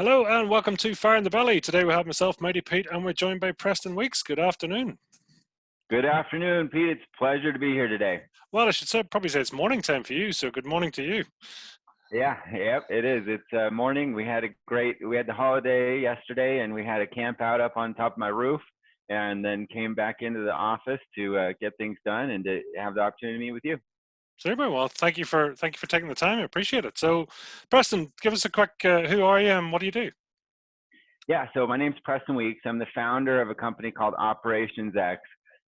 Hello and welcome to Fire in the Belly. Today we have myself, Mighty Pete, and we're joined by Preston Weeks. Good afternoon. Good afternoon, Pete. It's a pleasure to be here today. Well, I should probably say it's morning time for you, so good morning to you. Yep, it is. It's morning. We had the holiday yesterday, and we had a camp out up on top of my roof, and then came back into the office to get things done and to have the opportunity to meet with you. Super. Well, thank you for taking the time. I appreciate it. So, Preston, give us a quick who are you and what do you do? Yeah, so my name's Preston Weeks. I'm the founder of a company called Operations X.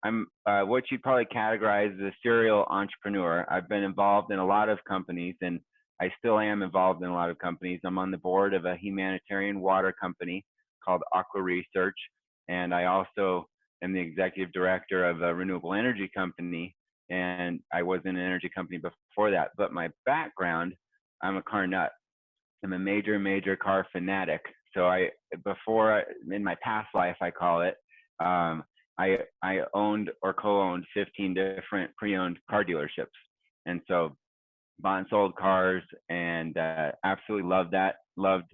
I'm what you'd probably categorize as a serial entrepreneur. I've been involved in a lot of companies, and I still am involved in a lot of companies. I'm on the board of a humanitarian water company called Aqua Research, and I also am the executive director of a renewable energy company, and I was in an energy company before that. But my background, I'm a car nut. I'm a major car fanatic. So in my past life, I call it, I owned or co-owned 15 different pre-owned car dealerships. And so bought and sold cars and absolutely loved that. Loved,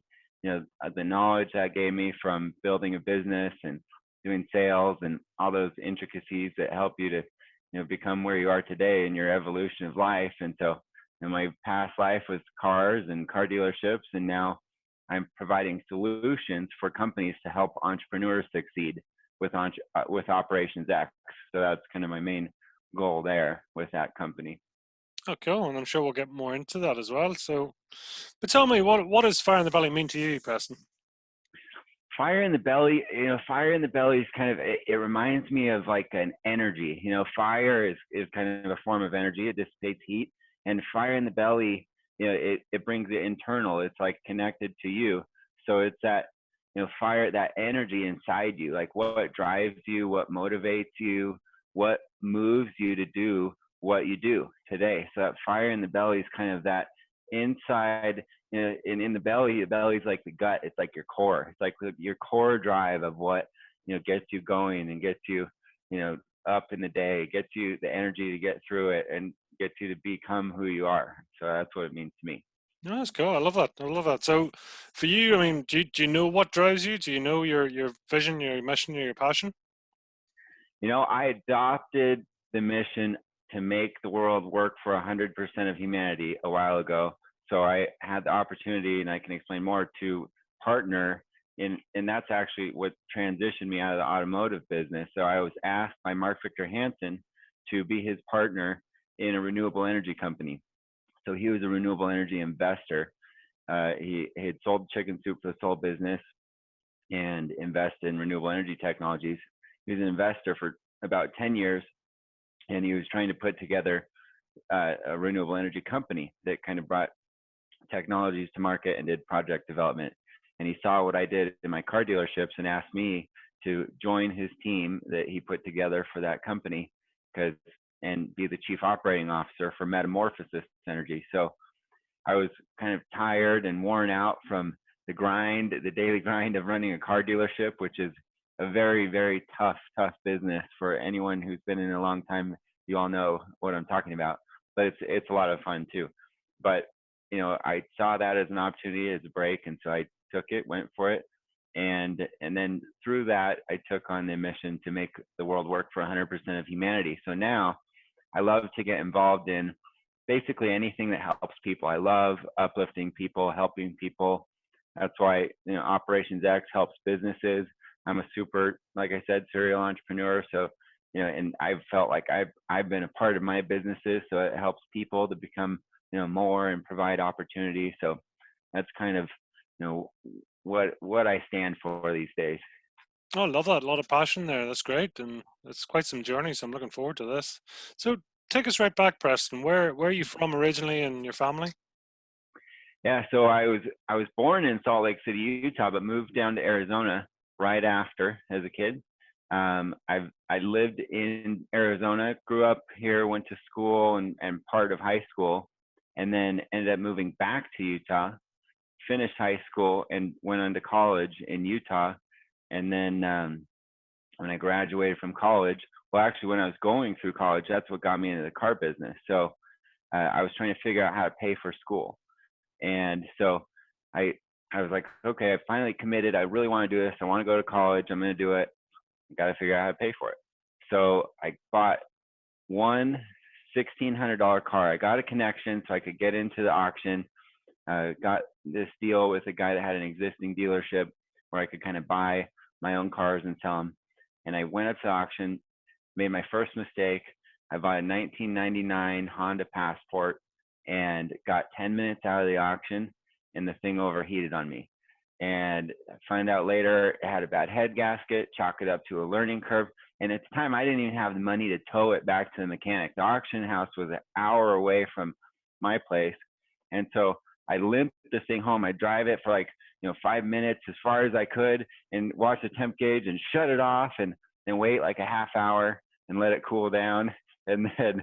the knowledge that gave me from building a business and doing sales and all those intricacies that help you to, become where you are today in your evolution of life. And so my past life was cars and car dealerships, and now I'm providing solutions for companies to help entrepreneurs succeed with Operations X. So that's kind of my main goal there with that company. Oh, cool. And I'm sure we'll get more into that as well. So, but tell me, what does Fire in the Belly mean to you, Preston? Fire in the belly, fire in the belly is kind of, it reminds me of like an energy. Fire is kind of a form of energy. It dissipates heat. And fire in the belly, it brings it internal. It's like connected to you. So it's that, fire, that energy inside you, like what drives you, what motivates you, what moves you to do what you do today. So that fire in the belly is kind of that inside, in the belly's like the gut. It's like your core. It's like your core drive of what, gets you going and gets you, up in the day, gets you the energy to get through it and gets you to become who you are. So that's what it means to me. No, that's cool. I love that. I love that. So, for you, I mean, do you know what drives you? Do you know your vision, your mission, your passion? I adopted the mission to make the world work for 100% of humanity a while ago. So I had the opportunity, and I can explain more, to partner in, and that's actually what transitioned me out of the automotive business. So I was asked by Mark Victor Hansen to be his partner in a renewable energy company. So he was a renewable energy investor. He had sold chicken soup for the soul business and invested in renewable energy technologies. He was an investor for about 10 years, and he was trying to put together a renewable energy company that kind of brought technologies to market and did project development. And he saw what I did in my car dealerships and asked me to join his team that he put together for that company and be the chief operating officer for Metamorphosis Energy. So I was kind of tired and worn out from the daily grind of running a car dealership, which is a very tough business for anyone who's been in a long time. You all know what I'm talking about, but it's a lot of fun too. But I saw that as an opportunity, as a break, and so I took it, went for it, and then through that, I took on the mission to make the world work for 100% of humanity. So now I love to get involved in basically anything that helps people. I love uplifting people, helping people. That's why Operations X helps businesses. I'm a super, like I said, serial entrepreneur. So and I've felt like I've been a part of my businesses, so it helps people to become more and provide opportunity. So that's kind of what I stand for these days. Oh, I love that. A lot of passion there. That's great. And it's quite some journey. So I'm looking forward to this. So take us right back, Preston. Where are you from originally and your family? Yeah, so I was born in Salt Lake City, Utah, but moved down to Arizona right after as a kid. I lived in Arizona, grew up here, went to school and part of high school, and then ended up moving back to Utah, finished high school and went on to college in Utah. And then when I graduated from college, well, actually when I was going through college, that's what got me into the car business. So I was trying to figure out how to pay for school. And so I I was like, okay, I finally committed. I really want to do this. I want to go to college. I'm going to do it. Got to figure out how to pay for it. So I bought one $1,600 car. I got a connection so I could get into the auction. Got this deal with a guy that had an existing dealership where I could kind of buy my own cars and sell them. And I went up to the auction, made my first mistake. I bought a 1999 Honda Passport and got 10 minutes out of the auction, and the thing overheated on me. And I find out later it had a bad head gasket, chalk it up to a learning curve. And at the time, I didn't even have the money to tow it back to the mechanic. The auction house was an hour away from my place. And so I limped this thing home. I drive it for like, 5 minutes as far as I could and watch the temp gauge and shut it off and then wait like a half hour and let it cool down. And then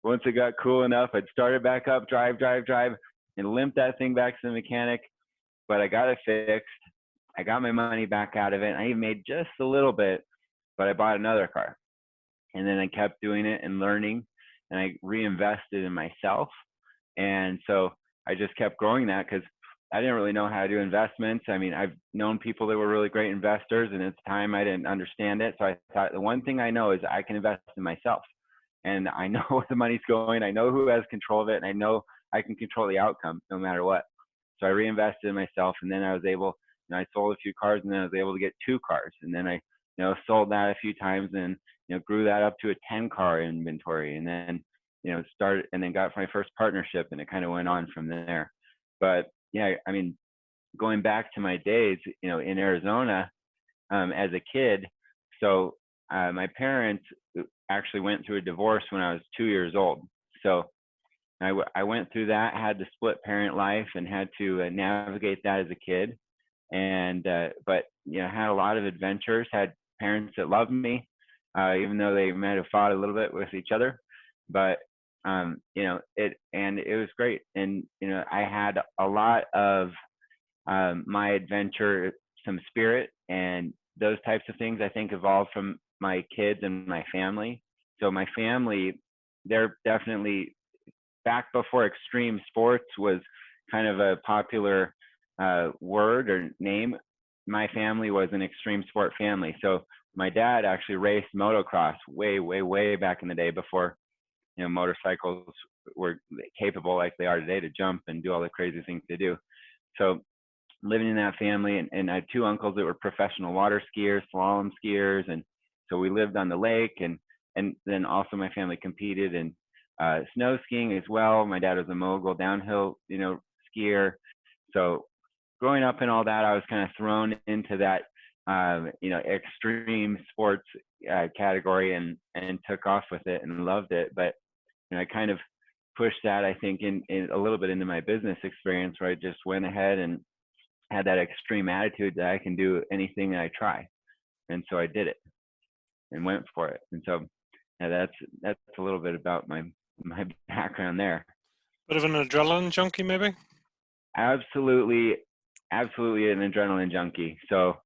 once it got cool enough, I'd start it back up, drive, and limp that thing back to the mechanic. But I got it fixed. I got my money back out of it. I even made just a little bit, but I bought another car. And then I kept doing it and learning, and I reinvested in myself. And so I just kept growing that because I didn't really know how to do investments. I mean, I've known people that were really great investors, and at the time I didn't understand it. So I thought the one thing I know is I can invest in myself, and I know where the money's going. I know who has control of it, and I know I can control the outcome no matter what. So I reinvested in myself, and then I was able, I sold a few cars, and then I was able to get 2 cars, and then I, sold that a few times, and grew that up to a 10-car inventory, and then, started, and then got my first partnership, and it kind of went on from there. But yeah, I mean, going back to my days, in Arizona, as a kid, so my parents actually went through a divorce when I was 2 years old. So I went through that, had to split parent life and had to navigate that as a kid. And, but, had a lot of adventures, had parents that loved me, even though they might have fought a little bit with each other. But, it was great. And, I had a lot of my adventure, some spirit, and those types of things I think evolved from my kids and my family. So my family, they're definitely, back before extreme sports was kind of a popular word or name, my family was an extreme sport family. So my dad actually raced motocross way back in the day before, motorcycles were capable like they are today to jump and do all the crazy things they do. So living in that family, and I had 2 uncles that were professional water skiers, slalom skiers. And so we lived on the lake, and then also my family competed in snow skiing as well. My dad was a mogul downhill, skier. So growing up and all that, I was kind of thrown into that, extreme sports category, and took off with it and loved it. But I kind of pushed that, I think, in a little bit into my business experience, where I just went ahead and had that extreme attitude that I can do anything that I try. And so I did it and went for it. And so that's a little bit about my background there. Bit of an adrenaline junkie, maybe? Absolutely an adrenaline junkie. So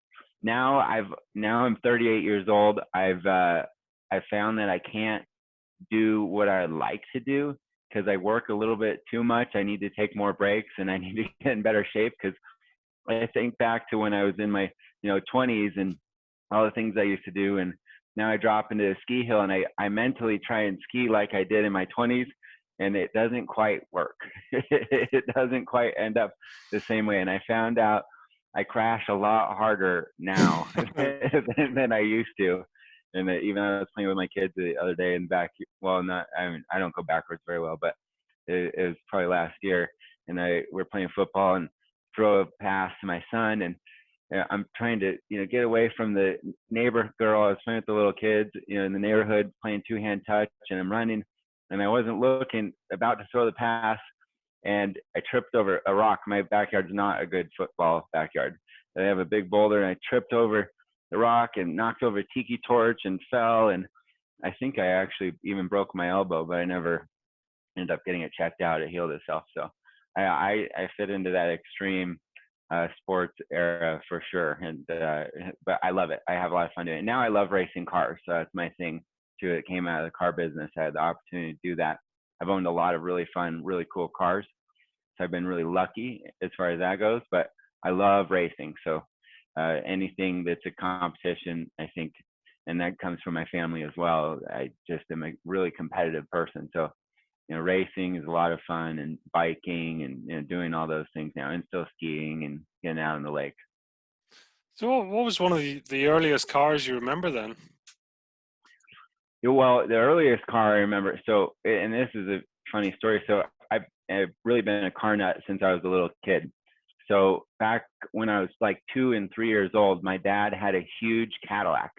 now I'm 38 years old. I've found that I can't do what I like to do because I work a little bit too much. I need to take more breaks, and I need to get in better shape, because I think back to when I was in my 20s and all the things I used to do, and now I drop into a ski hill and I mentally try and ski like I did in my 20s, and it doesn't quite work. It doesn't quite end up the same way. And I found out I crash a lot harder now than I used to. And even I was playing with my kids the other day and back, well, I don't go backwards very well, but it was probably last year, and we're playing football and throw a pass to my son, and I'm trying to, get away from the neighbor girl. I was playing with the little kids, in the neighborhood, playing 2-hand touch, and I'm running, and I wasn't looking, about to throw the pass, and I tripped over a rock. My backyard's not a good football backyard. I have a big boulder, and I tripped over the rock and knocked over a tiki torch and fell, and I think I actually even broke my elbow, but I never ended up getting it checked out. It healed itself. So I fit into that extreme sports era for sure. And but I love it. I have a lot of fun doing it. Now I love racing cars. So that's my thing too. It came out of the car business. I had the opportunity to do that. I've owned a lot of really fun, really cool cars. So I've been really lucky as far as that goes. But I love racing. So anything that's a competition, I think, and that comes from my family as well. I just am a really competitive person. So, racing is a lot of fun, and biking, and doing all those things now, and still skiing and getting out on the lake. So what was one of the earliest cars you remember then? Yeah, well, the earliest car I remember, so, and this is a funny story. So I've really been a car nut since I was a little kid. So back when I was like 2 and 3 years old, my dad had a huge Cadillac.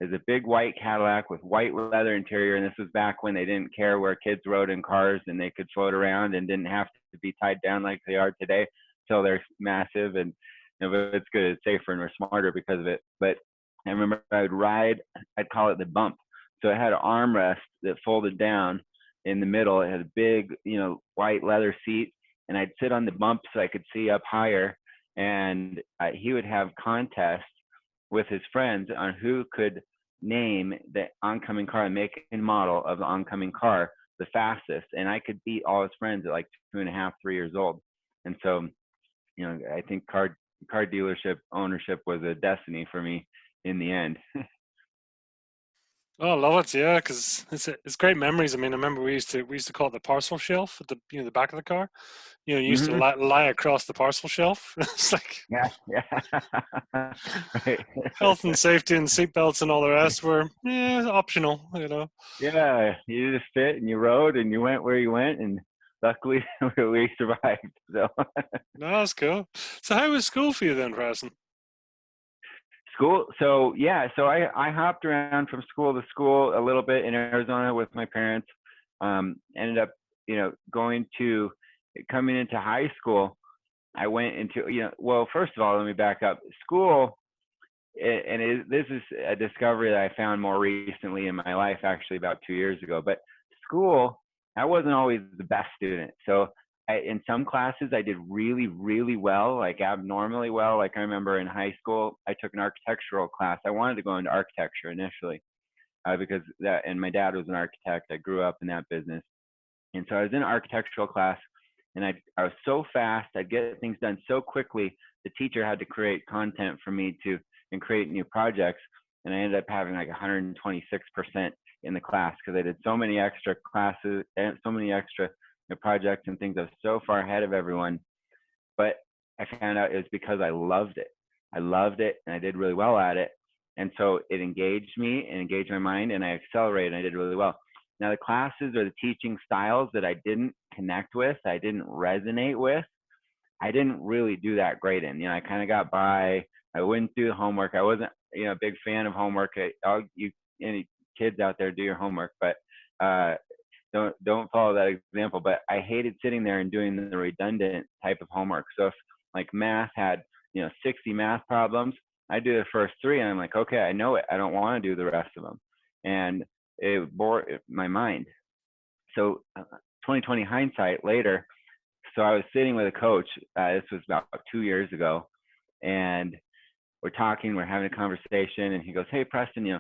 It was a big white Cadillac with white leather interior, and this was back when they didn't care where kids rode in cars, and they could float around and didn't have to be tied down like they are today. So they're massive, and but it's good, it's safer, and we're smarter because of it. But I remember I would ride, I'd call it the bump. So it had an armrest that folded down in the middle. It had a big, white leather seat, and I'd sit on the bump so I could see up higher. And he would have contests with his friends on who could name the oncoming car and make and model of the oncoming car the fastest. And I could beat all his friends at like 2.5, 3 years old. And so, I think car dealership ownership was a destiny for me in the end. Oh, I love it, yeah, because it's great memories. I mean, I remember we used to call it the parcel shelf at the back of the car. You used to Hmm. lie across the parcel shelf. It's like Yeah, yeah. Right. health and safety and seatbelts and all the rest were optional. Yeah, you just fit and you rode and you went where you went, and luckily we survived. So No, that's cool. So how was school for you then, Preston? school. So yeah, so I hopped around from school to school a little bit in Arizona with my parents. Ended up, going to coming into high school. I went into, well, first of all, let me back up. School, and this is a discovery that I found more recently in my life, actually about 2 years ago. But school, I wasn't always the best student. So in some classes, I did really, really well, like abnormally well. Like I remember in high school, I took an architectural class. I wanted to go into architecture initially because and my dad was an architect. I grew up in that business. And so I was in architectural class, and I was so fast. I'd get things done so quickly. The teacher had to create content for me and create new projects. And I ended up having like 126% in the class because I did so many extra classes and so many extra projects and things. I was so far ahead of everyone. But I found out it was because I loved it. I loved it, and I did really well at it. And so it engaged me and engaged my mind, and I accelerated, and I did really well. Now, the classes or the teaching styles that I didn't connect with, I didn't resonate with, I didn't really do that great in. I kind of got by. I wouldn't do the homework. I wasn't, a big fan of homework. Any kids out there, do your homework, but don't follow that example. But I hated sitting there and doing the redundant type of homework. So if like math had 60 math problems, I do the first three, and I'm like, okay, I know it. I don't want to do the rest of them, and it bore my mind. So 2020 hindsight later. So I was sitting with a coach. This was about 2 years ago, and we're talking. We're having a conversation, and he goes, "Hey, Preston,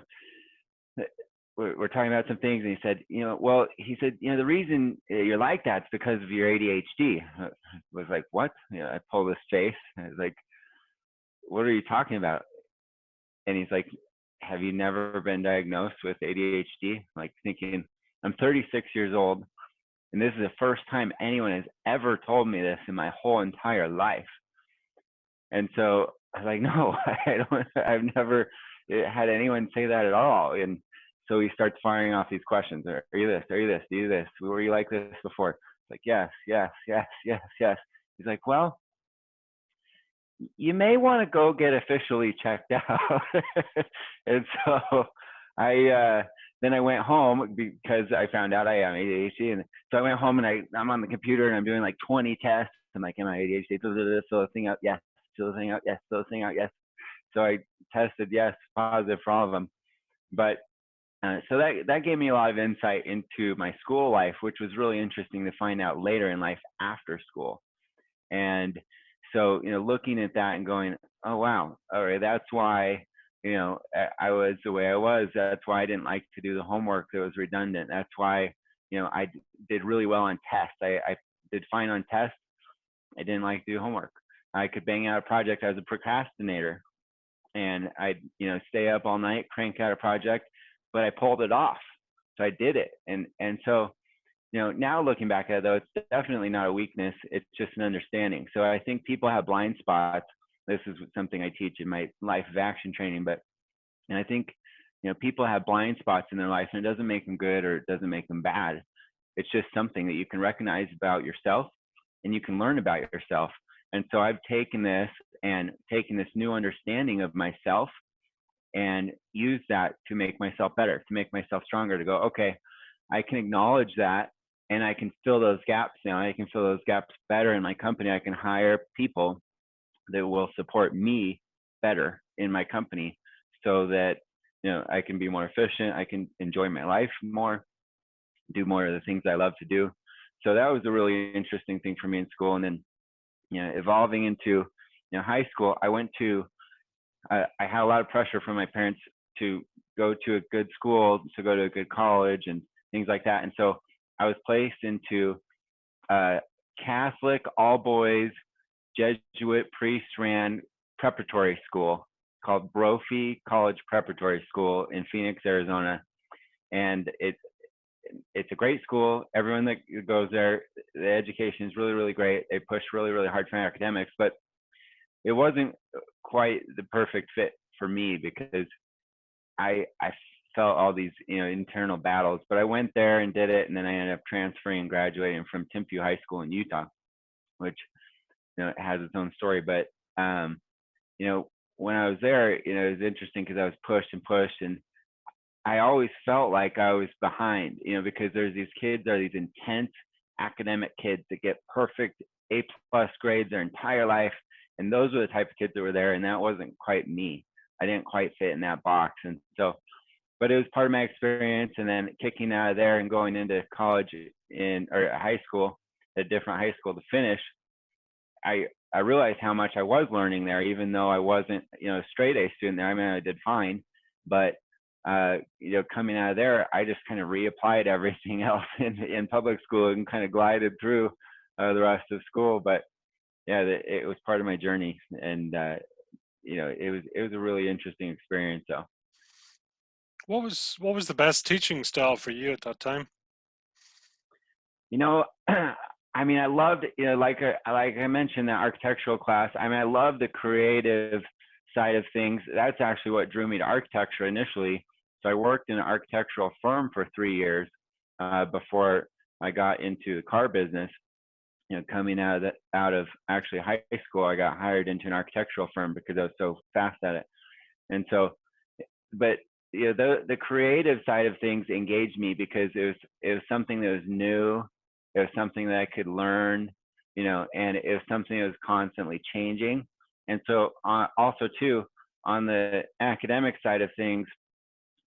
we're talking about some things." And he said, the reason you're like that is because of your ADHD. I was like, what? I pulled his face. I was like, what are you talking about? And he's like, have you never been diagnosed with ADHD? Like thinking, I'm 36 years old, and this is the first time anyone has ever told me this in my whole entire life. And so I was like, no, I've never had anyone say that at all. And so he starts firing off these questions. Are you this? Are you this? Do you this? Were you like this before? It's like, yes, yes, yes, yes, yes. He's like, well, you may want to go get officially checked out. And so then I went home because I found out I am ADHD. And so I went home, and I'm on the computer, and I'm doing like 20 tests. I'm like, am I ADHD? Fill the thing out, yes. Fill the thing out, yes. Fill the thing out, yes. So I tested yes, positive for all of them. But so that gave me a lot of insight into my school life, which was really interesting to find out later in life after school. And so, looking at that and going, oh, wow, all right, that's why, I was the way I was. That's why I didn't like to do the homework that was redundant. That's why, I did really well on tests. I did fine on tests. I didn't like to do homework. I could bang out a project. I was a procrastinator, and I'd, stay up all night, crank out a project, but I pulled it off. So I did it. And so, now looking back at it, though, it's definitely not a weakness. It's just an understanding. So I think people have blind spots. This is something I teach in my life of action training, and I think, people have blind spots in their life, and it doesn't make them good or it doesn't make them bad. It's just something that you can recognize about yourself and you can learn about yourself. And so I've taken this new understanding of myself and use that to make myself better, to make myself stronger, to go, okay, I can acknowledge that and I can fill those gaps now. I can fill those gaps better in my company. I can hire people that will support me better in my company so that, I can be more efficient. I can enjoy my life more, do more of the things I love to do. So that was a really interesting thing for me in school. And then, evolving into, high school, I had a lot of pressure from my parents to go to a good school, to go to a good college and things like that. And so I was placed into a Catholic, all boys, Jesuit priest ran preparatory school called Brophy College Preparatory School in Phoenix, Arizona. And it's a great school. Everyone that goes there, the education is really, really great. They push really, really hard for academics, but it wasn't quite the perfect fit for me because I felt all these, internal battles. But I went there and did it, and then I ended up transferring and graduating from Timpview High School in Utah, which, it has its own story. But when I was there, it was interesting because I was pushed and pushed, and I always felt like I was behind, because there's these kids, there are these intense academic kids that get perfect A+ grades their entire life. And those were the type of kids that were there. And that wasn't quite me. I didn't quite fit in that box. And so, but it was part of my experience. And then kicking out of there and going into college or high school, a different high school to finish, I realized how much I was learning there, even though I wasn't, a straight A student there. I mean, I did fine, but coming out of there, I just kind of reapplied everything else in public school and kind of glided through the rest of school. But yeah, it was part of my journey, and it was a really interesting experience. So, What was the best teaching style for you at that time? I mean, I loved, like I mentioned, that architectural class. I mean, I love the creative side of things. That's actually what drew me to architecture initially. So I worked in an architectural firm for 3 years before I got into the car business. Coming out of actually high school, I got hired into an architectural firm because I was so fast at it. And so, but the creative side of things engaged me because it was something that was new. It was something that I could learn, and it was something that was constantly changing. And so also too, on the academic side of things,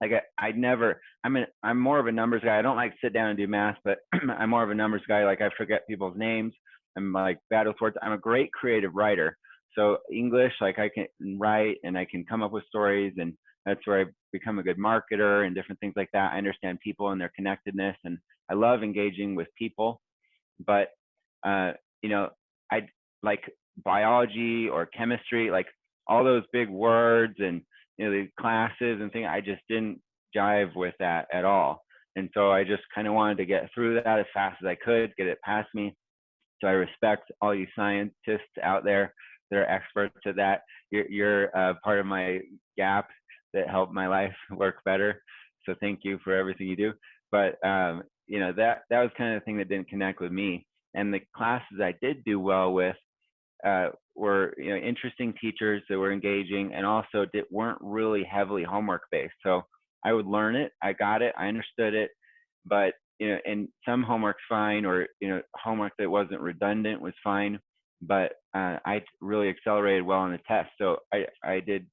like I'm more of a numbers guy. I don't like to sit down and do math, but I'm more of a numbers guy. Like I forget people's names. I'm like bad with words. I'm a great creative writer. So English, like I can write and I can come up with stories, and that's where I become a good marketer and different things like that. I understand people and their connectedness, and I love engaging with people. But I like biology or chemistry, like all those big words and the classes and things, I just didn't jive with that at all. And so I just kind of wanted to get through that as fast as I could, get it past me. So I respect all you scientists out there that are experts at that. You're part of my gap that helped my life work better. So thank you for everything you do. But that was kind of the thing that didn't connect with me. And the classes I did do well with were interesting teachers that were engaging, and also weren't really heavily homework based. So I would learn it, I got it, I understood it, but and some homework's fine, or homework that wasn't redundant was fine. But I really accelerated well on the test. So I did,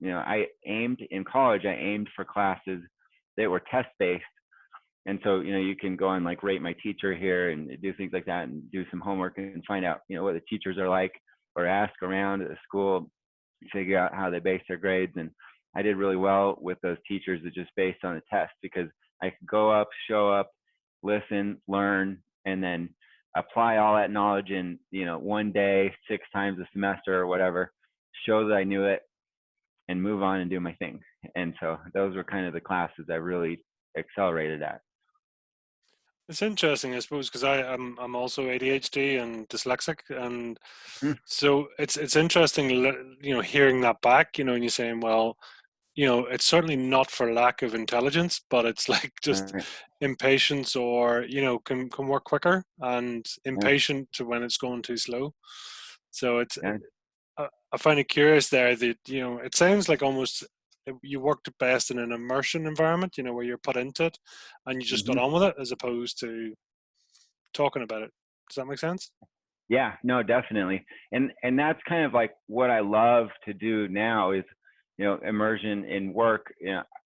I aimed in college. I aimed for classes that were test based. And so, you can go and like rate my teacher here and do things like that and do some homework and find out, what the teachers are like, or ask around at the school, figure out how they base their grades. And I did really well with those teachers that just based on the test, because I could go up, show up, listen, learn, and then apply all that knowledge in, one day, 6 times a semester or whatever, show that I knew it, and move on and do my thing. And so those were kind of the classes I really accelerated at. It's interesting, I suppose, because I'm also ADHD and dyslexic, and Hmm. so it's interesting, hearing that back, and you're saying, well, it's certainly not for lack of intelligence, but it's like just Right. impatience, or can work quicker, and Yeah. impatient to when it's going too slow. So Yeah. I find it curious there that it sounds like almost you worked best in an immersion environment, where you're put into it and you just got Hmm. on with it, as opposed to talking about it. Does that make sense? Yeah, no, definitely. And that's kind of like what I love to do now is, immersion in work.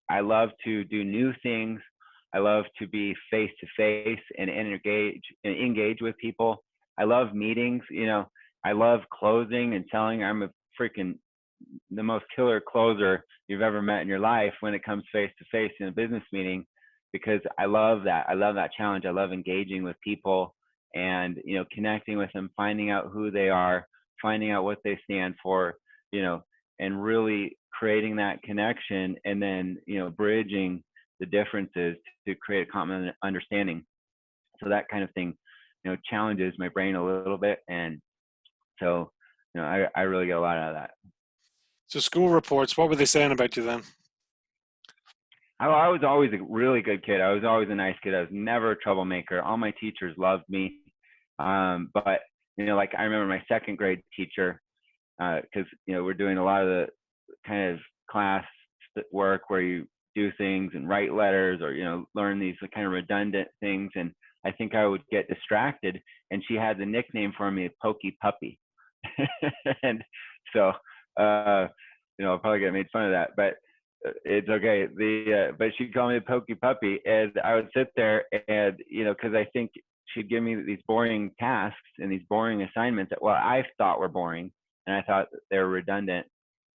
I love to do new things. I love to be face to face and engage with people. I love meetings. I love closing and selling. I'm a freaking the most killer closer you've ever met in your life when it comes face to face in a business meeting, because I love that. I love that challenge. I love engaging with people and, connecting with them, finding out who they are, finding out what they stand for, you know, and really creating that connection, and then, bridging the differences to create a common understanding. So that kind of thing, challenges my brain a little bit. And so, I really get a lot out of that. So school reports, what were they saying about you then? I was always a really good kid. I was always a nice kid. I was never a troublemaker. All my teachers loved me. But, like I remember my second grade teacher, because, we're doing a lot of the kind of class work where you do things and write letters, or, learn these kind of redundant things. And I think I would get distracted. And she had the nickname for me, Pokey Puppy. And so, I'll probably get made fun of that, but it's okay. But she'd call me the Pokey Puppy, and I would sit there and, because I think she'd give me these boring tasks and these boring assignments that, well, I thought were boring, and I thought they were redundant.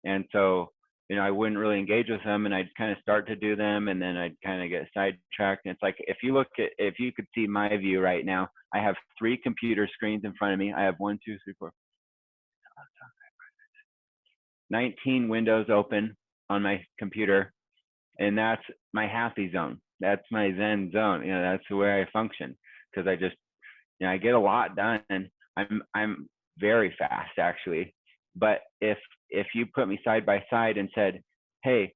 And so, I wouldn't really engage with them, and I'd kind of start to do them, and then I'd kind of get sidetracked. And it's like, if you could see my view right now, I have 3 computer screens in front of me. I have 1, 2, 3, 4, 19 windows open on my computer, and that's my happy zone. That's my Zen zone. That's the way I function, because I just, I get a lot done. I'm very fast, actually. But if you put me side by side and said, hey,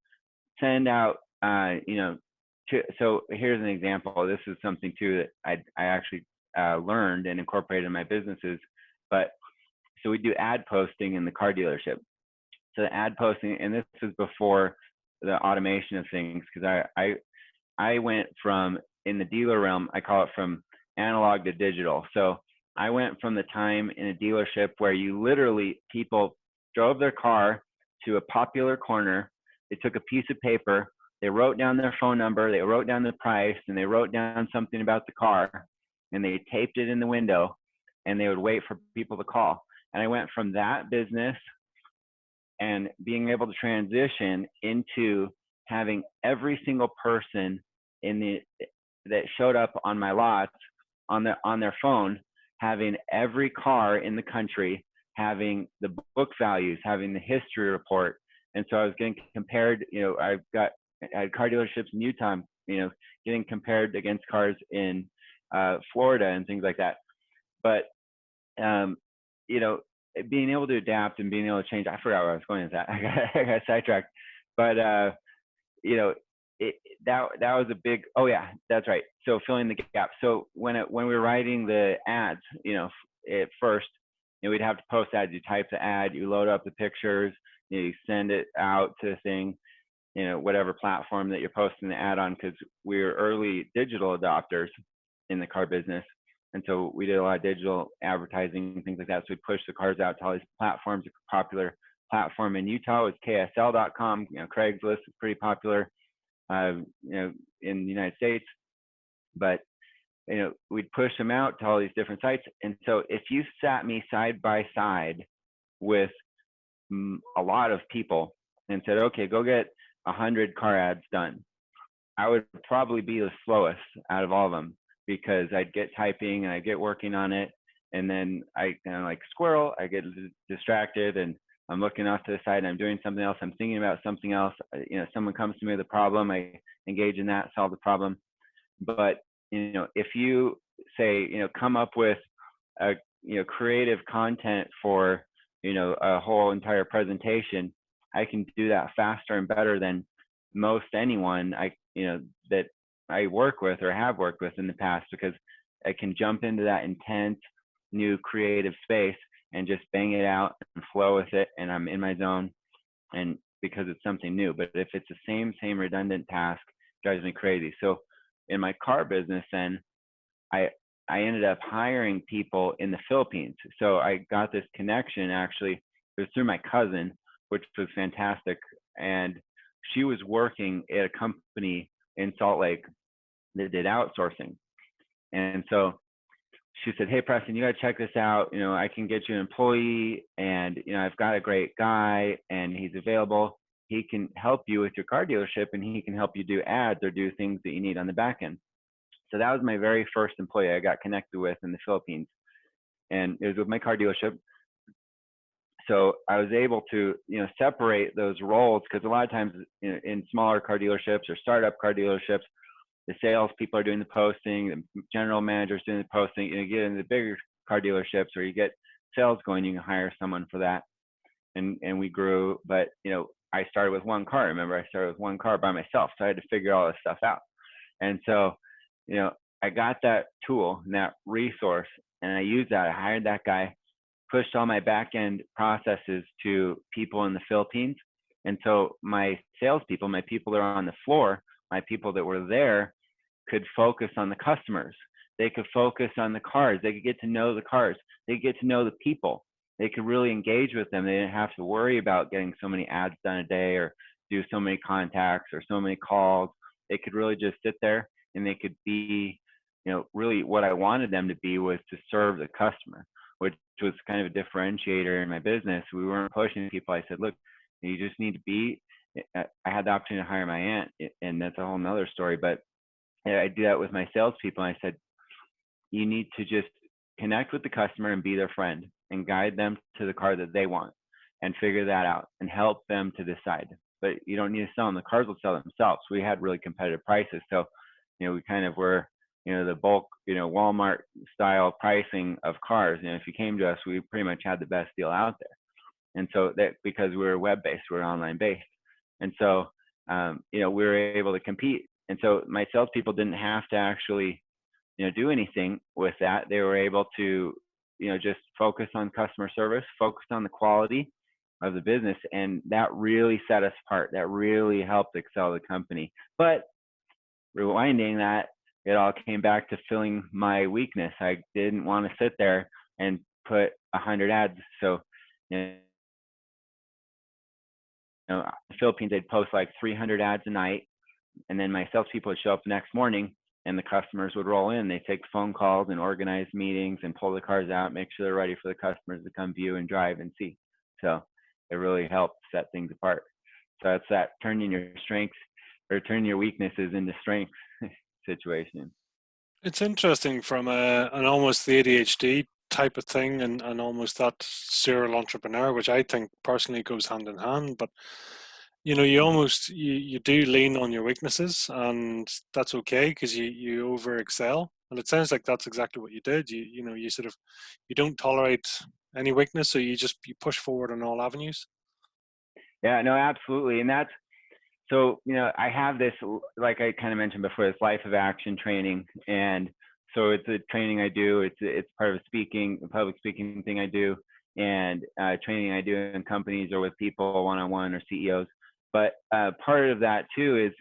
send out, so here's an example. This is something too that I actually learned and incorporated in my businesses. But so we do ad posting in the car dealership. So the ad posting, and this is before the automation of things, because I went from, in the dealer realm, I call it from analog to digital. So I went from the time in a dealership where you literally, people drove their car to a popular corner, they took a piece of paper, they wrote down their phone number, they wrote down the price, and they wrote down something about the car, and they taped it in the window, and they would wait for people to call. And I went from that business and being able to transition into having every single person that showed up on my lot on their phone, having every car in the country, having the book values, having the history report. And so I was getting compared, I had car dealerships in Utah, getting compared against cars in Florida and things like that. But you know, being able to adapt and being able to change. I forgot where I was going with that. I got sidetracked. But you know, that was a big. Oh yeah, that's right. So filling the gap. So when we were writing the ads, at first, we'd have to post ads. You type the ad, you load up the pictures, you send it out to the thing, whatever platform that you're posting the ad on, because we were early digital adopters in the car business. And so we did a lot of digital advertising and things like that. So we pushed the cars out to all these platforms. A popular platform in Utah was KSL.com. Craigslist is pretty popular, in the United States. But, we'd push them out to all these different sites. And so if you sat me side by side with a lot of people and said, okay, go get 100 car ads done, I would probably be the slowest out of all of them. because I'd get typing and I'd get working on it. And then I kind of like squirrel, I get distracted and I'm looking off to the side and I'm doing something else. I'm thinking about something else. Someone comes to me with a problem, I engage in that, solve the problem. But, if you say, come up with a, creative content for, a whole entire presentation, I can do that faster and better than most anyone that I work with or have worked with in the past, because I can jump into that intense new creative space and just bang it out and flow with it, and I'm in my zone, and because it's something new. But if it's the same redundant task, it drives me crazy. So in my car business, then I ended up hiring people in the Philippines. So I got this connection, actually it was through my cousin, which was fantastic. And she was working at a company in Salt Lake that did outsourcing. And so she said, "Hey, Preston, you got to check this out. I can get you an employee, and, I've got a great guy and he's available. He can help you with your car dealership, and he can help you do ads or do things that you need on the back end." So that was my very first employee I got connected with in the Philippines. And it was with my car dealership. So I was able to, separate those roles, because a lot of times in smaller car dealerships or startup car dealerships, the sales people are doing the posting, the general manager's doing the posting. You get into the bigger car dealerships where you get sales going, you can hire someone for that. And we grew, but I started with one car. Remember, I started with one car by myself, so I had to figure all this stuff out. And so, I got that tool and that resource, and I used that. I hired that guy, pushed all my back end processes to people in the Philippines. And so my salespeople, my people that are on the floor, my people that were there, could focus on the customers. They could focus on the cars. They could get to know the cars. They could get to know the people. They could really engage with them. They didn't have to worry about getting so many ads done a day or do so many contacts or so many calls. They could really just sit there, and they could be, really what I wanted them to be was to serve the customer, which was kind of a differentiator in my business. We weren't pushing people. I said, "Look, you just need to be." I had the opportunity to hire my aunt, and that's a whole nother story. But I do that with my salespeople. I said, "You need to just connect with the customer and be their friend and guide them to the car that they want, and figure that out and help them to decide. But you don't need to sell them. The cars will sell themselves." We had really competitive prices. So, we kind of were, the bulk, Walmart style pricing of cars. If you came to us, we pretty much had the best deal out there. And so that, because we were web-based, we were online based. And so, we were able to compete. And so my salespeople didn't have to actually, do anything with that. They were able to, just focus on customer service, focus on the quality of the business. And that really set us apart. That really helped excel the company. But rewinding that, it all came back to filling my weakness. I didn't want to sit there and put 100 ads. So, in the Philippines, they'd post like 300 ads a night. And then my salespeople would show up the next morning, and the customers would roll in. They take phone calls and organize meetings and pull the cars out, make sure they're ready for the customers to come view and drive and see. So it really helped set things apart. So it's that turning your strengths or turning your weaknesses into strengths situation. It's interesting from an almost the ADHD type of thing, and almost that serial entrepreneur, which I think personally goes hand in hand. But you almost you do lean on your weaknesses, and that's okay, because you over excel. And it sounds like that's exactly what you did. You sort of, you don't tolerate any weakness, so you push forward on all avenues. Yeah, no, absolutely. And that's, so, I have this, like I kind of mentioned before, this life of action training. And so it's a training I do. It's part of a public speaking thing I do, and training I do in companies or with people one-on-one or CEOs. But part of that too is,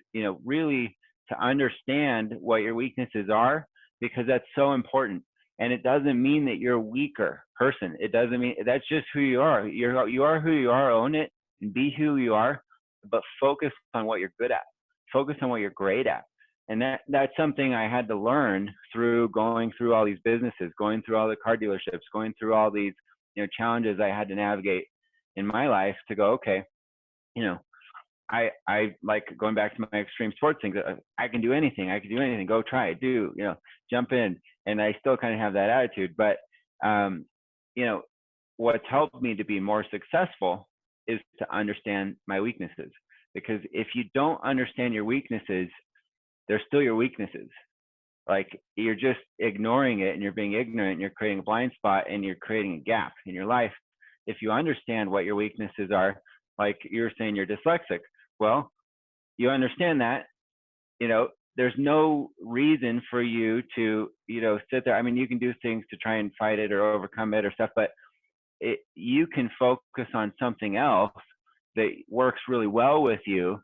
really to understand what your weaknesses are, because that's so important. And it doesn't mean that you're a weaker person. It doesn't mean, that's just who you are. You are who you are. Own it and be who you are, but focus on what you're good at. Focus on what you're great at. And that's something I had to learn through going through all these businesses, going through all the car dealerships, going through all these, challenges I had to navigate in my life to go, okay, I like going back to my extreme sports things. I can do anything. I can do anything. Go try it. Do, jump in. And I still kind of have that attitude. But, you know, what's helped me to be more successful is to understand my weaknesses. Because if you don't understand your weaknesses, they're still your weaknesses. Like, you're just ignoring it and you're being ignorant and you're creating a blind spot and you're creating a gap in your life. If you understand what your weaknesses are, like you're saying you're dyslexic, well, you understand that, there's no reason for you to, sit there. I mean, you can do things to try and fight it or overcome it or stuff, but you can focus on something else that works really well with you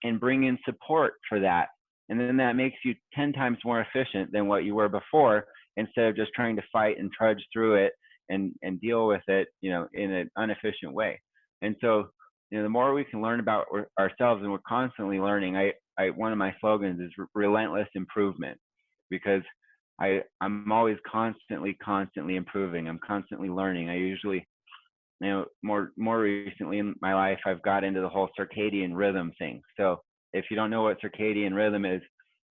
and bring in support for that. And then that makes you 10 times more efficient than what you were before, instead of just trying to fight and trudge through it and deal with it, in an inefficient way. And so, the more we can learn about ourselves, and we're constantly learning. One of my slogans is relentless improvement, because I'm always constantly improving. I'm constantly learning. I usually, more recently in my life, I've got into the whole circadian rhythm thing. So if you don't know what circadian rhythm is,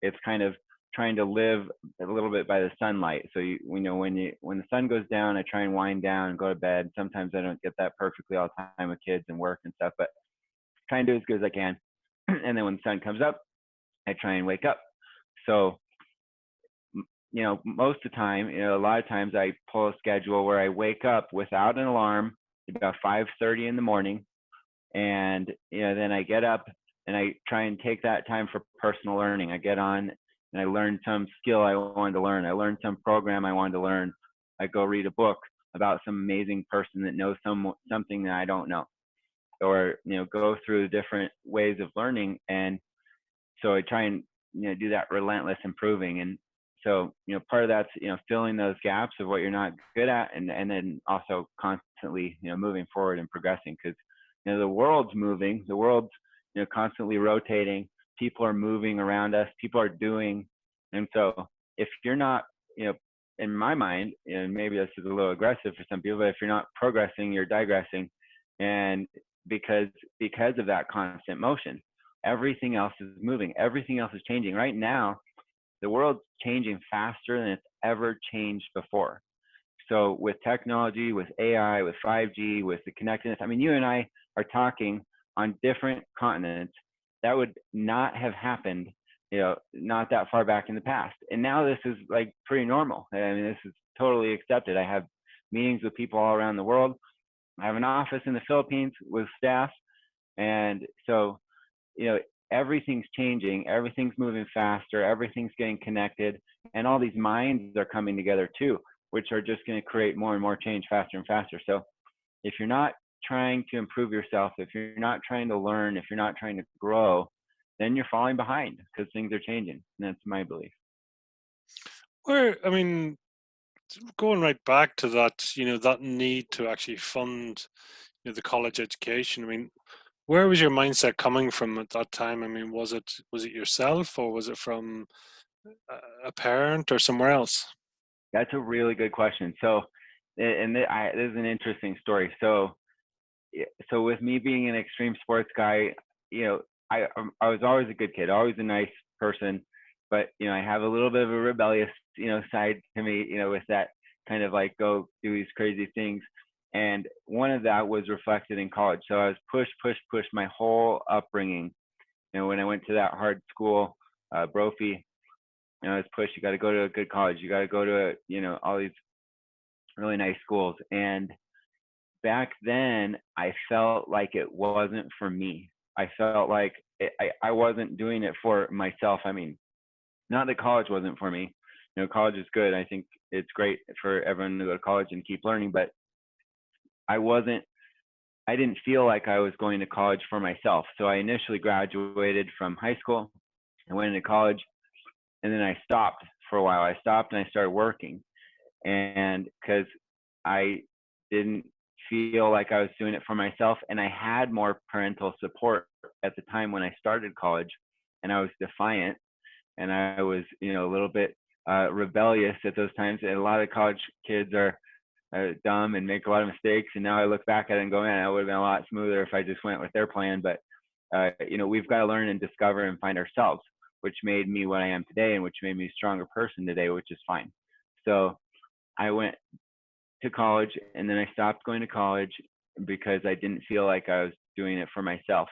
it's kind of trying to live a little bit by the sunlight. So when the sun goes down, I try and wind down and go to bed. Sometimes I don't get that perfectly all the time with kids and work and stuff, but try and do as good as I can. And then when the sun comes up, I try and wake up. So, most of the time, a lot of times I pull a schedule where I wake up without an alarm about 5:30 in the morning. And, then I get up and I try and take that time for personal learning. I get on and I learn some skill I wanted to learn. I learned some program I wanted to learn. I go read a book about some amazing person that knows something that I don't know, or, go through different ways of learning. And so I try and, do that relentless improving. And so, part of that's, filling those gaps of what you're not good at, and then also constantly, moving forward and progressing, because, the world's moving, the world's, constantly rotating. People are moving around us, people are doing. And so if you're not, in my mind, and maybe this is a little aggressive for some people, but if you're not progressing, you're digressing. And because of that constant motion, everything else is moving, everything else is changing. Right now, the world's changing faster than it's ever changed before. So with technology, with AI, with 5G, with the connectedness, I mean, you and I are talking on different continents. That would not have happened, not that far back in the past. And now this is like pretty normal. I mean, this is totally accepted. I have meetings with people all around the world. I have an office in the Philippines with staff. And so, everything's changing, everything's moving faster, everything's getting connected, and all these minds are coming together too, which are just going to create more and more change faster and faster. So if you're not trying to improve yourself, if you're not trying to learn, if you're not trying to grow, then you're falling behind, because things are changing. And that's my belief. I mean, going right back to that, that need to actually fund, the college education. I mean, where was your mindset coming from at that time? I mean, was it yourself, or was it from a parent or somewhere else? That's a really good question. So, and this is an interesting story. So with me being an extreme sports guy, I was always a good kid, always a nice person, but I have a little bit of a rebellious side to me, with that kind of like go do these crazy things. And one of that was reflected in college. So I was pushed my whole upbringing. When I went to that hard school, Brophy, I was pushed. You got to go to a good college. You got to go to all these really nice schools. And back then, I felt like it wasn't for me. I felt like I wasn't doing it for myself. I mean, not that college wasn't for me. College is good. I think it's great for everyone to go to college and keep learning, but I didn't feel like I was going to college for myself. So I initially graduated from high school and went into college, and then I stopped for a while. I stopped and I started working, and because I didn't feel like I was doing it for myself, and I had more parental support at the time when I started college, and I was defiant, and I was a little bit rebellious at those times. And a lot of college kids are dumb and make a lot of mistakes, and now I look back at it and go, man, that would have been a lot smoother if I just went with their plan. But we've got to learn and discover and find ourselves, which made me what I am today and which made me a stronger person today, which is fine. So I went to college, and then I stopped going to college because I didn't feel like I was doing it for myself.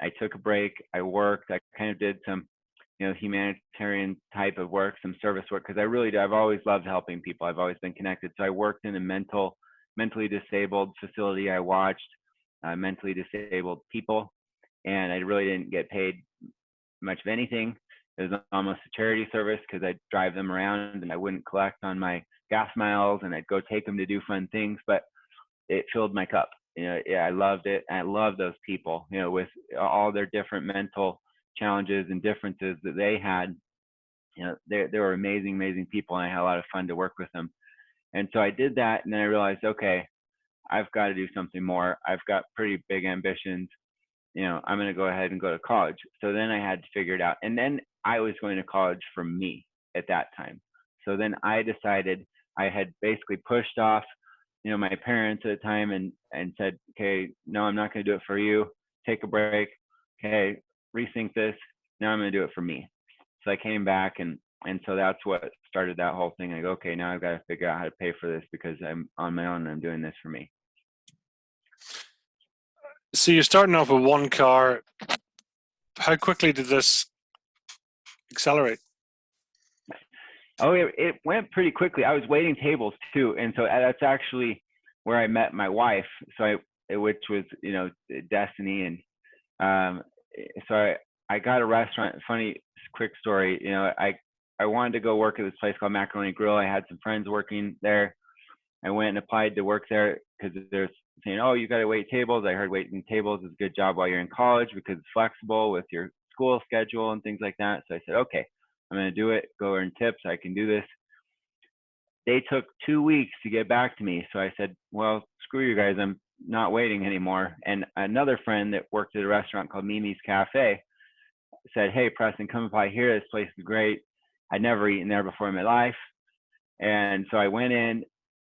I took a break. I worked. I kind of did some, humanitarian type of work, some service work, because I've always loved helping people. I've always been connected. So I worked in a mentally disabled facility. I watched mentally disabled people, and I really didn't get paid much of anything. It was almost a charity service because I'd drive them around and I wouldn't collect on my gas miles, and I'd go take them to do fun things, but it filled my cup. I loved it. And I love those people, with all their different mental challenges and differences that they had. They were amazing, amazing people, and I had a lot of fun to work with them. And so I did that, and then I realized, okay, I've got to do something more. I've got pretty big ambitions. I'm going to go ahead and go to college. So then I had to figure it out. And then I was going to college for me at that time. So then I decided, I had basically pushed off, my parents at the time and said, okay, no, I'm not going to do it for you. Take a break. Okay, rethink this. Now I'm going to do it for me. So I came back, and so that's what started that whole thing. I go, okay, now I've got to figure out how to pay for this because I'm on my own and I'm doing this for me. So you're starting off with one car. How quickly did this accelerate? Oh, it went pretty quickly. I was waiting tables too, and so that's actually where I met my wife. So which was destiny, and so I got a restaurant. Funny quick story. I wanted to go work at this place called Macaroni Grill. I had some friends working there. I went and applied to work there because they're saying, oh, you got to wait tables. I heard waiting tables is a good job while you're in college because it's flexible with your school schedule and things like that. So I said, okay, I'm going to do it. Go earn tips. I can do this. They took 2 weeks to get back to me. So I said, well, screw you guys. I'm not waiting anymore. And another friend that worked at a restaurant called Mimi's Cafe said, hey, Preston, come apply here. This place is great. I'd never eaten there before in my life. And so I went in,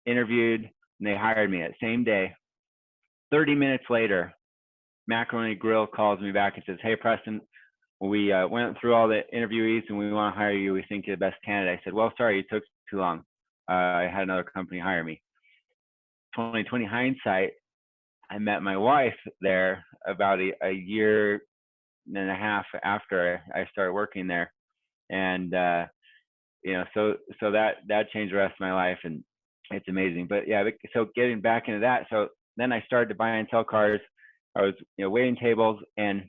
interviewed, and they hired me that same day. 30 minutes later, Macaroni Grill calls me back and says, hey, Preston, we went through all the interviewees and we want to hire you. We think you're the best candidate. I said, well, sorry, it took too long. I had another company hire me. 2020 hindsight, I met my wife there about a year and a half after I started working there. And, so that changed the rest of my life, and it's amazing. But yeah, so getting back into that. So then I started to buy and sell cars. I was, waiting tables, and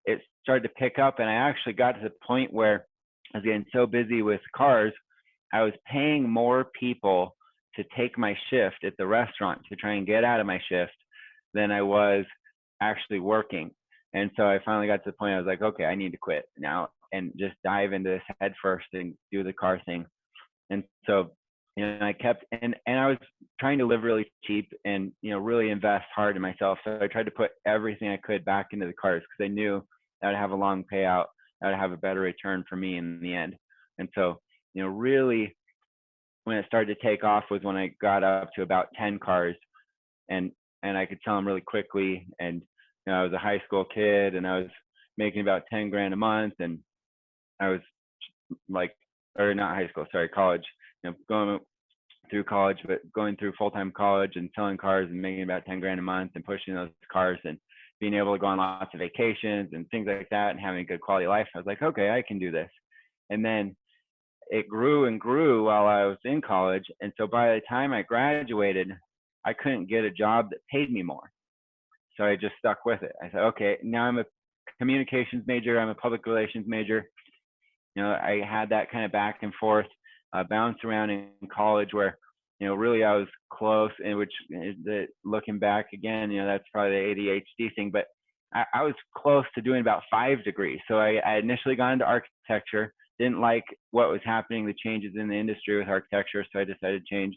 it started to pick up. And I actually got to the point where I was getting so busy with cars, I was paying more people to take my shift at the restaurant to try and get out of my shift than I was actually working. And so I finally got to the point I was like, okay, I need to quit now and just dive into this head first and do the car thing. And so, I kept, and I was trying to live really cheap and, really invest hard in myself. So I tried to put everything I could back into the cars because I knew that I'd have a long payout, that I'd have a better return for me in the end. And so, really when it started to take off was when I got up to about 10 cars, and I could sell them really quickly. And, I was a high school kid and I was making about 10 grand a month, and I was not high school, sorry, college, going through college, but going through full-time college and selling cars and making about 10 grand a month and pushing those cars and being able to go on lots of vacations and things like that and having a good quality of life. I was like, okay, I can do this. And then it grew and grew while I was in college. And so by the time I graduated, I couldn't get a job that paid me more. So I just stuck with it. I said, okay, now I'm a communications major. I'm a public relations major. I had that kind of back and forth, bounce around in college where, really I was close, and which looking back again, that's probably the ADHD thing, but I was close to doing about 5 degrees. So I initially got into architecture, didn't like what was happening, the changes in the industry with architecture. So I decided to change.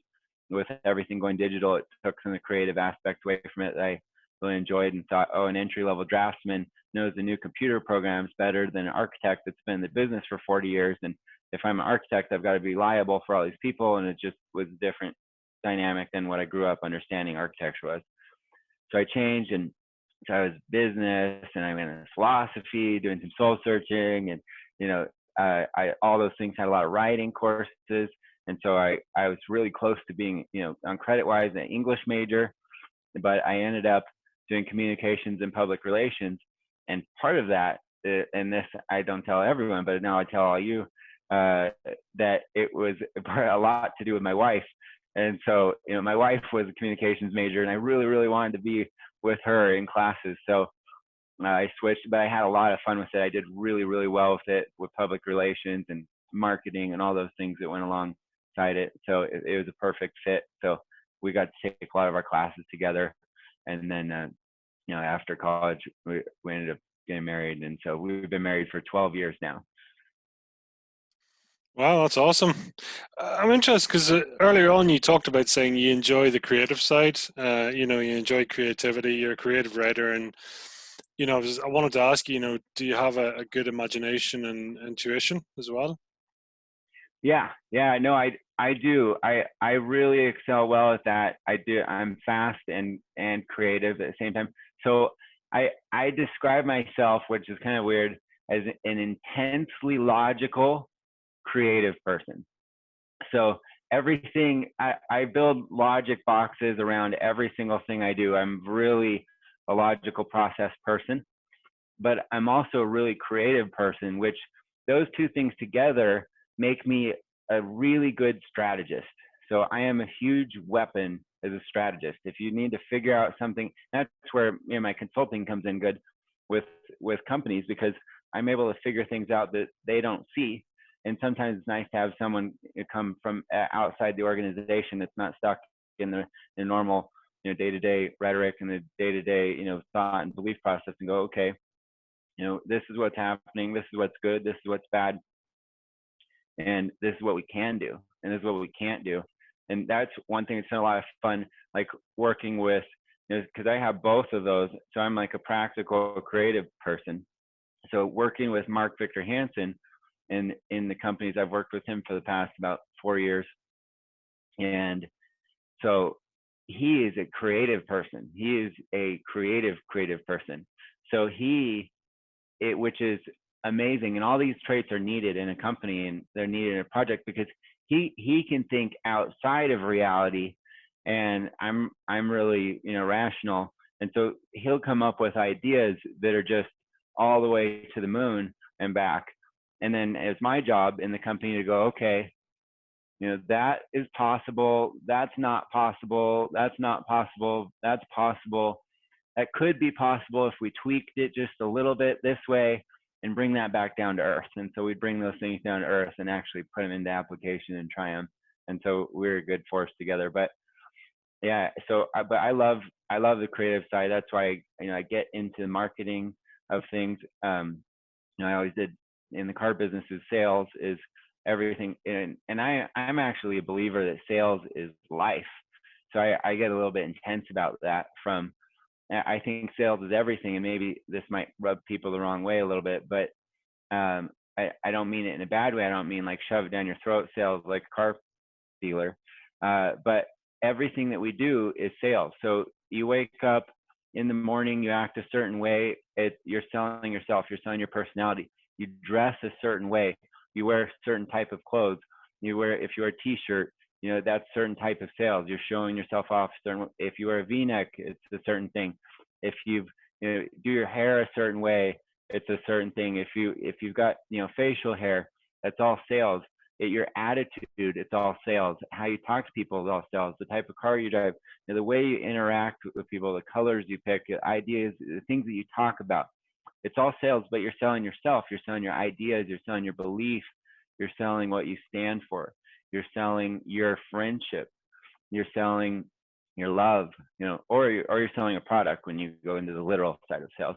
With everything going digital, it took some of the creative aspect away from it that I really enjoyed, and thought, oh, an entry-level draftsman knows the new computer programs better than an architect that's been in the business for 40 years. And if I'm an architect, I've got to be liable for all these people. And it just was a different dynamic than what I grew up understanding architecture was. So I changed, and So I was business, and I went into philosophy, doing some soul searching, and you know, I all those things, had a lot of writing courses, and so I was really close to being, on credit wise, an English major, but I ended up doing communications and public relations, and part of that, and this I don't tell everyone, but now I tell all you, that it was a lot to do with my wife. And so, my wife was a communications major, and I really, really wanted to be with her in classes. So I switched, but I had a lot of fun with it. I did really, really well with it, with public relations and marketing and all those things that went alongside it. So it was a perfect fit. So we got to take a lot of our classes together. And then, after college, we ended up getting married. And so we've been married for 12 years now. Wow, that's awesome. I'm interested because earlier on you talked about saying you enjoy the creative side. You enjoy creativity. You're a creative writer, and I wanted to ask you, do you have a good imagination and intuition as well? Yeah, no, I do. I really excel well at that. I do. I'm fast and creative at the same time. So I describe myself, which is kind of weird, as an intensely logical, creative person. So everything, I build logic boxes around every single thing I do. I'm really a logical process person, but I'm also a really creative person, which those two things together make me a really good strategist. So I am a huge weapon as a strategist. If you need to figure out something, that's where my consulting comes in good with companies, because I'm able to figure things out that they don't see. And sometimes it's nice to have someone come from outside the organization that's not stuck in the normal day-to-day rhetoric and the day-to-day thought and belief process, and go, okay, this is what's happening, this is what's good, this is what's bad, and this is what we can do, and this is what we can't do. And that's one thing that's been a lot of fun, like working with, because I have both of those. So I'm like a practical, creative person. So working with Mark Victor Hansen, and in the companies I've worked with him for the past about 4 years, and so he is a creative person. He is a creative person. So which is amazing, and all these traits are needed in a company, and they're needed in a project, because he can think outside of reality, and I'm really rational, and so he'll come up with ideas that are just all the way to the moon and back. And then it's my job in the company to go, okay, that is possible, that's not possible, that's not possible, that's possible, that could be possible if we tweaked it just a little bit this way, and bring that back down to earth. And so we bring those things down to earth and actually put them into application and try them. And so we're a good force together. But yeah, but I love the creative side. That's why I get into the marketing of things. I always did in the car business. Is sales is everything, and I'm actually a believer that sales is life. So I get a little bit intense about that. I think sales is everything, and maybe this might rub people the wrong way a little bit, but I don't mean it in a bad way. I don't mean like shove it down your throat sales like a car dealer, but everything that we do is sales. So you wake up in the morning, you act a certain way, you're selling yourself, you're selling your personality. You dress a certain way, you wear a certain type of clothes, if you wear a t-shirt, that's a certain type of sales. You're showing yourself off if you wear a v-neck, it's a certain thing. If you do your hair a certain way, it's a certain thing. If you've got facial hair, that's all sales. Your attitude, it's all sales. How you talk to people is all sales. The type of car you drive, the way you interact with people, the colors you pick, the ideas, the things that you talk about, it's all sales. But you're selling yourself, you're selling your ideas, you're selling your belief, you're selling what you stand for, you're selling your friendship, you're selling your love, or you're selling a product when you go into the literal side of sales.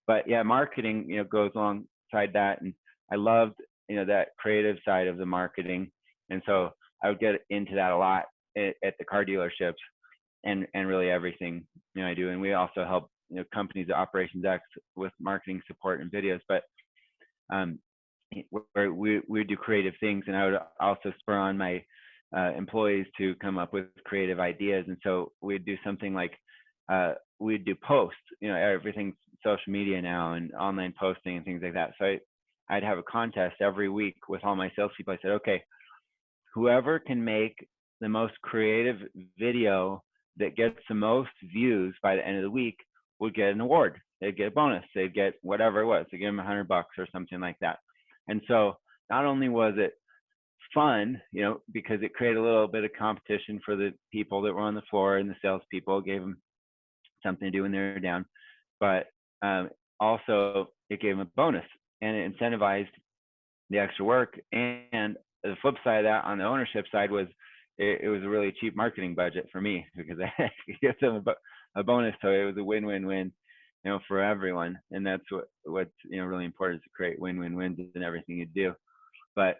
But yeah, marketing, goes alongside that, and I loved, that creative side of the marketing, and so I would get into that a lot at the car dealerships, and really everything I do. And we also help companies, Operations X, with marketing support and videos, but where we do creative things, and I would also spur on my employees to come up with creative ideas. And so we'd do something like we'd do posts. Everything's social media now and online posting and things like that. So I'd have a contest every week with all my salespeople. I said, okay, whoever can make the most creative video that gets the most views by the end of the week would get an award. They'd get a bonus. They'd get whatever it was. They give them $100 or something like that. And so not only was it fun, because it created a little bit of competition for the people that were on the floor, and the salespeople gave them something to do when they were down, but also it gave them a bonus, and it incentivized the extra work. And the flip side of that, on the ownership side, was it was a really cheap marketing budget for me, because I could give them a bonus. So it was a win-win-win, for everyone. And that's what's really important, is to create win-win-wins in everything you do. But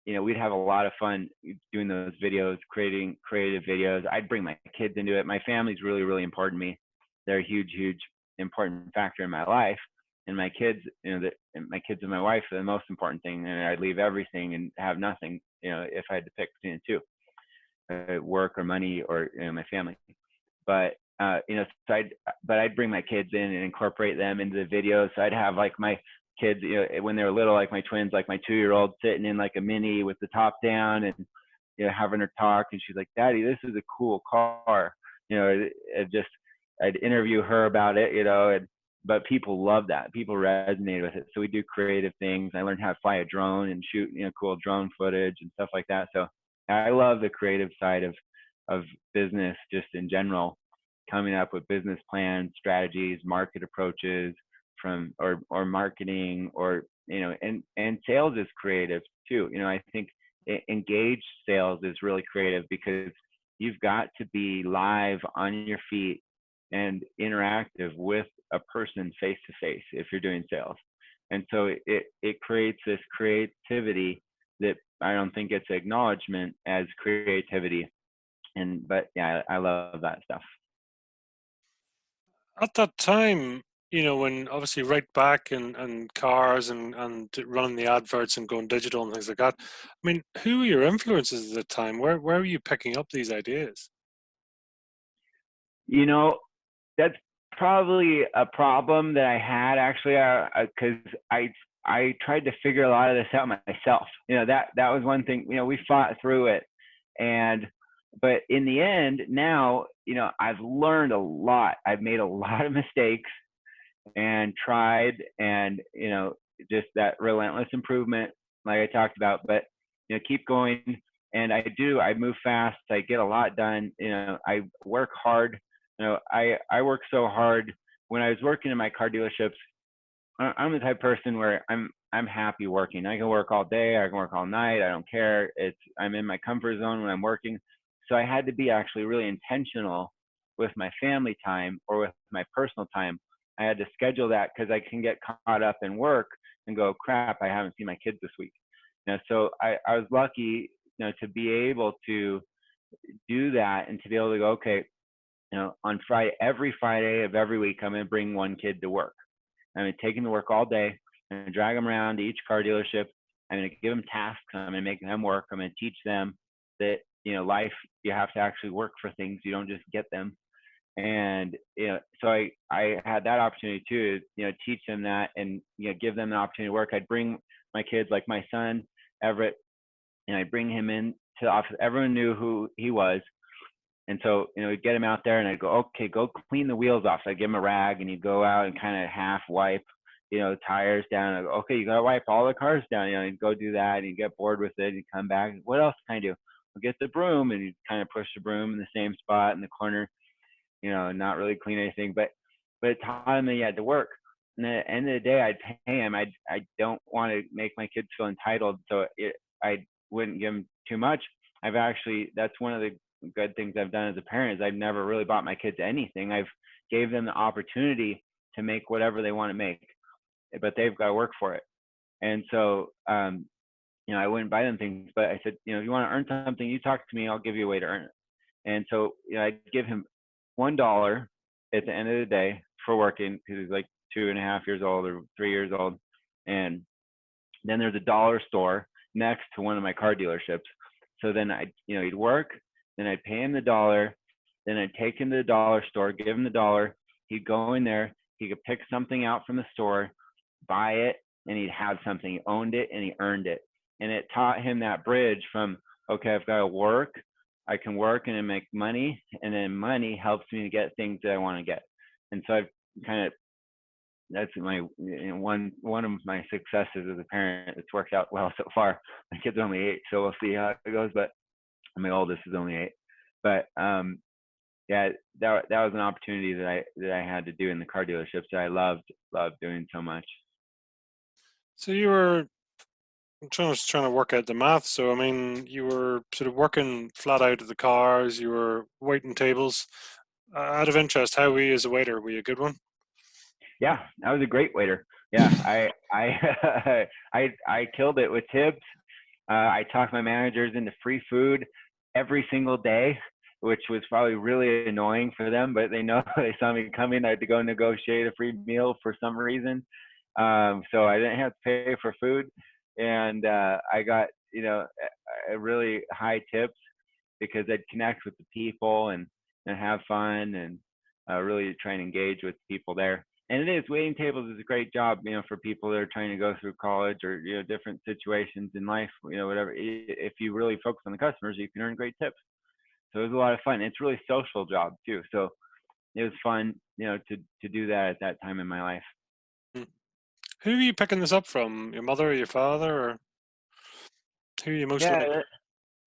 we'd have a lot of fun doing those videos, creating creative videos. I'd bring my kids into it. My family's really, really important to me. They're a huge, huge important factor in my life. And my kids, my kids and my wife are the most important thing. And I'd leave everything and have nothing, if I had to pick between the two, work or money or my family. But so I'd bring my kids in and incorporate them into the videos. So I'd have like my kids, when they were little, like my twins, like my 2-year-old sitting in like a Mini with the top down and having her talk, and she's like, "Daddy, this is a cool car." I'd interview her about it, but people love that. People resonated with it. So we do creative things. I learned how to fly a drone and shoot cool drone footage and stuff like that. So I love the creative side of business just in general, coming up with business plans, strategies, market approaches, or marketing, or and sales is creative too. I think engaged sales is really creative, because you've got to be live on your feet and interactive with a person face to face if you're doing sales. And so it creates this creativity that I don't think gets acknowledgement as creativity. But yeah, I love that stuff. At that time, when obviously right back and cars and running the adverts and going digital and things like that, I mean, who were your influences at the time? Where were you picking up these ideas? That's probably a problem that I had, actually, because I tried to figure a lot of this out myself. That was one thing. We fought through it, but in the end, now I've learned a lot. I've made a lot of mistakes and tried, and just that relentless improvement, like I talked about. But keep going, and I move fast. I get a lot done. I work hard. I work so hard. When I was working in my car dealerships, I'm the type of person where I'm happy working. I can work all day. I can work all night. I don't care. I'm in my comfort zone when I'm working. So I had to be actually really intentional with my family time or with my personal time. I had to schedule that, because I can get caught up in work and go, crap, I haven't seen my kids this week. So I was lucky, to be able to do that, and to be able to go, okay, on every Friday of every week, I'm going to bring one kid to work. I'm going to take them to work all day. I'm going to drag them around to each car dealership. I'm going to give them tasks. I'm going to make them work. I'm going to teach them that, life, you have to actually work for things. You don't just get them. And, so I had that opportunity too, teach them that, and, give them the opportunity to work. I'd bring my kids, like my son, Everett, and I'd bring him in to the office. Everyone knew who he was. And so, we'd get him out there, and I'd go, okay, go clean the wheels off. So I'd give him a rag, and he'd go out and kind of half wipe, tires down. I'd go, okay, you got to wipe all the cars down. He'd go do that, and he'd get bored with it. He'd come back. What else can I do? I'll get the broom, and he'd kind of push the broom in the same spot in the corner, not really clean anything. But it taught him that he had to work. And at the end of the day, I'd pay him. I don't want to make my kids feel entitled, so I wouldn't give them too much. That's one of the good things I've done as a parent, is I've never really bought my kids anything. I've gave them the opportunity to make whatever they want to make, but they've got to work for it. And so, I wouldn't buy them things, but I said, if you want to earn something, you talk to me, I'll give you a way to earn it. And so, I'd give him $1 at the end of the day for working, because he's like 2.5 years old or 3 years old. And then there's a dollar store next to one of my car dealerships. So then he'd work, then I'd pay him the $1, Then I'd take him to the dollar store, give him the dollar. He'd go in there. He could pick something out from the store, buy it, and he'd have something. He owned it and he earned it. And it taught him that bridge from, okay, I've got to work. I can work and then make money, and then money helps me to get things that I want to get. And so I've kind of, that's my one of my successes as a parent. It's worked out well so far. My kid's only 8, so we'll see how it goes. But my oldest is only 8. But yeah, that was an opportunity that I had to do in the car dealerships that I loved doing so much. So you were trying to work out the math. So I mean, you were sort of working flat out at the cars. You were waiting tables. Out of interest, how were you as a waiter? Were you a good one? Yeah, I was a great waiter. Yeah, I killed it with tips. I talked my managers into free food every single day, which was probably really annoying for them, but they know they saw me coming. I had to go negotiate a free meal for some reason. So I didn't have to pay for food. And I got, a really high tips because I'd connect with the people and have fun and really try and engage with people there. And it is, waiting tables is a great job, for people that are trying to go through college or, different situations in life, whatever. If you really focus on the customers, you can earn great tips. So it was a lot of fun. It's a really social job too. So it was fun, to do that at that time in my life. Hmm. Who are you picking this up from? Your mother or your father, or who are you most like? Yeah,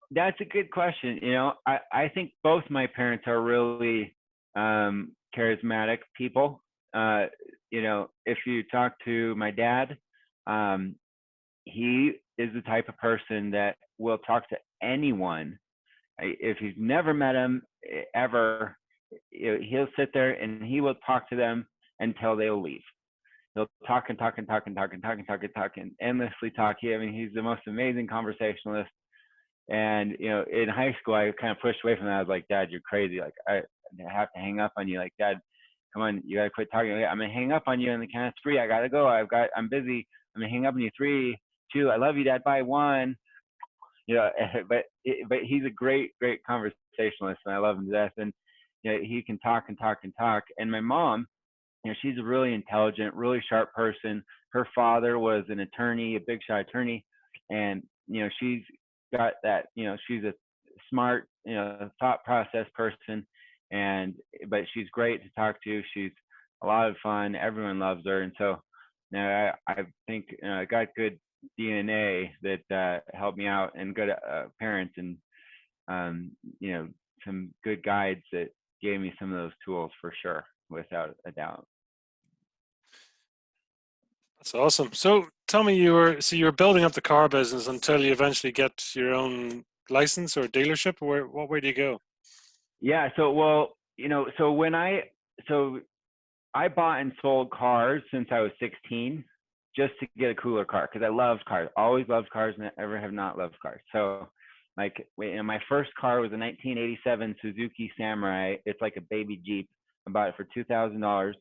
that's a good question. I think both my parents are really charismatic people. If you talk to my dad, he is the type of person that will talk to anyone. If you've never met him ever, he'll sit there and he will talk to them until they'll leave. He'll talk and talk and talk and talk and talk and talk and talk and endlessly talk. He's the most amazing conversationalist. And in high school, I kind of pushed away from that. I was like, Dad, you're crazy. Like, I have to hang up on you. Like, Dad, come on, you gotta quit talking. I'm gonna hang up on you on the count of 3. I gotta go. I'm busy. I'm gonna hang up on you. 3, 2. I love you, Dad. Bye. 1. But he's a great conversationalist, and I love him to death. And he can talk and talk and talk. And my mom, she's a really intelligent, really sharp person. Her father was an attorney, a big shot attorney, and she's got that. She's a smart, thought process person, but she's great to talk to. She's a lot of fun. Everyone loves her, and so I think I got good DNA that helped me out, and good parents, and some good guides that gave me some of those tools for sure, without a doubt. That's awesome. So tell me, you were building up the car business until you eventually get your own license or dealership. What way do you go? Yeah. So, well, so I bought and sold cars since I was 16, just to get a cooler car, because I loved cars, always loved cars, never have not loved cars. So, like, my first car was a 1987 Suzuki Samurai. It's like a baby Jeep. I bought it for $2,000.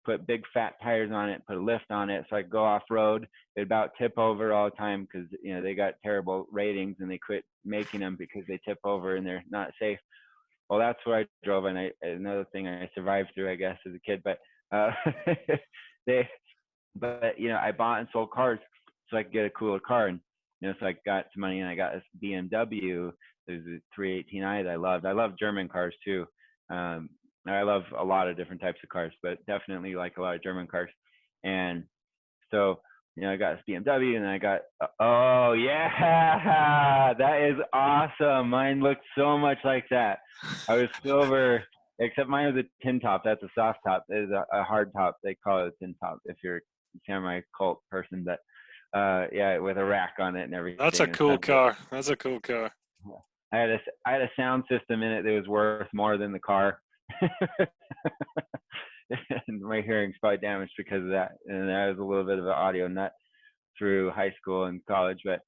Put big fat tires on it, put a lift on it, so I could go off road. It about tip over all the time because they got terrible ratings and they quit making them because they tip over and they're not safe. Well, that's what I drove, and another thing I survived through, I guess, as a kid. But I bought and sold cars so I could get a cooler car, and so I got some money and I got this BMW. There's a 318i that I loved. I love German cars too. I love a lot of different types of cars, but definitely like a lot of German cars. And so, I got this BMW, and I got, oh yeah, that is awesome. Mine looked so much like that. I was silver, except mine was a tin top. That's a soft top. It is a hard top. They call it a tin top if you're a samurai cult person. But yeah, with a rack on it and everything. That's a cool car. That's a cool car. I had a sound system in it that was worth more than the car. And my hearing's probably damaged because of that. And I was a little bit of an audio nut through high school and college. But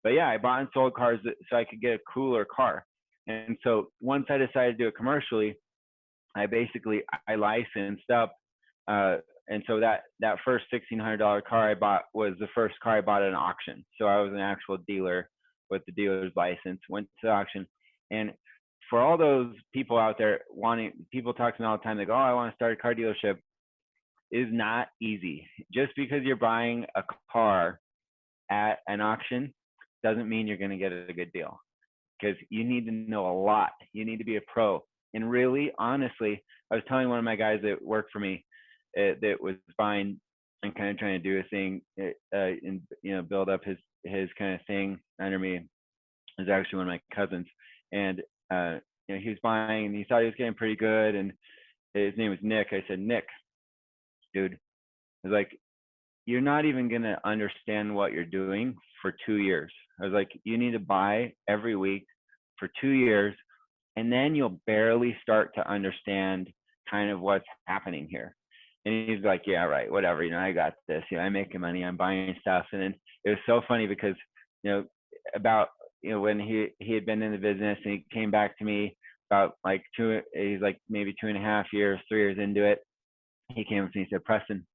yeah, I bought and sold cars so I could get a cooler car. And so once I decided to do it commercially, I licensed up. And so that first $1,600 car I bought was the first car I bought at an auction. So I was an actual dealer with the dealer's license, went to the auction. And for all those people out there people talk to me all the time, they go, oh, I want to start a car dealership, is not easy. Just because you're buying a car at an auction doesn't mean you're going to get a good deal, because you need to know a lot. You need to be a pro. And really, honestly, I was telling one of my guys that worked for me that was buying and kind of trying to do a thing and build up his kind of thing under me. It was actually one of my cousins, and he was buying and he thought he was getting pretty good, and his name was Nick. I said, Nick, dude, I was like, you're not even going to understand what you're doing for 2 years. I was like, you need to buy every week for 2 years, and then you'll barely start to understand kind of what's happening here. And he's like, yeah, right, whatever, I got this, I'm making money, I'm buying stuff. And then it was so funny because, about, when he had been in the business, and he came back to me about like he's like maybe 2.5 years, 3 years into it. He came up to me and said, Preston,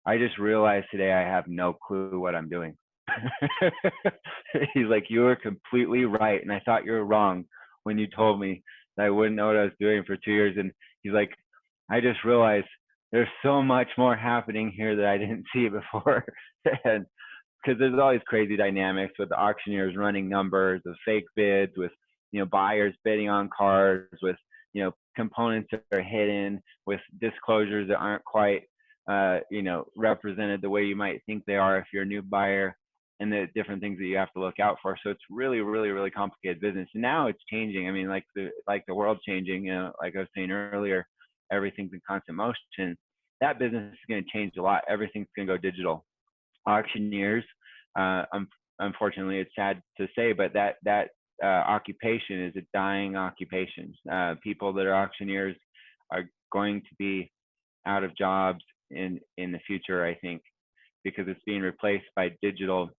I just realized today I have no clue what I'm doing. He's like, you were completely right, and I thought you were wrong when you told me that I wouldn't know what I was doing for 2 years. And he's like, I just realized there's so much more happening here that I didn't see before. And because there's all these crazy dynamics with the auctioneers running numbers of fake bids, with buyers bidding on cars, with components that are hidden, with disclosures that aren't quite represented the way you might think they are if you're a new buyer, and the different things that you have to look out for. So it's really, really, really complicated business. And now it's changing. I mean, like the world's changing. Like I was saying earlier, everything's in constant motion. That business is going to change a lot. Everything's going to go digital. Auctioneers, unfortunately, it's sad to say, but that occupation is a dying occupation. People that are auctioneers are going to be out of jobs in the future, I think, because it's being replaced by digital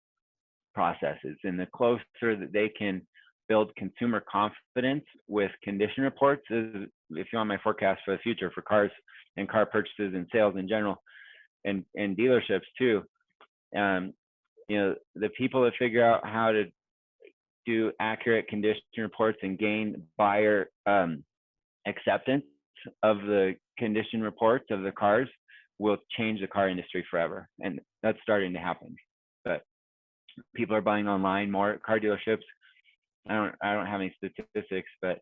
processes. And the closer that they can build consumer confidence with condition reports, is, if you want my forecast for the future for cars and car purchases and sales in general, and dealerships too, the people that figure out how to do accurate condition reports and gain buyer acceptance of the condition reports of the cars will change the car industry forever. And that's starting to happen. But people are buying online more. Car dealerships, I don't have any statistics, but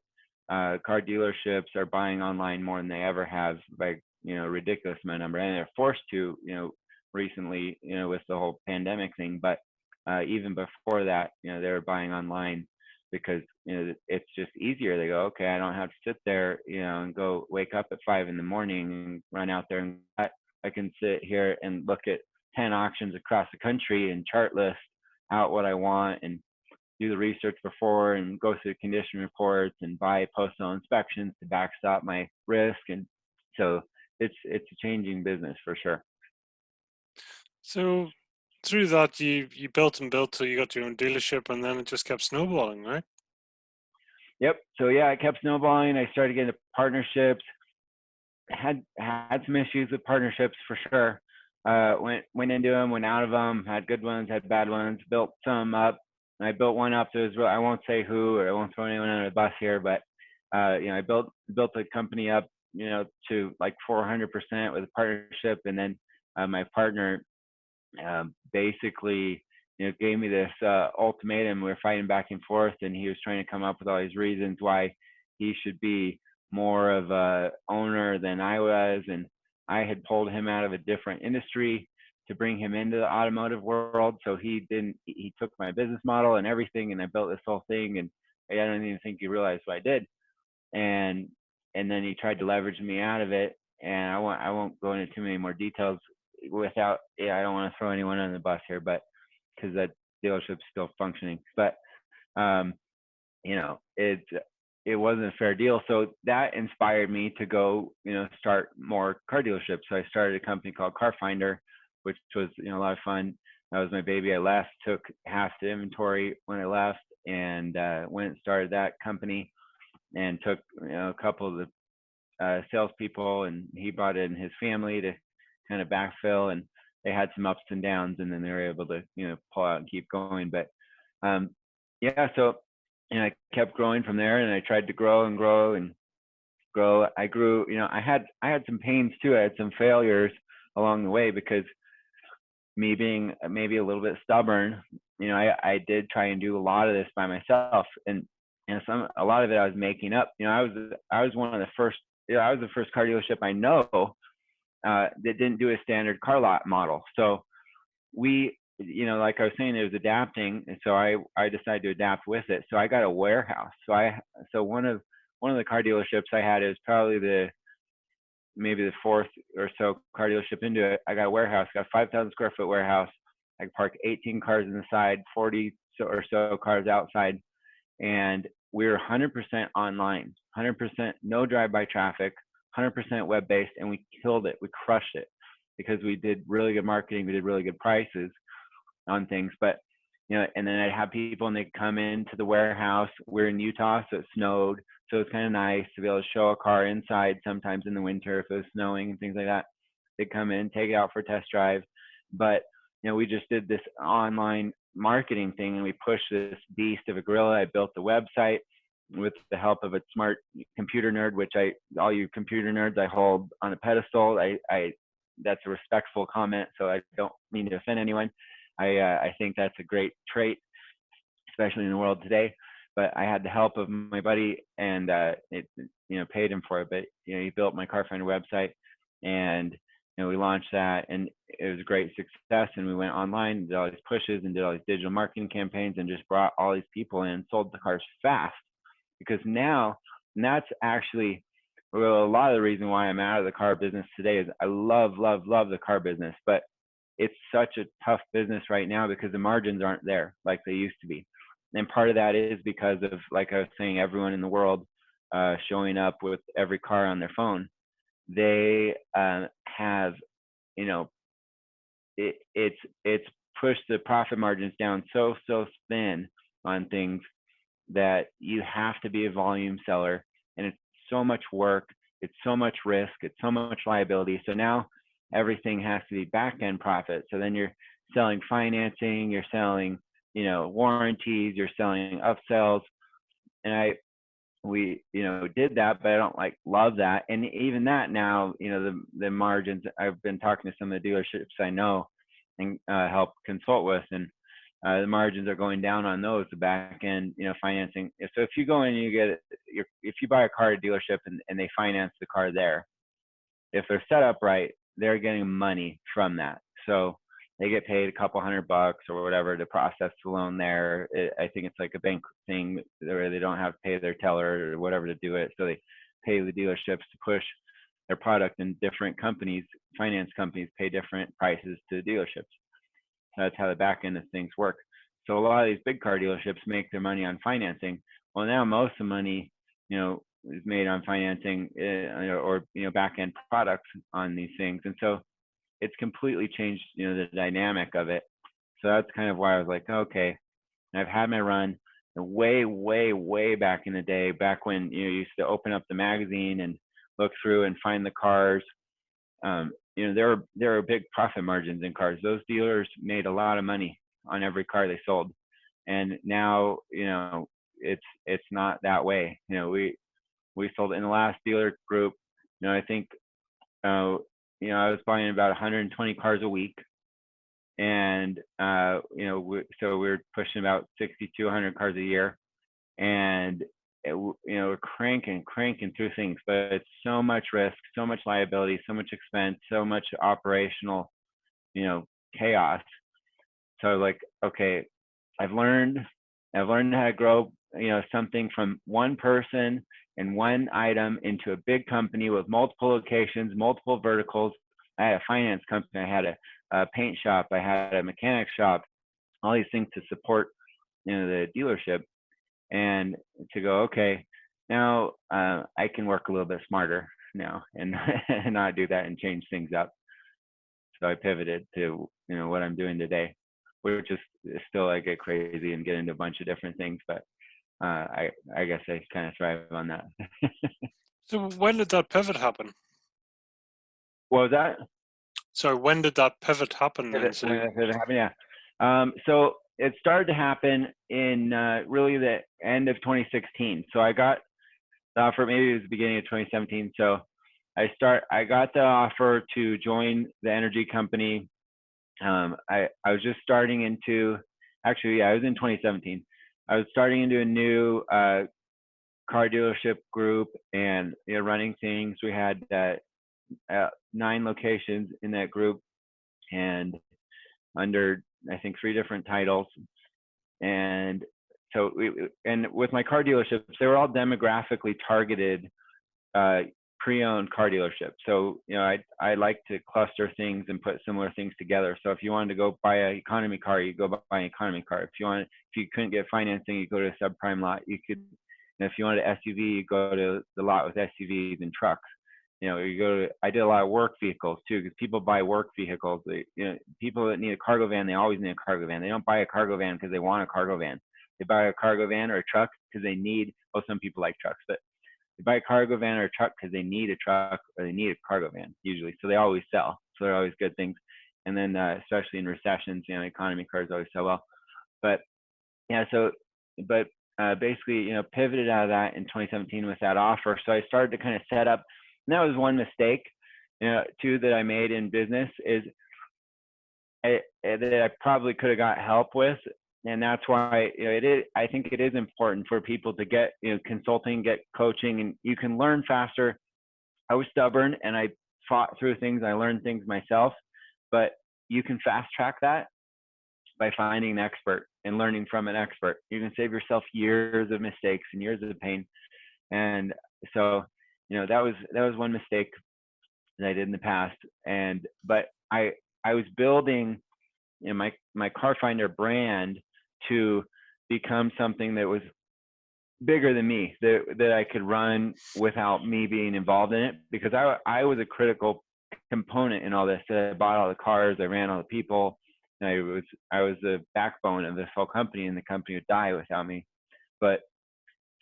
car dealerships are buying online more than they ever have, by a ridiculous amount of number, and they're forced to recently with the whole pandemic thing. But even before that, they were buying online because it's just easier. They go, okay, I don't have to sit there and go wake up at 5 a.m. and run out there, and I can sit here and look at 10 auctions across the country and chart list out what I want, and do the research before, and go through condition reports, and buy postal inspections to backstop my risk. And so it's a changing business for sure. So through that, you built and built till you got your own dealership, and then it just kept snowballing, right? Yep. So yeah, I kept snowballing. I started getting into partnerships. Had some issues with partnerships for sure. Went into them, went out of them. Had good ones, had bad ones. Built some up. I built one up that was, I won't say who, or I won't throw anyone under the bus here, but I built a company up, to like 400% with a partnership, and then my partner basically gave me this ultimatum. We were fighting back and forth, and he was trying to come up with all these reasons why he should be more of a owner than I was, and I had pulled him out of a different industry to bring him into the automotive world. So he took my business model and everything, and I built this whole thing, and I don't even think he realized what I did. And then he tried to leverage me out of it, and I won't go into too many more details without, I don't want to throw anyone on the bus here, but because that dealership's still functioning, but it wasn't a fair deal. So that inspired me to go, start more car dealerships. So I started a company called Car Finder, which was, a lot of fun. That was my baby. I left, took half the inventory when I left, and went and started that company, and took, a couple of the salespeople, and he brought in his family to kind of backfill, and they had some ups and downs, and then they were able to, pull out and keep going. But so and I kept growing from there, and I tried to grow and grow and grow. I grew, I had some pains too. I had some failures along the way because me being maybe a little bit stubborn, I did try and do a lot of this by myself, and a lot of it I was making up. I was one of the first. I was the first car dealership I know that didn't do a standard car lot model. So we, like I was saying, it was adapting, and so I decided to adapt with it. So I got a warehouse. So one of the car dealerships I had is probably maybe the fourth or so car dealership into it. I got a warehouse, got a 5,000 square foot warehouse. I could park 18 cars inside, 40 or so cars outside, and we were 100% online, 100% no drive-by traffic, 100% web-based, and we killed it. We crushed it because we did really good marketing. We did really good prices on things, but and then I'd have people and they'd come into the warehouse. We're in Utah, so it snowed. So it's kind of nice to be able to show a car inside sometimes in the winter if it was snowing and things like that. They'd come in, take it out for a test drive. But, we just did this online marketing thing, and we pushed this beast of a gorilla. I built the website with the help of a smart computer nerd, which all you computer nerds, I hold on a pedestal. That's a respectful comment, so I don't mean to offend anyone. I think that's a great trait, especially in the world today. But I had the help of my buddy, and it paid him for it. But he built my Car Finder website, and we launched that, and it was a great success. And we went online, did all these pushes, and did all these digital marketing campaigns, and just brought all these people in, and sold the cars fast. Because now, and that's actually a lot of the reason why I'm out of the car business today is I love the car business, but it's such a tough business right now because the margins aren't there like they used to be. And part of that is because of, like I was saying, everyone in the world showing up with every car on their phone. They have, it's pushed the profit margins down so thin on things that you have to be a volume seller, and it's so much work, it's so much risk, it's so much liability. So now everything has to be back-end profit. So then you're selling financing, you're selling, warranties, you're selling upsells. And we did that, but I don't love that. And even that now, the margins, I've been talking to some of the dealerships I know and help consult with, and the margins are going down on those, the back end, financing. So if you go in and if you buy a car at a dealership and they finance the car there, if they're set up right, they're getting money from that. So they get paid a couple $100 or whatever to process the loan there. I think it's like a bank thing where they don't have to pay their teller or whatever to do it. So they pay the dealerships to push their product, and different companies, finance companies, pay different prices to the dealerships. So that's how the back end of things work. So a lot of these big car dealerships make their money on financing. Well, now most of the money, is made on financing or back end products on these things, and so it's completely changed the dynamic of it. So that's kind of why I was like, okay, and I've had my run way back in the day, back when you used to open up the magazine and look through and find the cars. There are big profit margins in cars. Those dealers made a lot of money on every car they sold, and now it's not that way. We sold in the last dealer group, I think, I was buying about 120 cars a week. And, so we're pushing about 60 to 100 cars a year. And, we're cranking through things, but it's so much risk, so much liability, so much expense, so much operational, chaos. So I was like, okay, I've learned how to grow, something from one person and one item into a big company with multiple locations, multiple verticals. I had a finance company, I had a paint shop, I had a mechanic shop, all these things to support, the dealership, and to go, okay, now I can work a little bit smarter now and and not do that and change things up. So I pivoted to, what I'm doing today, which is still, I get crazy and get into a bunch of different things, but I guess I kind of thrive on that. So when did that pivot happen? What was that? So when did that pivot happen? When did it happen? Yeah. So it started to happen in really the end of 2016. So I got the offer, maybe it was the beginning of 2017. So I got the offer to join the energy company. I was just starting into, actually, yeah, I was in 2017. I was starting into a new car dealership group and running things. We had 9 locations in that group and under, I think, 3 different titles. And so and with my car dealerships, they were all demographically targeted pre-owned car dealerships. So I like to cluster things and put similar things together. So if you wanted to go buy an economy car, you go buy an economy car. If you couldn't get financing, you go to a subprime lot. You could, if you wanted an SUV, you go to the lot with SUVs and trucks. I did a lot of work vehicles too, because people buy work vehicles. People that need a cargo van, they always need a cargo van. They don't buy a cargo van because they want a cargo van. They buy a cargo van or a truck because they need, well, some people like trucks, but they buy a cargo van or a truck because they need a truck or they need a cargo van usually. So they always sell. So they're always good things. And then especially in recessions, economy cars always sell well. But yeah, basically, pivoted out of that in 2017 with that offer. So I started to kind of set up, and that was one mistake, too, that I made in business is that I probably could have got help with. And that's why I think it is important for people to get consulting, get coaching, and you can learn faster. I was stubborn and I fought through things. I learned things myself, but you can fast track that by finding an expert and learning from an expert. You can save yourself years of mistakes and years of pain. And so, that was one mistake that I did in the past. But I was building my Car Finder brand to become something that was bigger than me, that I could run without me being involved in it, because I was a critical component in all this. I bought all the cars, I ran all the people, and I was the backbone of this whole company, and the company would die without me. But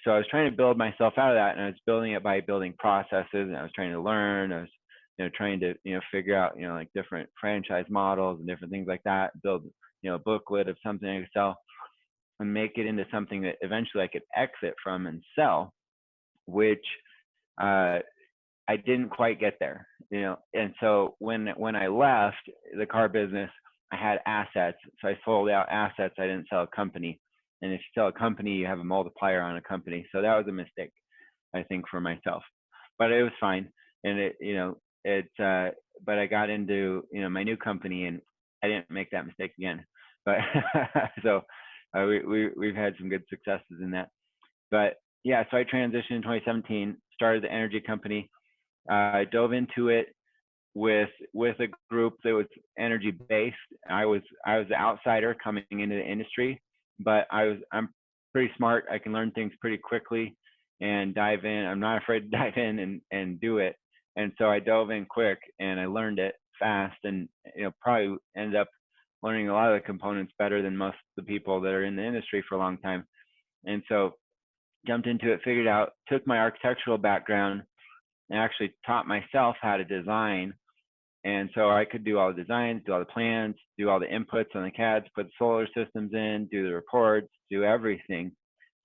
so I was trying to build myself out of that, and I was building it by building processes, and I was trying to learn. I was trying to figure out like different franchise models and different things like that, build a booklet of something I could sell and make it into something that eventually I could exit from and sell, which I didn't quite get there, And so when I left the car business, I had assets. So I sold out assets. I didn't sell a company. And if you sell a company, you have a multiplier on a company. So that was a mistake, I think, for myself. But it was fine. And but I got into, my new company, and I didn't make that mistake again. But so we've had some good successes in that. But yeah, so I transitioned in 2017, started the energy company. I dove into it with a group that was energy based. I was the outsider coming into the industry, but I'm pretty smart. I can learn things pretty quickly and dive in. I'm not afraid to dive in and do it. And so I dove in quick and I learned it fast, and probably ended up learning a lot of the components better than most of the people that are in the industry for a long time. And so jumped into it, figured out, took my architectural background and actually taught myself how to design. And so I could do all the designs, do all the plans, do all the inputs on the CADs, put solar systems in, do the reports, do everything.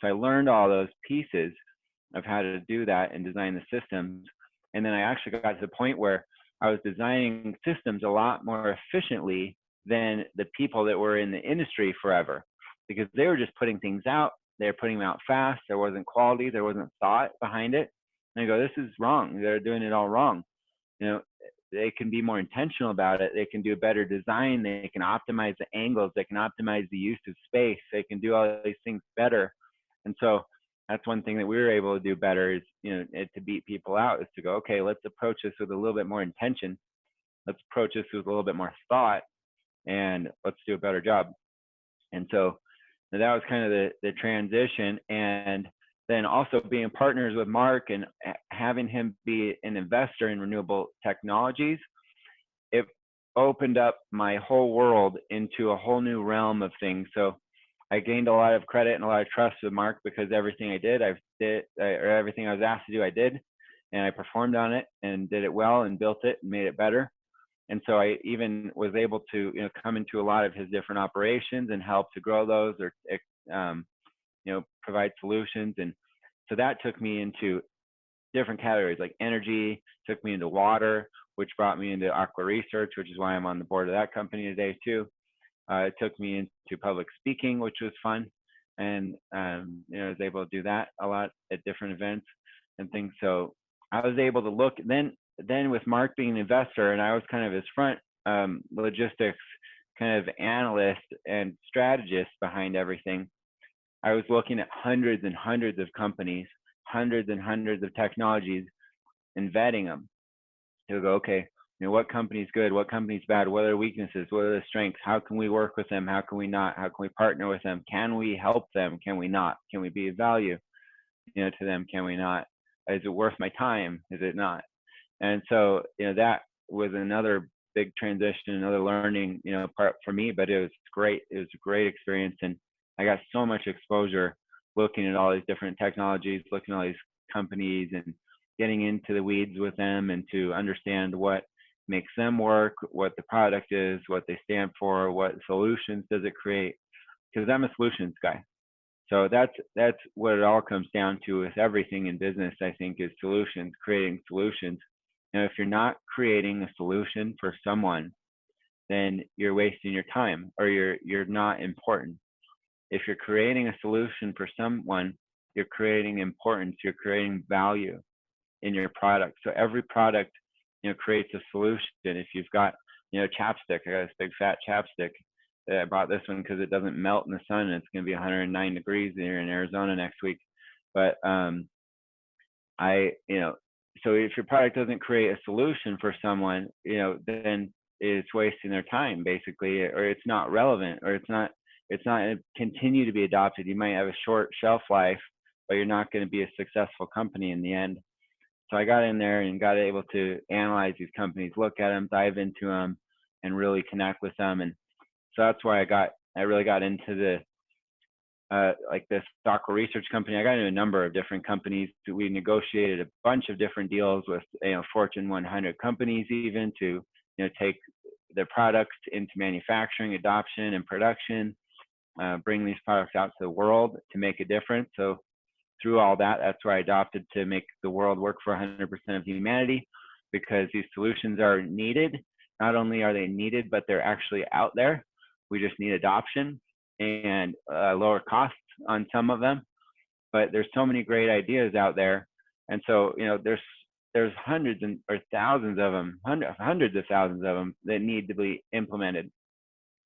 So I learned all those pieces of how to do that and design the systems. And then I actually got to the point where I was designing systems a lot more efficiently than the people that were in the industry forever, because they were just putting things out. They were putting them out fast. There wasn't quality. There wasn't thought behind it. And I go, this is wrong. They're doing it all wrong. They can be more intentional about it. They can do a better design. They can optimize the angles. They can optimize the use of space. They can do all these things better. And so that's one thing that we were able to do better, is, to beat people out, is to go, okay, let's approach this with a little bit more intention. Let's approach this with a little bit more thought, and let's do a better job. And so that was kind of the transition. And then also being partners with Mark and having him be an investor in renewable technologies, it opened up my whole world into a whole new realm of things. So I gained a lot of credit and a lot of trust with Mark, because everything I did, or everything I was asked to do, I did, and I performed on it and did it well and built it and made it better. And so I even was able to, come into a lot of his different operations and help to grow those, or provide solutions. And so that took me into different categories, like energy, took me into water, which brought me into aqua research, which is why I'm on the board of that company today too. It took me into public speaking, which was fun. And, I was able to do that a lot at different events and things. So I was able to look then with Mark being an investor, and I was kind of his front logistics kind of analyst and strategist behind everything. I was looking at hundreds and hundreds of companies, hundreds and hundreds of technologies, and vetting them. To go, okay, what company's good, what company's bad, what are their weaknesses, what are their strengths, how can we work with them, how can we not, how can we partner with them, can we help them, can we not, can we be of value, to them, can we not, is it worth my time, is it not? And so, that was another big transition, another learning, part for me, but it was great. It was a great experience. And I got so much exposure looking at all these different technologies, looking at all these companies, and getting into the weeds with them, and to understand what makes them work, what the product is, what they stand for, what solutions does it create, because I'm a solutions guy. So that's what it all comes down to with everything in business, I think, is solutions, creating solutions. If you're not creating a solution for someone, then you're wasting your time, or you're not important. If you're creating a solution for someone, you're creating importance, you're creating value in your product. So every product, creates a solution. If you've got, chapstick, I got this big fat chapstick. I bought this one because it doesn't melt in the sun, and it's going to be 109 degrees here in Arizona next week. But so if your product doesn't create a solution for someone, then it's wasting their time basically, or it's not relevant, or it's not continue to be adopted. You might have a short shelf life, but you're not going to be a successful company in the end. So I got in there and got able to analyze these companies, look at them, dive into them, and really connect with them. And so that's why I really got into the like this aqua research company. I got into a number of different companies. We negotiated a bunch of different deals with Fortune 100 companies, even to take their products into manufacturing, adoption, and production, bring these products out to the world to make a difference. So through all that, that's where I adopted to make the world work for 100% of humanity, because these solutions are needed. Not only are they needed, but they're actually out there. We just need adoption and lower costs on some of them. But there's so many great ideas out there. And so, there's hundreds or thousands of them, hundreds of thousands of them that need to be implemented.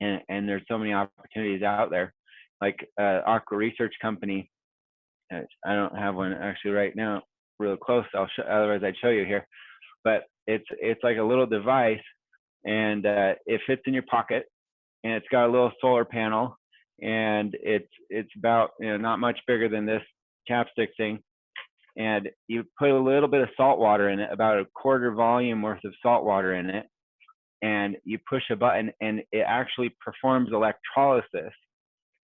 And there's so many opportunities out there. Like Aqua Research Company, I don't have one actually right now, real close. Otherwise I'd show you here. But it's like a little device, and it fits in your pocket, and it's got a little solar panel, and it's about not much bigger than this chapstick thing. And you put a little bit of salt water in it, about a quarter volume worth of salt water in it, and you push a button, and it actually performs electrolysis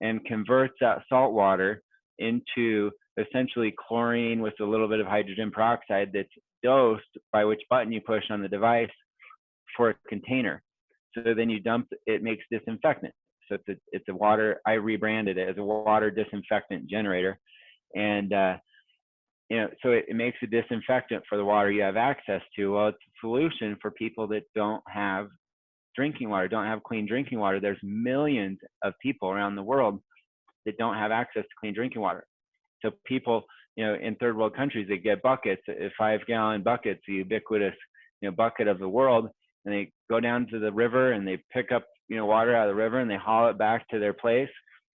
and converts that salt water into essentially chlorine with a little bit of hydrogen peroxide that's dosed by which button you push on the device for a container. So then you dump it, makes disinfectant. So it's a water, I rebranded it as a water disinfectant generator. And so it makes a disinfectant for the water you have access to. Well, it's a solution for people that don't have drinking water, don't have clean drinking water. There's millions of people around the world that don't have access to clean drinking water. So people, in third world countries, they get buckets, 5-gallon buckets, the ubiquitous, bucket of the world, and they go down to the river and they pick up, water out of the river, and they haul it back to their place,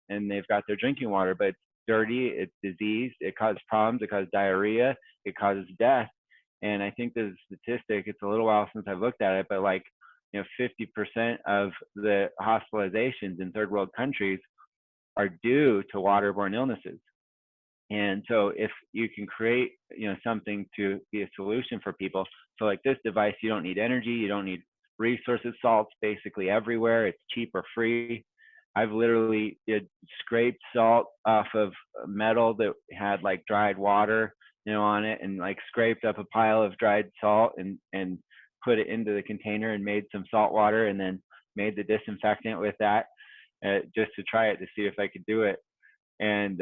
and they've got their drinking water, but it's dirty, it's diseased, it causes problems, it causes diarrhea, it causes death. And I think there's a statistic, it's a little while since I've looked at it, but 50% of the hospitalizations in third world countries are due to waterborne illnesses. And so if you can create, something to be a solution for people, so like this device, you don't need energy, you don't need resources, salt's basically everywhere, it's cheap or free. I've literally scraped salt off of metal that had dried water, on it, and scraped up a pile of dried salt and put it into the container and made some salt water and then made the disinfectant with that, just to try it to see if I could do it. And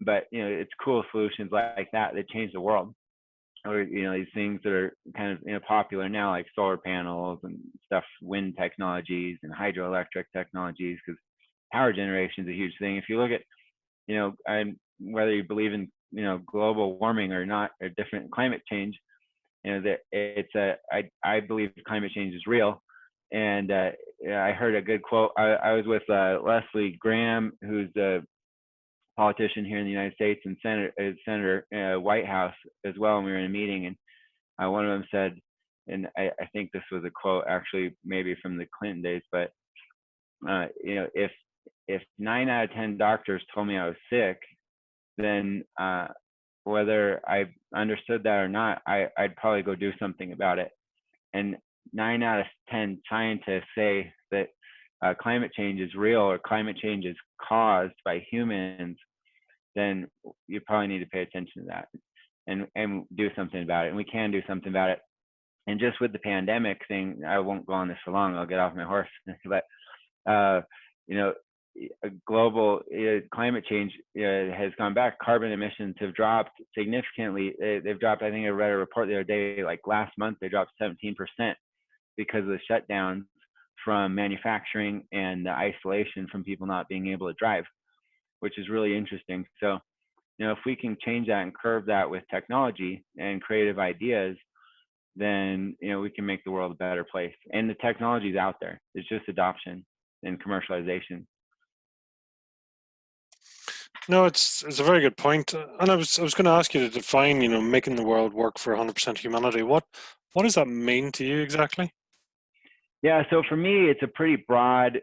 but it's cool solutions like that that change the world. Or these things that are kind of popular now, like solar panels and stuff, wind technologies and hydroelectric technologies, because power generation is a huge thing. If you look at and whether you believe in global warming or not, or different climate change, that I believe climate change is real. And I heard a good quote. I was with Leslie Graham, who's a politician here in the United States and senator White House as well. And we were in a meeting, and one of them said, and I think this was a quote actually maybe from the Clinton days, but if 9 out of 10 doctors told me I was sick, then whether I understood that or not, I'd probably go do something about it. And 9 out of 10 scientists say that climate change is real, or climate change is caused by humans, then you probably need to pay attention to that and do something about it. And we can do something about it. And just with the pandemic thing, I won't go on this for long. I'll get off my horse. But global climate change has gone back. Carbon emissions have dropped significantly. They've dropped. I think I read a report the other day, like last month, they dropped 17% because of the shutdowns from manufacturing and the isolation from people not being able to drive, which is really interesting. So, if we can change that and curb that with technology and creative ideas, then, we can make the world a better place. And the technology is out there. It's just adoption and commercialization. No, it's a very good point. And I was going to ask you to define, making the world work for 100% humanity. What does that mean to you exactly? Yeah, so for me, it's a pretty broad,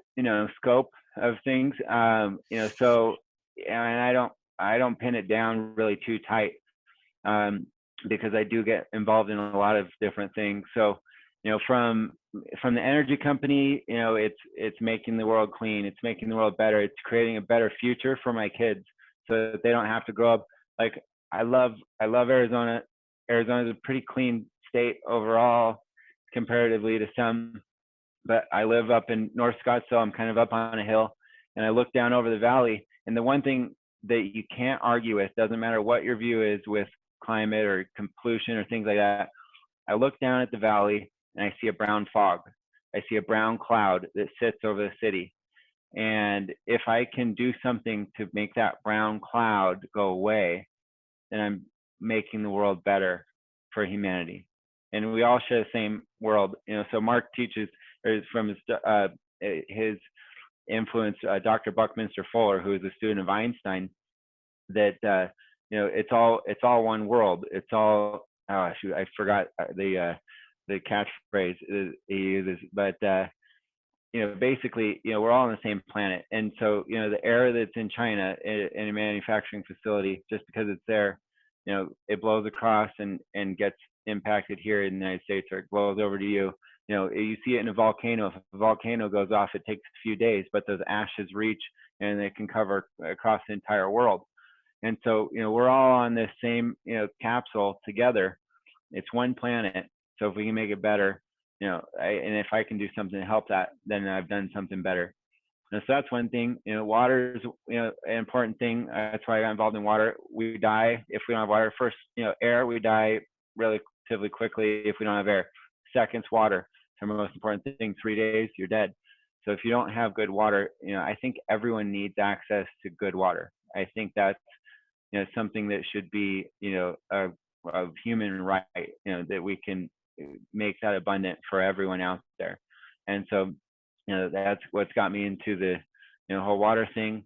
scope of things. So, and I don't pin it down really too tight, because I do get involved in a lot of different things. So, from the energy company, it's making the world clean, it's making the world better, it's creating a better future for my kids, so that they don't have to grow up. Like, I love Arizona. Arizona's a pretty clean state overall, comparatively to some. But I live up in North Scottsdale. I'm kind of up on a hill, and I look down over the valley. And the one thing that you can't argue with, doesn't matter what your view is with climate or pollution or things like that, I look down at the valley and I see a brown fog. I see a brown cloud that sits over the city. And if I can do something to make that brown cloud go away, then I'm making the world better for humanity. And we all share the same world. So Mark teaches, from his influence, Dr. Buckminster Fuller, who is a student of Einstein, that it's all one world. It's all, I forgot the catchphrase he uses, but basically, we're all on the same planet. And so, the air that's in China in a manufacturing facility, just because it's there, it blows across and gets impacted here in the United States, or it blows over to you. You see it in a volcano. If a volcano goes off, it takes a few days, but those ashes reach and they can cover across the entire world. And so, we're all on this same, capsule together. It's one planet. So if we can make it better, and if I can do something to help that, then I've done something better. And so that's one thing. Water is, an important thing. That's why I got involved in water. We die if we don't have water. First, air, we die relatively quickly if we don't have air. Second's water. So the most important thing, 3 days, you're dead. So if you don't have good water, I think everyone needs access to good water. I think that's, something that should be, a human right, that we can make that abundant for everyone out there. And so, that's what's got me into the, whole water thing.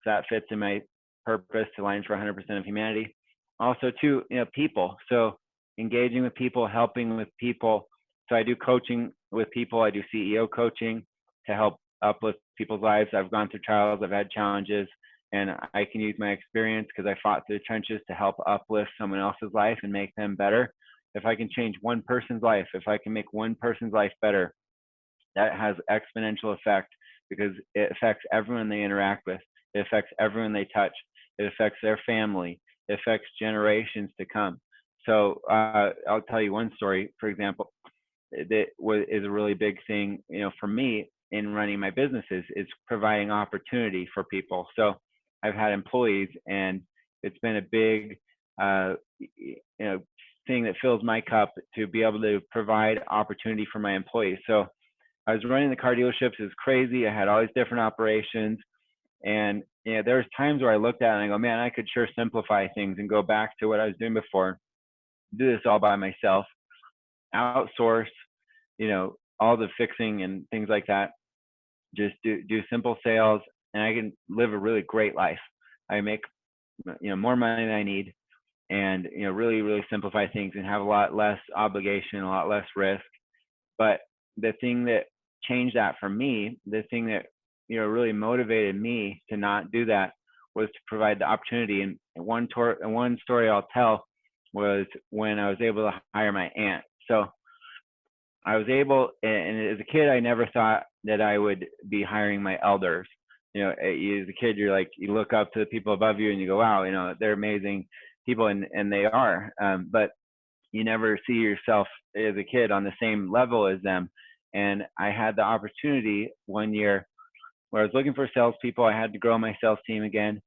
That fits in my purpose to line for 100% of humanity. Also, too, people. So engaging with people, helping with people. So I do coaching with people. I do CEO coaching to help uplift people's lives. I've gone through trials. I've had challenges. And I can use my experience, because I fought through the trenches, to help uplift someone else's life and make them better. If I can change one person's life, if I can make one person's life better, that has exponential effect, because it affects everyone they interact with. It affects everyone they touch. It affects their family. It affects generations to come. So I'll tell you one story. For example, is a really big thing, for me in running my businesses, is providing opportunity for people. So I've had employees, and it's been a big, thing that fills my cup to be able to provide opportunity for my employees. So I was running the car dealerships. It was crazy. I had all these different operations. And there was times where I looked at it and I go, man, I could sure simplify things and go back to what I was doing before, do this all by myself, outsource, all the fixing and things like that. Just do simple sales, and I can live a really great life. I make, more money than I need, and, really, really simplify things and have a lot less obligation, a lot less risk. But the thing that changed that for me, the thing that, really motivated me to not do that, was to provide the opportunity. And one story I'll tell was when I was able to hire my aunt. So I was able, and as a kid, I never thought that I would be hiring my elders. As a kid, you're like, you look up to the people above you and you go, wow, they're amazing people, and they are. But you never see yourself as a kid on the same level as them. And I had the opportunity one year where I was looking for salespeople. I had to grow my sales team again.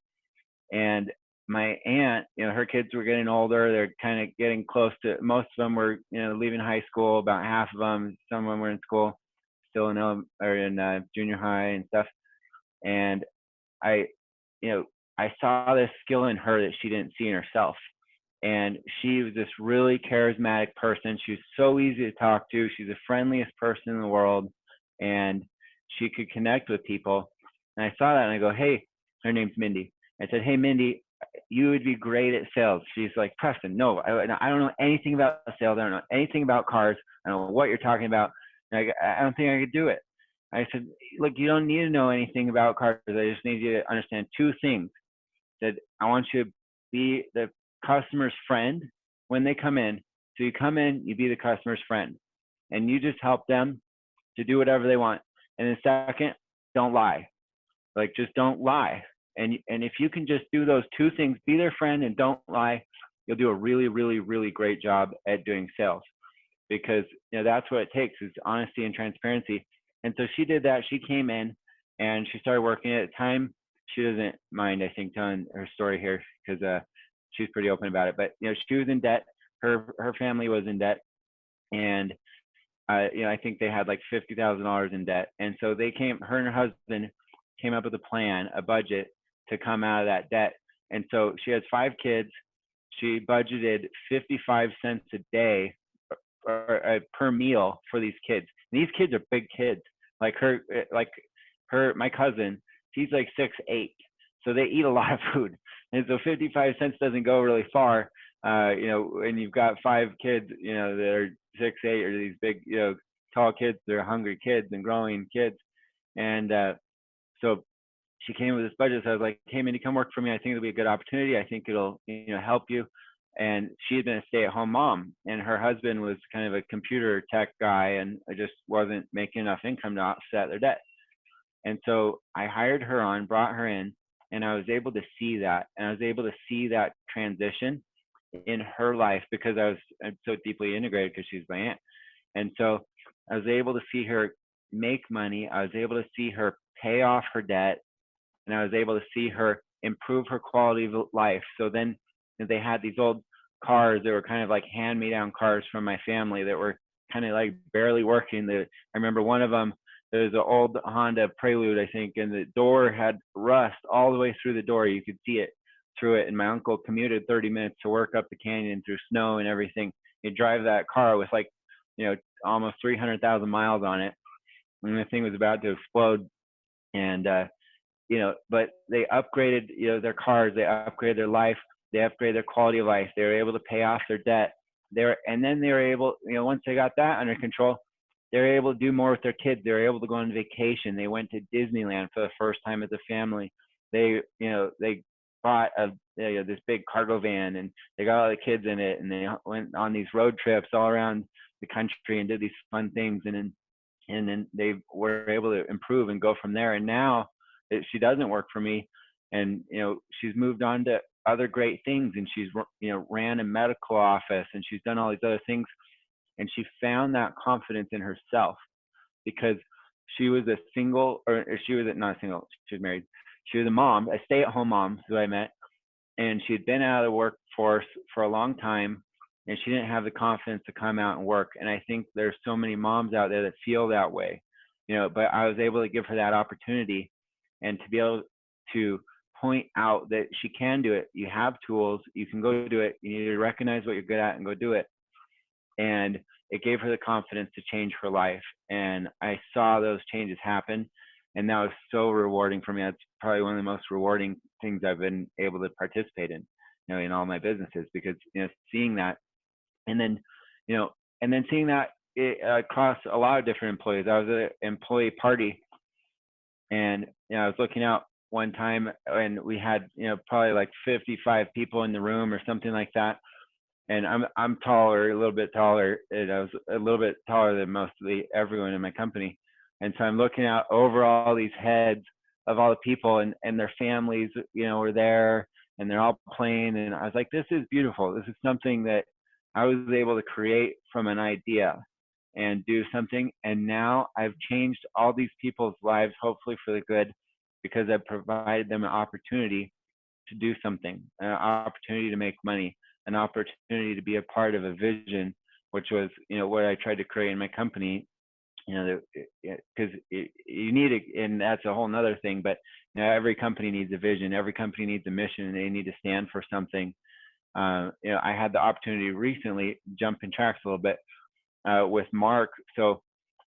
And my aunt, her kids were getting older. They're kind of getting close to, most of them were, leaving high school, about half of them. Some of them were in school, still in junior high and stuff. And I, I saw this skill in her that she didn't see in herself. And she was this really charismatic person. She was so easy to talk to. She's the friendliest person in the world, and she could connect with people. And I saw that and I go, hey, her name's Mindy. I said, hey, Mindy, you would be great at sales. She's like, Preston, no, I don't know anything about sales. I don't know anything about cars. I don't know what you're talking about. And I don't think I could do it. I said, look, you don't need to know anything about cars. I just need you to understand two things. I said, I want you to be the customer's friend when they come in. So you come in, you be the customer's friend, and you just help them to do whatever they want. And then second, don't lie. Like, just don't lie. And if you can just do those two things, be their friend and don't lie, you'll do a really, really, really great job at doing sales, because that's what it takes, is honesty and transparency. And so she did that. She came in and she started working. At the time, she doesn't mind, I think, telling her story here, because she's pretty open about it. But she was in debt. Her family was in debt, and I think they had like $50,000 in debt. And so her and her husband came up with a plan, a budget to come out of that debt. And so she has 5 kids. She budgeted 55 cents a day per meal for these kids. And these kids are big kids. My cousin, he's like 6'8", so they eat a lot of food. And so 55 cents doesn't go really far, and you've got 5 kids, that are 6'8", or these big, tall kids. They're hungry kids and growing kids. And so she came with this budget. So I was like, hey, Mindy, come work for me. I think it'll be a good opportunity. I think it'll, help you. And she had been a stay-at-home mom, and her husband was kind of a computer tech guy, and just wasn't making enough income to offset their debt. And so I hired her on, brought her in, and I was able to see that. And I was able to see that transition in her life, because I'm so deeply integrated, because she's my aunt. And so I was able to see her make money. I was able to see her pay off her debt, and I was able to see her improve her quality of life. So then they had these old cars that were kind of like hand-me-down cars from my family that were kind of like barely working. I remember one of them, there was an old Honda Prelude, I think, and the door had rust all the way through the door. You could see it through it. And my uncle commuted 30 minutes to work up the canyon through snow and everything. He'd drive that car with like, almost 300,000 miles on it. And the thing was about to explode. And, but they upgraded, their cars, they upgraded their life, they upgraded their quality of life. They were able to pay off their debt. And then they were able, once they got that under control, they were able to do more with their kids. They were able to go on vacation. They went to Disneyland for the first time as a family. They bought this big cargo van, and they got all the kids in it, and they went on these road trips all around the country and did these fun things. And then they were able to improve and go from there. And now she doesn't work for me, and she's moved on to other great things, and she's ran a medical office, and she's done all these other things. And she found that confidence in herself because she was a single, or she was not single, she was married. She was a mom, a stay-at-home mom who I met, and she had been out of the workforce for a long time, and she didn't have the confidence to come out and work. And I think there's so many moms out there that feel that way, but I was able to give her that opportunity and to be able to point out that she can do it. You have tools, you can go do it. You need to recognize what you're good at and go do it. And it gave her the confidence to change her life. And I saw those changes happen. And that was so rewarding for me. That's probably one of the most rewarding things I've been able to participate in, in all my businesses, because, seeing that, and then, seeing that across a lot of different employees. I was at an employee party, and, I was looking out one time, and we had, probably like 55 people in the room or something like that. And I'm taller, a little bit taller, and I was a little bit taller than mostly everyone in my company. And so I'm looking out over all these heads of all the people, and their families, were there, and they're all playing. And I was like, this is beautiful. This is something that I was able to create from an idea and do something. And now I've changed all these people's lives, hopefully for the good, because I've provided them an opportunity to do something, an opportunity to make money, an opportunity to be a part of a vision, which was, what I tried to create in my company, because you need it, and that's a whole nother thing, but every company needs a vision, every company needs a mission, and they need to stand for something. I had the opportunity recently, jumping tracks a little bit, with Mark. So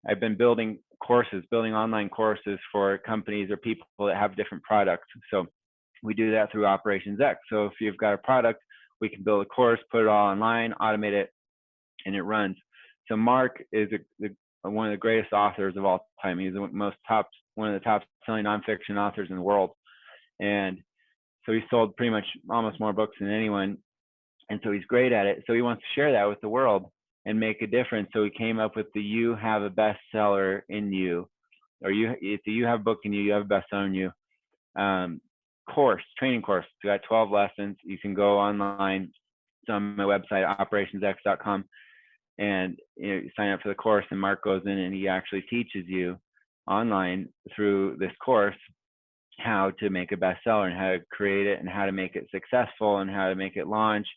I've been building online courses for companies or people that have different products. So we do that through Operations X. So if you've got a product, we can build a course, put it all online, automate it, and it runs. So Mark is one of the greatest authors of all time. He's one of the top selling nonfiction authors in the world. And so he sold pretty much almost more books than anyone. And so he's great at it. So he wants to share that with the world and make a difference. So he came up with the You Have a Bestseller in You, or if you have a book in you, you have a bestseller in you. Training course. We got 12 lessons. You can go online. It's on my website, operationsx.com, and you sign up for the course, and Mark goes in and he actually teaches you online through this course how to make a bestseller and how to create it and how to make it successful and how to make it launch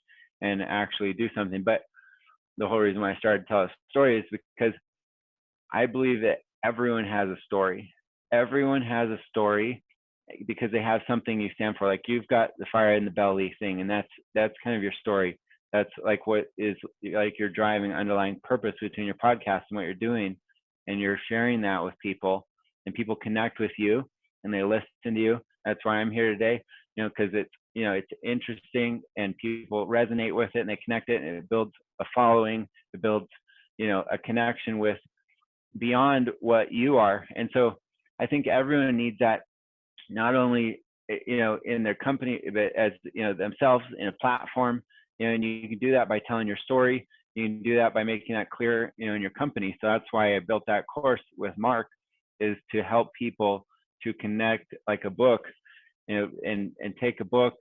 and actually do something. But the whole reason why I started to tell a story is because I believe that everyone has a story. Everyone has a story because they have something you stand for. Like you've got the fire in the belly thing, and that's kind of your story. That's like what is like your driving underlying purpose between your podcast and what you're doing, and you're sharing that with people, and people connect with you and they listen to you. That's why I'm here today, because it's interesting and people resonate with it and they connect it, and it builds a following. It builds a connection with beyond what you are. And so I think everyone needs that, not only in their company, but as themselves in a platform. And you can do that by telling your story. You can do that by making that clear in your company. So that's why I built that course with Mark, is to help people to connect like a book, and take a book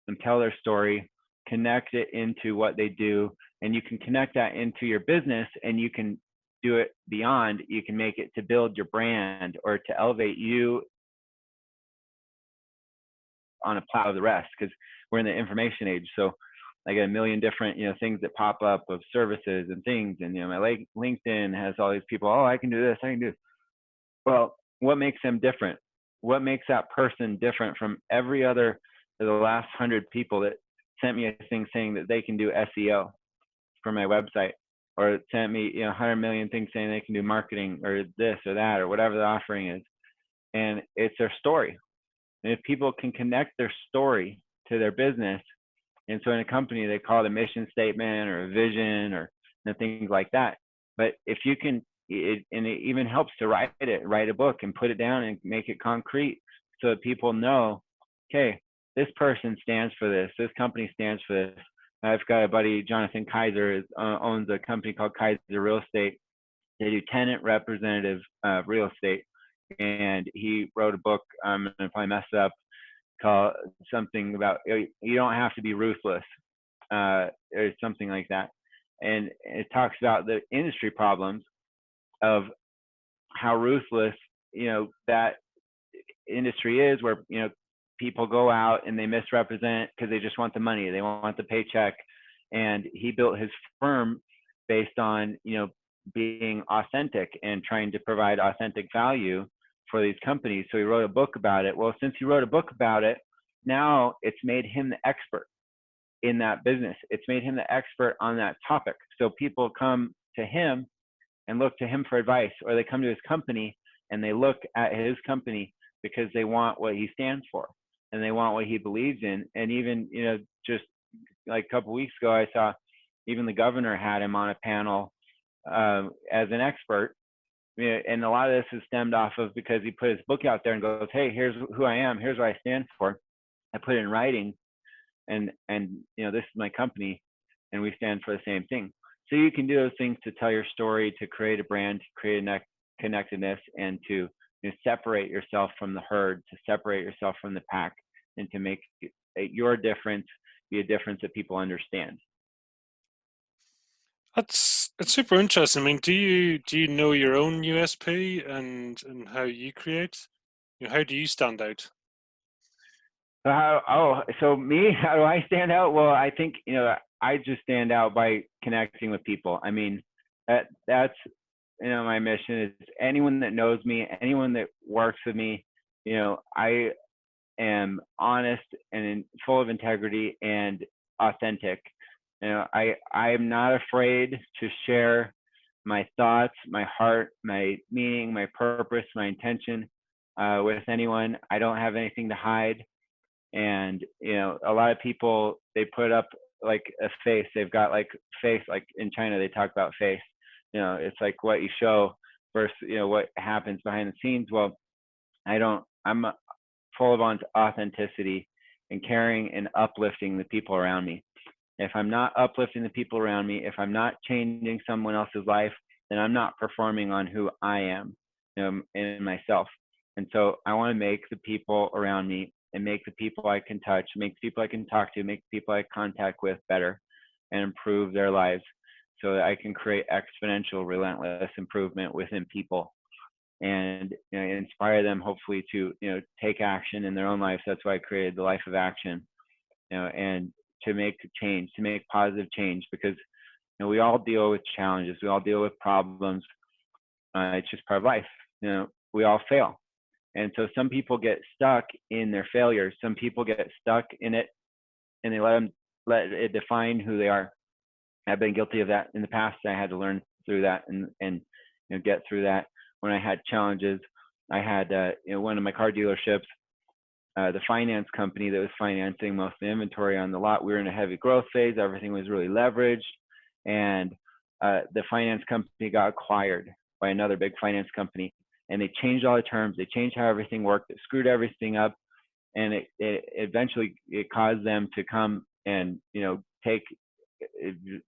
and tell their story, connect it into what they do, and you can connect that into your business, and you can do it beyond. You can make it to build your brand or to elevate you on a plow of the rest, because we're in the information age. So I get a million different things that pop up of services and things, and my LinkedIn has all these people. Oh, I can do this, I can do this. Well, what makes them different? What makes that person different from every other of the last 100 people that sent me a thing saying that they can do SEO for my website, or sent me 100 million things saying they can do marketing or this or that or whatever the offering is? And it's their story. And if people can connect their story to their business, and so in a company they call it a mission statement or a vision or things like that. But if you can, and it even helps to write a book and put it down and make it concrete, so that people know, okay, this person stands for this. This company stands for this. I've got a buddy, Jonathan Kaiser, owns a company called Kaiser Real Estate. They do tenant representative real estate. And he wrote a book, I'm going to probably mess it up, called something about, you don't have to be ruthless, or something like that. and it talks about the industry problems of how ruthless, that industry is, where, people go out and they misrepresent because they just want the money, they want the paycheck. And he built his firm based on, being authentic and trying to provide authentic value for these companies. So he wrote a book about it. Well, since he wrote a book about it, now it's made him the expert in that business. It's made him the expert on that topic. So people come to him and look to him for advice, or they come to his company and they look at his company because they want what he stands for and they want what he believes in. And even, just like a couple of weeks ago, I saw even the governor had him on a panel as an expert. And a lot of this is stemmed off of because he put his book out there and goes, hey, here's who I am, here's what I stand for. I put it in writing, and this is my company, and we stand for the same thing. So you can do those things to tell your story, to create a brand, to create a connectedness, and to separate yourself from the herd, to separate yourself from the pack, and to make your difference be a difference that people understand. It's super interesting. I mean, do you know your own USP and how you create? How do you stand out? So me, how do I stand out? Well, I think, I just stand out by connecting with people. I mean, that's, my mission is anyone that knows me, anyone that works with me, I am honest and full of integrity and authentic. I am not afraid to share my thoughts, my heart, my meaning, my purpose, my intention with anyone. I don't have anything to hide. And a lot of people, they put up like a face. They've got like face, like in China they talk about face. It's like what you show versus what happens behind the scenes. Well, I'm full of authenticity and caring and uplifting the people around me. If I'm not uplifting the people around me, if I'm not changing someone else's life, then I'm not performing on who I am, in myself. And so I want to make the people around me and make the people I can touch, make the people I can talk to, make the people I contact with better and improve their lives, so that I can create exponential, relentless improvement within people and inspire them hopefully to take action in their own lives. That's why I created the Life of Action, and to make change, to make positive change, because we all deal with challenges, we all deal with problems. It's just part of life. We all fail. And so some people get stuck in their failures. Some people get stuck in it and they let it define who they are. I've been guilty of that in the past. I had to learn through that and get through that. When I had challenges, I had one of my car dealerships, the finance company that was financing most of the inventory on the lot. We were in a heavy growth phase. Everything was really leveraged, and the finance company got acquired by another big finance company, and they changed all the terms. They changed how everything worked. It screwed everything up, and it eventually caused them to come and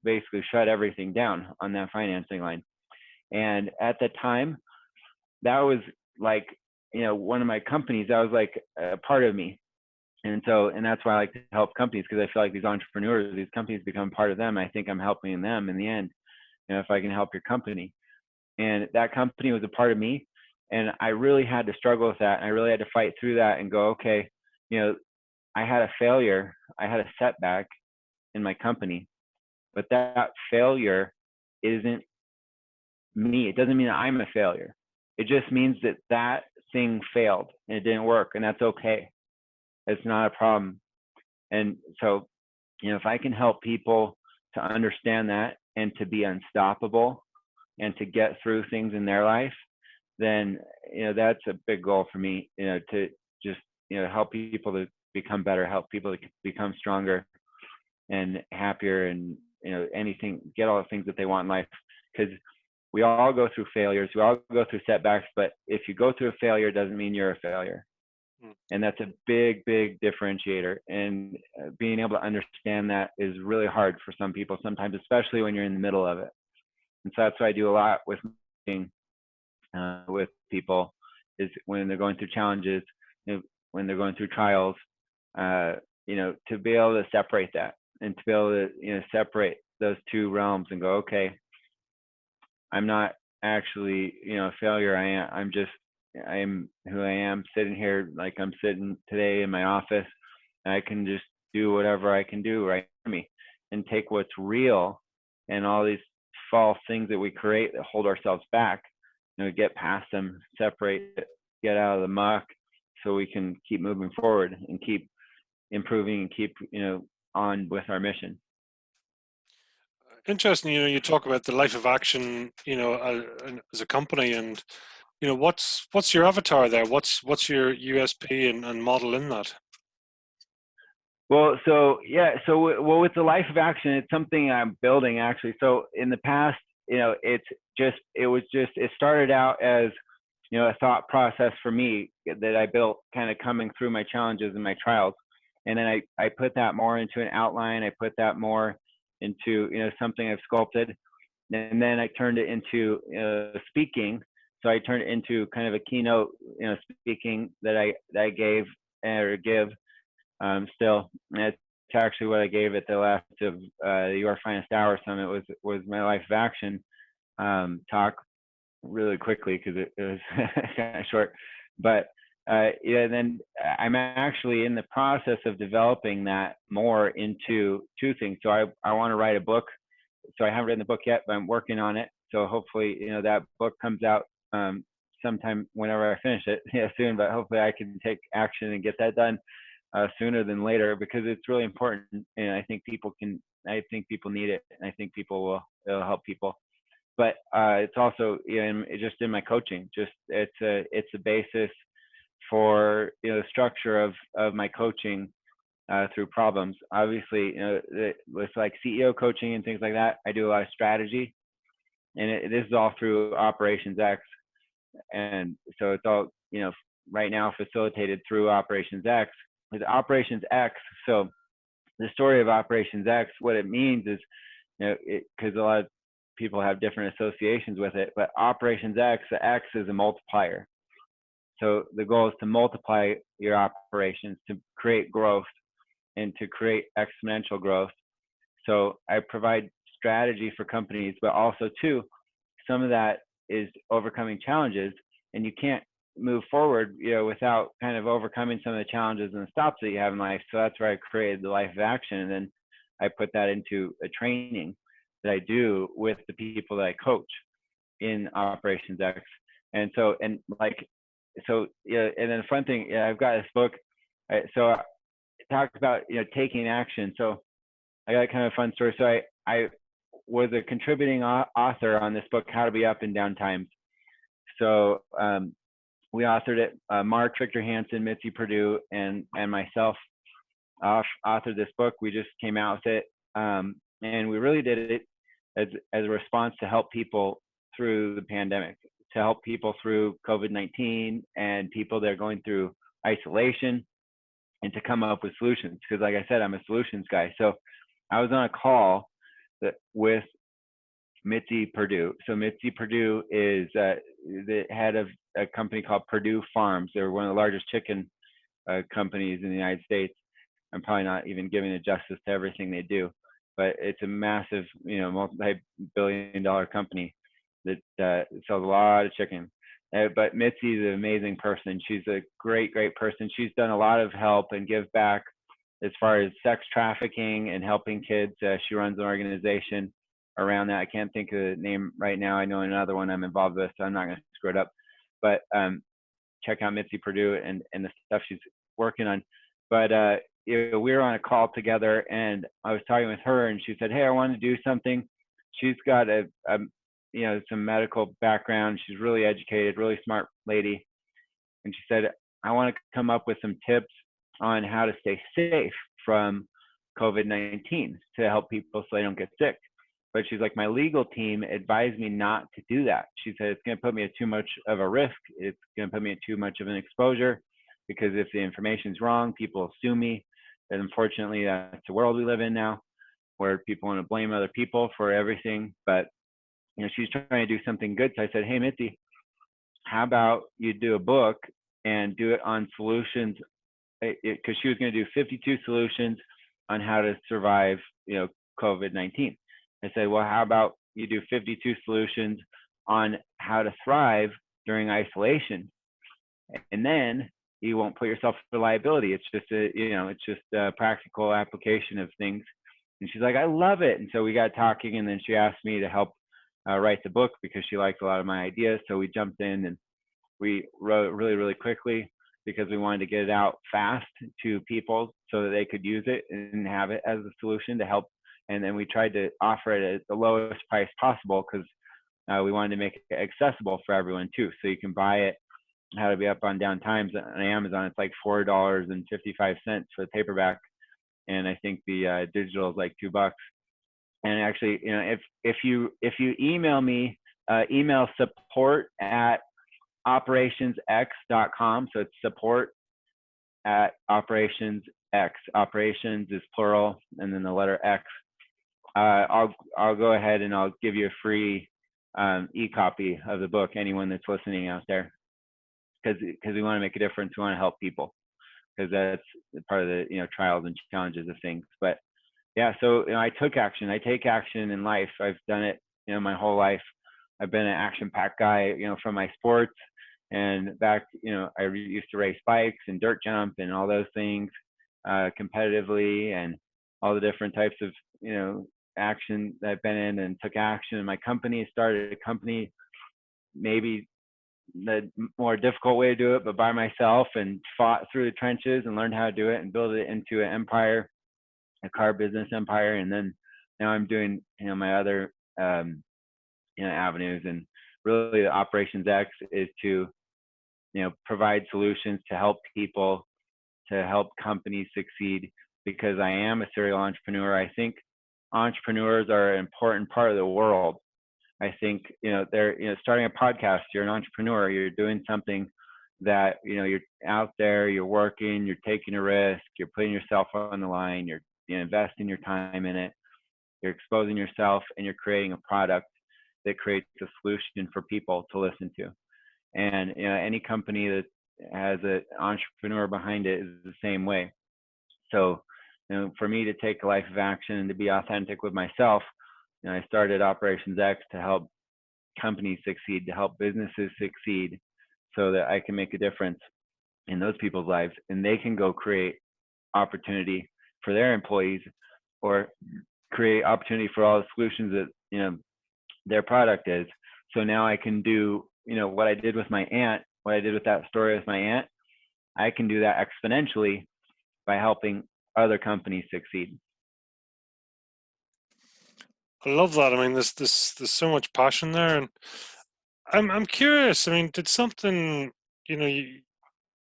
basically shut everything down on that financing line. And at the time, that was like one of my companies. That was like a part of me. And that's why I like to help companies, because I feel like these entrepreneurs, these companies become part of them. I think I'm helping them in the end, if I can help your company. And that company was a part of me. And I really had to struggle with that. And I really had to fight through that and go, okay, I had a failure. I had a setback in my company, but that failure isn't me. It doesn't mean that I'm a failure. It just means that thing failed and it didn't work, and that's okay. It's not a problem. And so, if I can help people to understand that and to be unstoppable and to get through things in their life, then, that's a big goal for me, to just, help people to become better, help people to become stronger and happier, and, anything, get all the things that they want in life. Because we all go through failures, we all go through setbacks, but if you go through a failure, it doesn't mean you're a failure. And that's a big, big differentiator. And being able to understand that is really hard for some people sometimes, especially when you're in the middle of it. And so that's what I do a lot with people, is when they're going through challenges, when they're going through trials, to be able to separate that, and to be able to separate those two realms and go, okay, I'm not actually, a failure. I am who I am, sitting here like I'm sitting today in my office. And I can just do whatever I can do right for me, and take what's real and all these false things that we create that hold ourselves back, get past them, separate it, get out of the muck, so we can keep moving forward and keep improving and keep, on with our mission. Interesting. You talk about the life of action, as a company, and what's your avatar there? What's your USP and model in that? Well, so yeah, well, with the life of action, it's something I'm building actually. So in the past, it started out as, a thought process for me that I built kind of coming through my challenges and my trials. And then I put that more into an outline. I put that more into, something I've sculpted. And then I turned it into speaking. So I turned it into kind of a keynote, speaking that I gave or give still. And it's actually what I gave at the last of the Your Finest Hour Summit was my life of action talk, really quickly because it was kind of short. But then I'm actually in the process of developing that more into two things. So I want to write a book. So I haven't written the book yet, but I'm working on it. So hopefully, that book comes out sometime whenever I finish it, soon. But hopefully I can take action and get that done sooner than later, because it's really important. And I think people need it. And I think it'll help people. But it's also just in my coaching. Just it's a basis for the structure of my coaching through problems. Obviously, with like CEO coaching and things like that, I do a lot of strategy, and this is all through Operations X, and so it's all right now facilitated through Operations X. With Operations X, so the story of Operations X, what it means is, because a lot of people have different associations with it, but Operations X, the X is a multiplier. So the goal is to multiply your operations, to create growth and to create exponential growth. So I provide strategy for companies, but also too, some of that is overcoming challenges, and you can't move forward, without kind of overcoming some of the challenges and the stops that you have in life. So that's where I created the life of action. And then I put that into a training that I do with the people that I coach in Operations X. And so, and then the fun thing, I've got this book. So it talks about, taking action. So I got kind of a fun story. So I was a contributing author on this book, How to Be Up in Down Times. So we authored it, Mark, Victor Hansen, Mitzi Perdue, and myself authored this book. We just came out with it. And we really did it as a response to help people through the pandemic, to help people through COVID-19 and people that are going through isolation, and to come up with solutions. Because like I said, I'm a solutions guy. So I was on a call with Mitzi Perdue. So Mitzi Perdue is the head of a company called Perdue Farms. They're one of the largest chicken companies in the United States. I'm probably not even giving it justice to everything they do, but it's a massive, multi-billion-dollar company that sells a lot of chicken. But Mitzi is an amazing person. She's a great, great person. She's done a lot of help and give back as far as sex trafficking and helping kids. She runs an organization around that. I can't think of the name right now. I know another one I'm involved with, so I'm not going to screw it up. But check out Mitzi Perdue and the stuff she's working on. But we were on a call together, and I was talking with her, and she said, "Hey, I want to do something." She's got some medical background. She's really educated, really smart lady. And she said, "I want to come up with some tips on how to stay safe from COVID-19 to help people so they don't get sick." But she's like, "My legal team advised me not to do that." She said, "It's going to put me at too much of a risk. It's going to put me at too much of an exposure, because if the information's wrong, people will sue me." And unfortunately, that's the world we live in now, where people want to blame other people for everything. But she's trying to do something good. So I said, "Hey, Mitzi, how about you do a book and do it on solutions?" Because she was going to do 52 solutions on how to survive, COVID-19. I said, well, how about you do 52 solutions on how to thrive during isolation, and then you won't put yourself for liability. It's just a practical application of things. And she's like, I love it. And so we got talking, and then she asked me to help write the book because she liked a lot of my ideas. So we jumped in and we wrote really, really quickly because we wanted to get it out fast to people so that they could use it and have it as a solution to help. And then we tried to offer it at the lowest price possible because we wanted to make it accessible for everyone too. So you can buy it, How to Be Up on Down Times on Amazon. It's like $4.55 for the paperback, and I think the digital is like $2. And actually, if you email me, email support@operationsx.com. So it's support@operationsx. Operations is plural, and then the letter X. I'll go ahead and I'll give you a free e-copy of the book. Anyone that's listening out there, because we want to make a difference. We want to help people, because that's part of the trials and challenges of things. But yeah, so I took action. I take action in life. I've done it my whole life. I've been an action-packed guy from my sports, and back I used to race bikes and dirt jump and all those things competitively, and all the different types of action that I've been in, and took action. And my company started a company, maybe the more difficult way to do it, but by myself, and fought through the trenches and learned how to do it and build it into an empire, a car business empire. And then now I'm doing my other avenues. And really, the Operations X is to provide solutions to help people, to help companies succeed, because I am a serial entrepreneur. I think entrepreneurs are an important part of the world. I think they're starting a podcast. You're an entrepreneur. You're doing something that you're out there. You're working. You're taking a risk. You're putting yourself on the line. You're investing your time in it. You're exposing yourself, and you're creating a product that creates a solution for people to listen to. And any company that has an entrepreneur behind it is the same way. So for me to take a life of action and to be authentic with myself, I started Operations X to help companies succeed, to help businesses succeed, so that I can make a difference in those people's lives, and they can go create opportunity for their employees, or create opportunity for all the solutions that their product is. So now I can do what I did with my aunt, what I did with that story with my aunt. I can do that exponentially by helping other companies succeed. I love that. I mean, there's so much passion there, and I'm curious. I mean, did something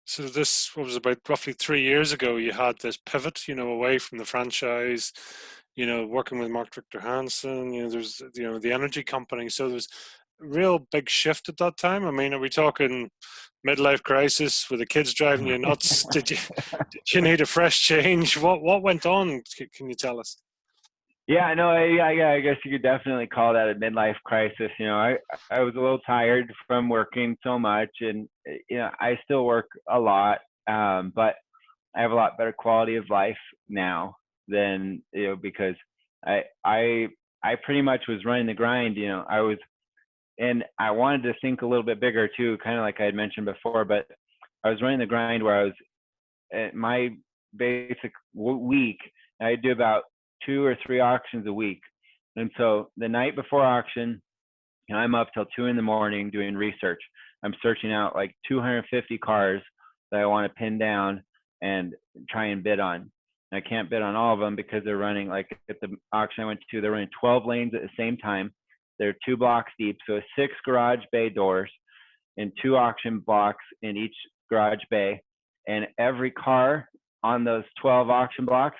so this was about roughly 3 years ago. You had this pivot, away from the franchise, working with Mark Victor Hansen. There's the energy company. So there's a real big shift at that time. I mean, are we talking midlife crisis with the kids driving you nuts? Did you need a fresh change? What went on? Can you tell us? Yeah, no, I guess you could definitely call that a midlife crisis. I was a little tired from working so much, and I still work a lot, but I have a lot better quality of life now than because I pretty much was running the grind. And I wanted to think a little bit bigger too, kind of like I had mentioned before. But I was running the grind where I was at my basic week. I do about 2 or 3 auctions a week. And so the night before auction, I'm up till 2 a.m. doing research. I'm searching out like 250 cars that I want to pin down and try and bid on. And I can't bid on all of them because they're running, like at the auction I went to, they're running 12 lanes at the same time. They're 2 blocks deep. So 6 garage bay doors and 2 auction blocks in each garage bay. And every car on those 12 auction blocks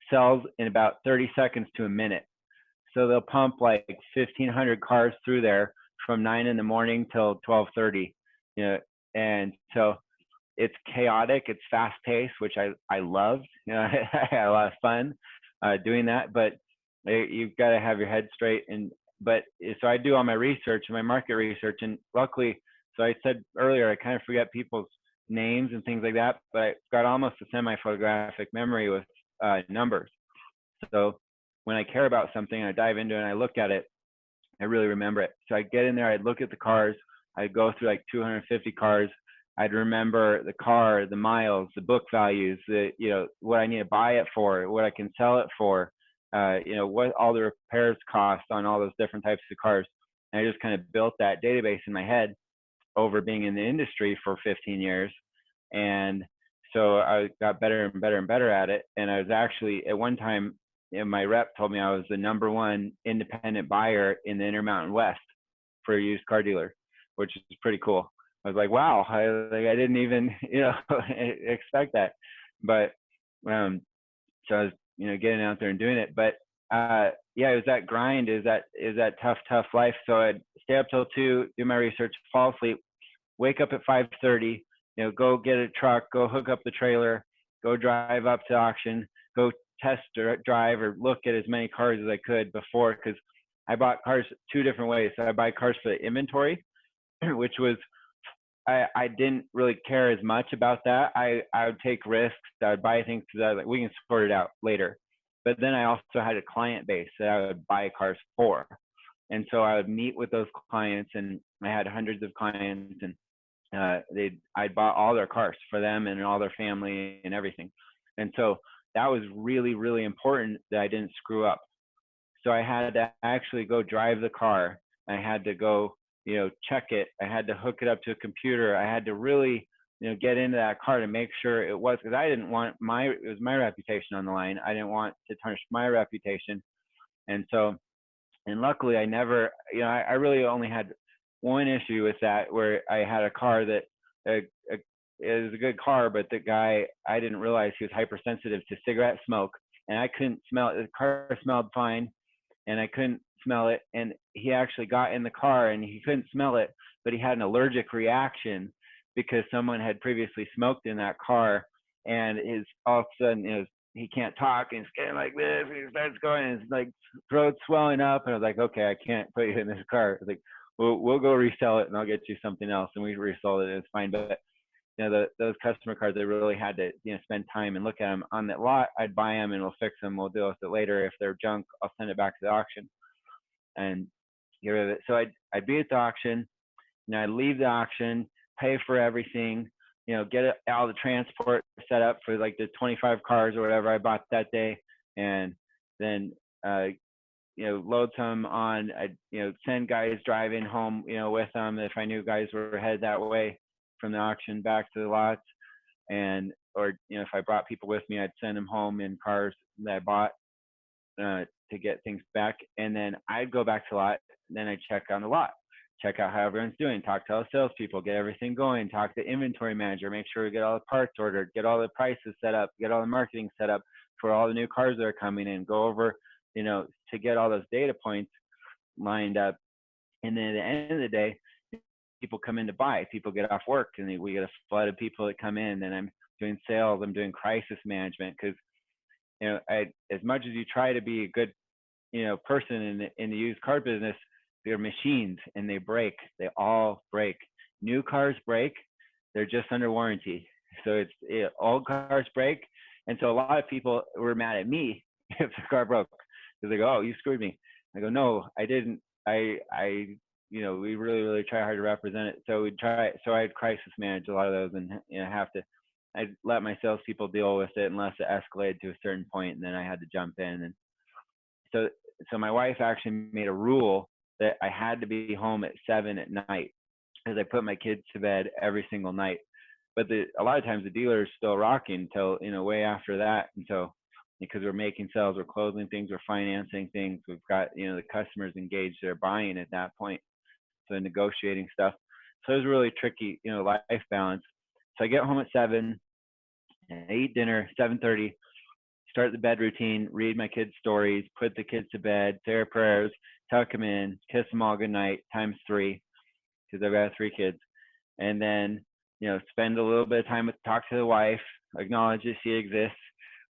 sells in about 30 seconds to a minute. So they'll pump like 1,500 cars through there from 9 a.m. till 12:30. And so it's chaotic, it's fast paced, which I loved. I had a lot of fun doing that. But you've got to have your head straight. So I do all my research and my market research, and luckily, so I said earlier, I kind of forget people's names and things like that, but I've got almost a semi-photographic memory with numbers. So when I care about something, I dive into it and I look at it, I really remember it. So I'd get in there, I'd look at the cars, I'd go through like 250 cars. I'd remember the car, the miles, the book values, what I need to buy it for, what I can sell it for, what all the repairs cost on all those different types of cars. And I just kind of built that database in my head over being in the industry for 15 years. And so I got better and better and better at it. And I was actually, at one time, my rep told me I was the #1 independent buyer in the Intermountain West for a used car dealer, which is pretty cool. I was like, wow, I didn't even, expect that. But so I was, getting out there and doing it. But it was that grind, is that tough life. So I'd stay up till 2, do my research, fall asleep, wake up at 5:30, go get a truck, go hook up the trailer, go drive up to auction, go test or drive or look at as many cars as I could before, because I bought cars 2 different ways. So I buy cars for the inventory, which was, I didn't really care as much about that. I would take risks. I would buy things that like, we can sort it out later. But then I also had a client base that I would buy cars for. And so I would meet with those clients, and I had hundreds of clients, and I bought all their cars for them and all their family and everything. And so that was really, really important that I didn't screw up. So I had to actually go drive the car. I had to go, check it. I had to hook it up to a computer. I had to really, get into that car to make sure it was, because I didn't want it was my reputation on the line. I didn't want to tarnish my reputation. And so, and luckily I never, I really only had one issue with that, where I had a car that it was a good car, but the guy, I didn't realize he was hypersensitive to cigarette smoke, and I couldn't smell it. The car smelled fine, and I couldn't smell it. And he actually got in the car and he couldn't smell it, but he had an allergic reaction because someone had previously smoked in that car. And all of a sudden, he can't talk, and he's getting like this, and he starts going, and his like throat swelling up. And I was like, okay, I can't put you in this car. I was like, we'll go resell it, and I'll get you something else. And we resold it, and it's fine. But those customer cars, they really had to spend time and look at them on that lot. I'd buy them and we'll fix them. We'll deal with it later. If they're junk, I'll send it back to the auction and get rid of it. So I'd be at the auction, I'd leave the auction, pay for everything, get all the transport set up for like the 25 cars or whatever I bought that day, and then load some on. I'd send guys driving home with them if I knew guys were headed that way from the auction back to the lots. And or if I brought people with me, I'd send them home in cars that I bought to get things back. And then I'd go back to the lot, and then I'd check on the lot, check out how everyone's doing, talk to all the salespeople, get everything going, talk to the inventory manager, make sure we get all the parts ordered, get all the prices set up, get all the marketing set up for all the new cars that are coming in, go over, to get all those data points lined up. And then at the end of the day, people come in to buy, people get off work, and we get a flood of people that come in. And I'm doing sales, I'm doing crisis management, because as much as you try to be a good person in the used car business, they're machines and they break. They all break. New cars break, they're just under warranty. So old cars break. And so a lot of people were mad at me if the car broke, because they go, oh, you screwed me. I go, no, I didn't. We really, really try hard to represent it. So we try. So I'd crisis manage a lot of those, and I'd let my salespeople deal with it unless it escalated to a certain point, and then I had to jump in. And so my wife actually made a rule that I had to be home at 7 at night, because I put my kids to bed every single night. But a lot of times the dealer is still rocking until way after that. And so because we're making sales, we're closing things, we're financing things, we've got the customers engaged, they're buying at that point, so negotiating stuff. So it was really tricky life balance. So I get home at 7 and I eat dinner 7:30, start the bed routine, read my kids stories, put the kids to bed, say our prayers, tuck them in, kiss them all good night times 3, because I've got 3 kids. And then spend a little bit of time talk to the wife, acknowledge that she exists,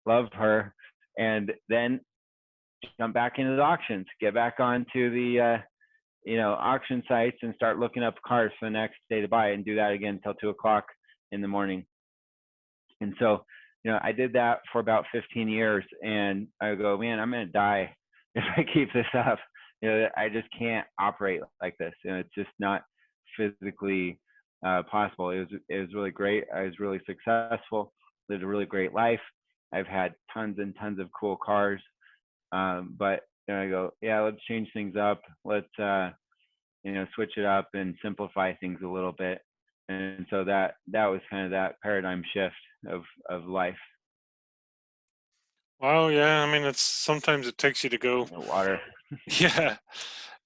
love her, and then jump back into the auctions, get back onto the auction sites and start looking up cars for the next day to buy, and do that again until 2 o'clock in the morning. And so I did that for about 15 years, and I go, man, I'm going to die if I keep this up, I just can't operate like this. It's just not physically possible. It was really great. I was really successful. Lived a really great life. I've had tons and tons of cool cars. But I go, yeah, let's change things up. Let's switch it up and simplify things a little bit. And so that was kind of that paradigm shift of life. Wow, yeah. I mean, it's sometimes it takes you to go. Water. Yeah,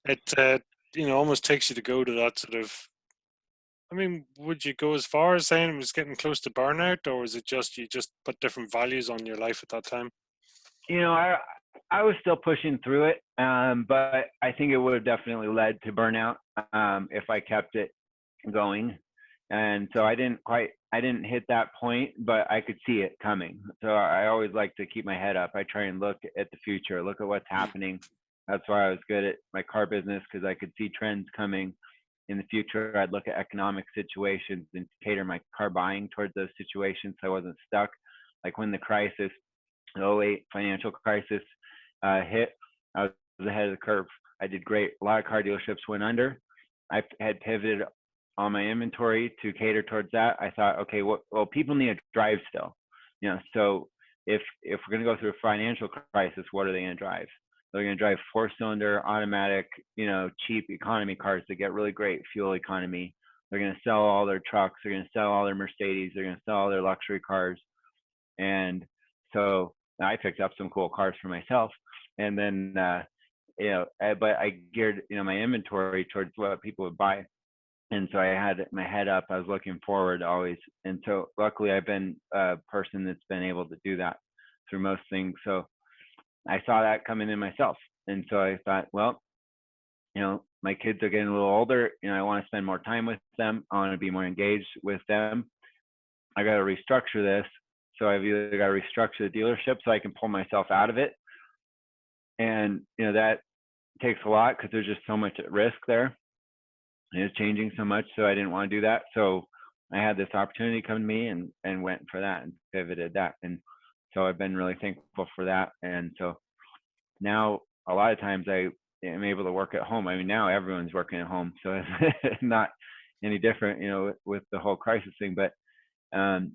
it almost takes you to go to that sort of. I mean, would you go as far as saying it was getting close to burnout, or was it just you just put different values on your life at that time? I was still pushing through it, but I think it would have definitely led to burnout if I kept it going. And so I didn't hit that point, but I could see it coming. So I always like to keep my head up. I try and look at the future, look at what's happening. That's why I was good at my car business, because I could see trends coming in the future. I'd look at economic situations and cater my car buying towards those situations so I wasn't stuck. Like when the crisis, the '08 financial crisis hit, I was ahead of the curve. I did great. A lot of car dealerships went under. I had pivoted all my inventory to cater towards that. I thought, okay, well, people need to drive still. So if we're going to go through a financial crisis, what are they going to drive? They're going to drive 4-cylinder automatic, cheap economy cars that get really great fuel economy. They're going to sell all their trucks. They're going to sell all their Mercedes. They're going to sell all their luxury cars. And so I picked up some cool cars for myself. And then, but I geared, my inventory towards what people would buy. And so I had my head up. I was looking forward always. And so luckily I've been a person that's been able to do that through most things. So I saw that coming in myself. And so I thought, well, my kids are getting a little older. I want to spend more time with them. I want to be more engaged with them. I got to restructure this. So I've either got to restructure the dealership so I can pull myself out of it. And, that takes a lot because there's just so much at risk there. It's changing so much. So I didn't want to do that. So I had this opportunity come to me and went for that and pivoted that. And so I've been really thankful for that. And so now a lot of times I am able to work at home. I mean, now everyone's working at home. So it's not any different, with the whole crisis thing. But, I've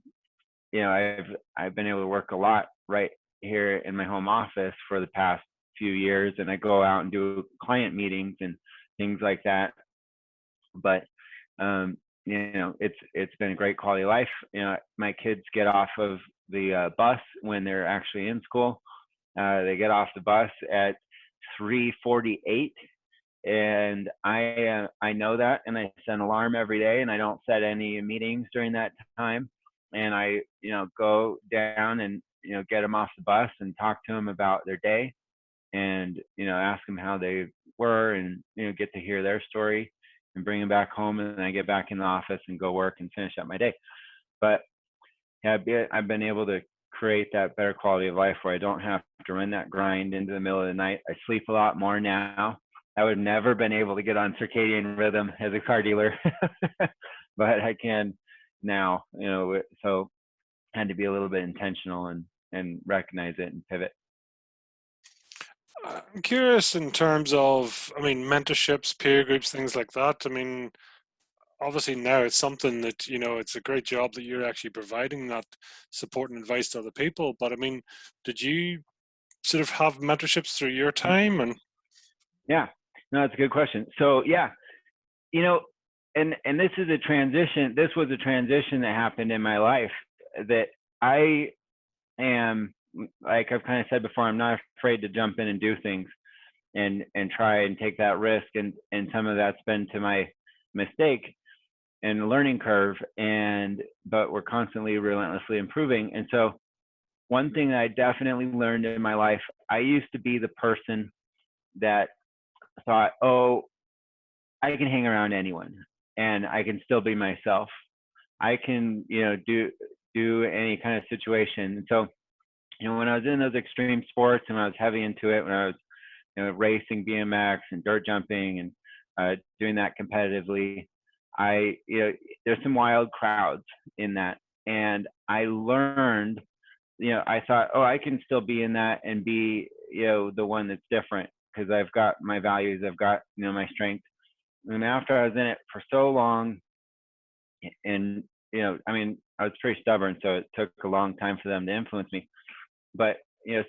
been able to work a lot right here in my home office for the past few years. And I go out and do client meetings and things like that. But it's been a great quality of life. My kids get off of the bus when they're actually in school. They get off the bus at 3:48, and I know that, and I set an alarm every day, and I don't set any meetings during that time. And I go down and get them off the bus and talk to them about their day, and ask them how they were, and get to hear their story and bring them back home, and then I get back in the office and go work and finish up my day. But yeah, I've been able to create that better quality of life where I don't have to run that grind into the middle of the night. I sleep a lot more now. I would never been able to get on circadian rhythm as a car dealer, but I can now, so I had to be a little bit intentional and recognize it and pivot. I'm curious in terms of, I mean, mentorships, peer groups, things like that. I mean, obviously now it's something that, it's a great job that you're actually providing that support and advice to other people. But I mean, did you sort of have mentorships through your time? And Yeah, no, that's a good question. So yeah, and this is a transition. This was a transition that happened in my life that I am, like I've kind of said before, I'm not afraid to jump in and do things and try and take that risk. And some of that's been to my mistake and learning curve. But we're constantly relentlessly improving. And so one thing that I definitely learned in my life, I used to be the person that thought, oh, I can hang around anyone and I can still be myself. I can, do any kind of situation. And so, when I was in those extreme sports and I was heavy into it, when I was, racing BMX and dirt jumping and doing that competitively, there's some wild crowds in that. And I learned, I thought, oh, I can still be in that and be the one that's different, because I've got my values, I've got, my strength. And after I was in it for so long, and, I was pretty stubborn, so it took a long time for them to influence me. But,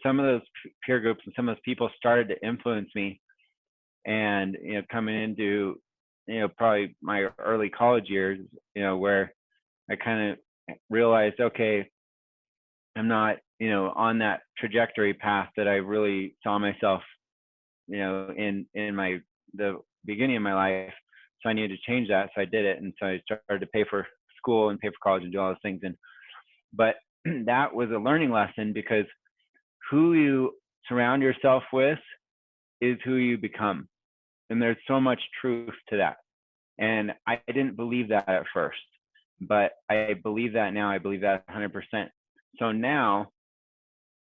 some of those peer groups and some of those people started to influence me. And, coming into, probably my early college years, where I kind of realized, okay, I'm not, on that trajectory path that I really saw myself, in the beginning of my life. So I needed to change that. So I did it. And so I started to pay for school and pay for college and do all those things. But that was a learning lesson, because who you surround yourself with is who you become. And there's so much truth to that. And I didn't believe that at first, but I believe that now. I believe that 100%. So now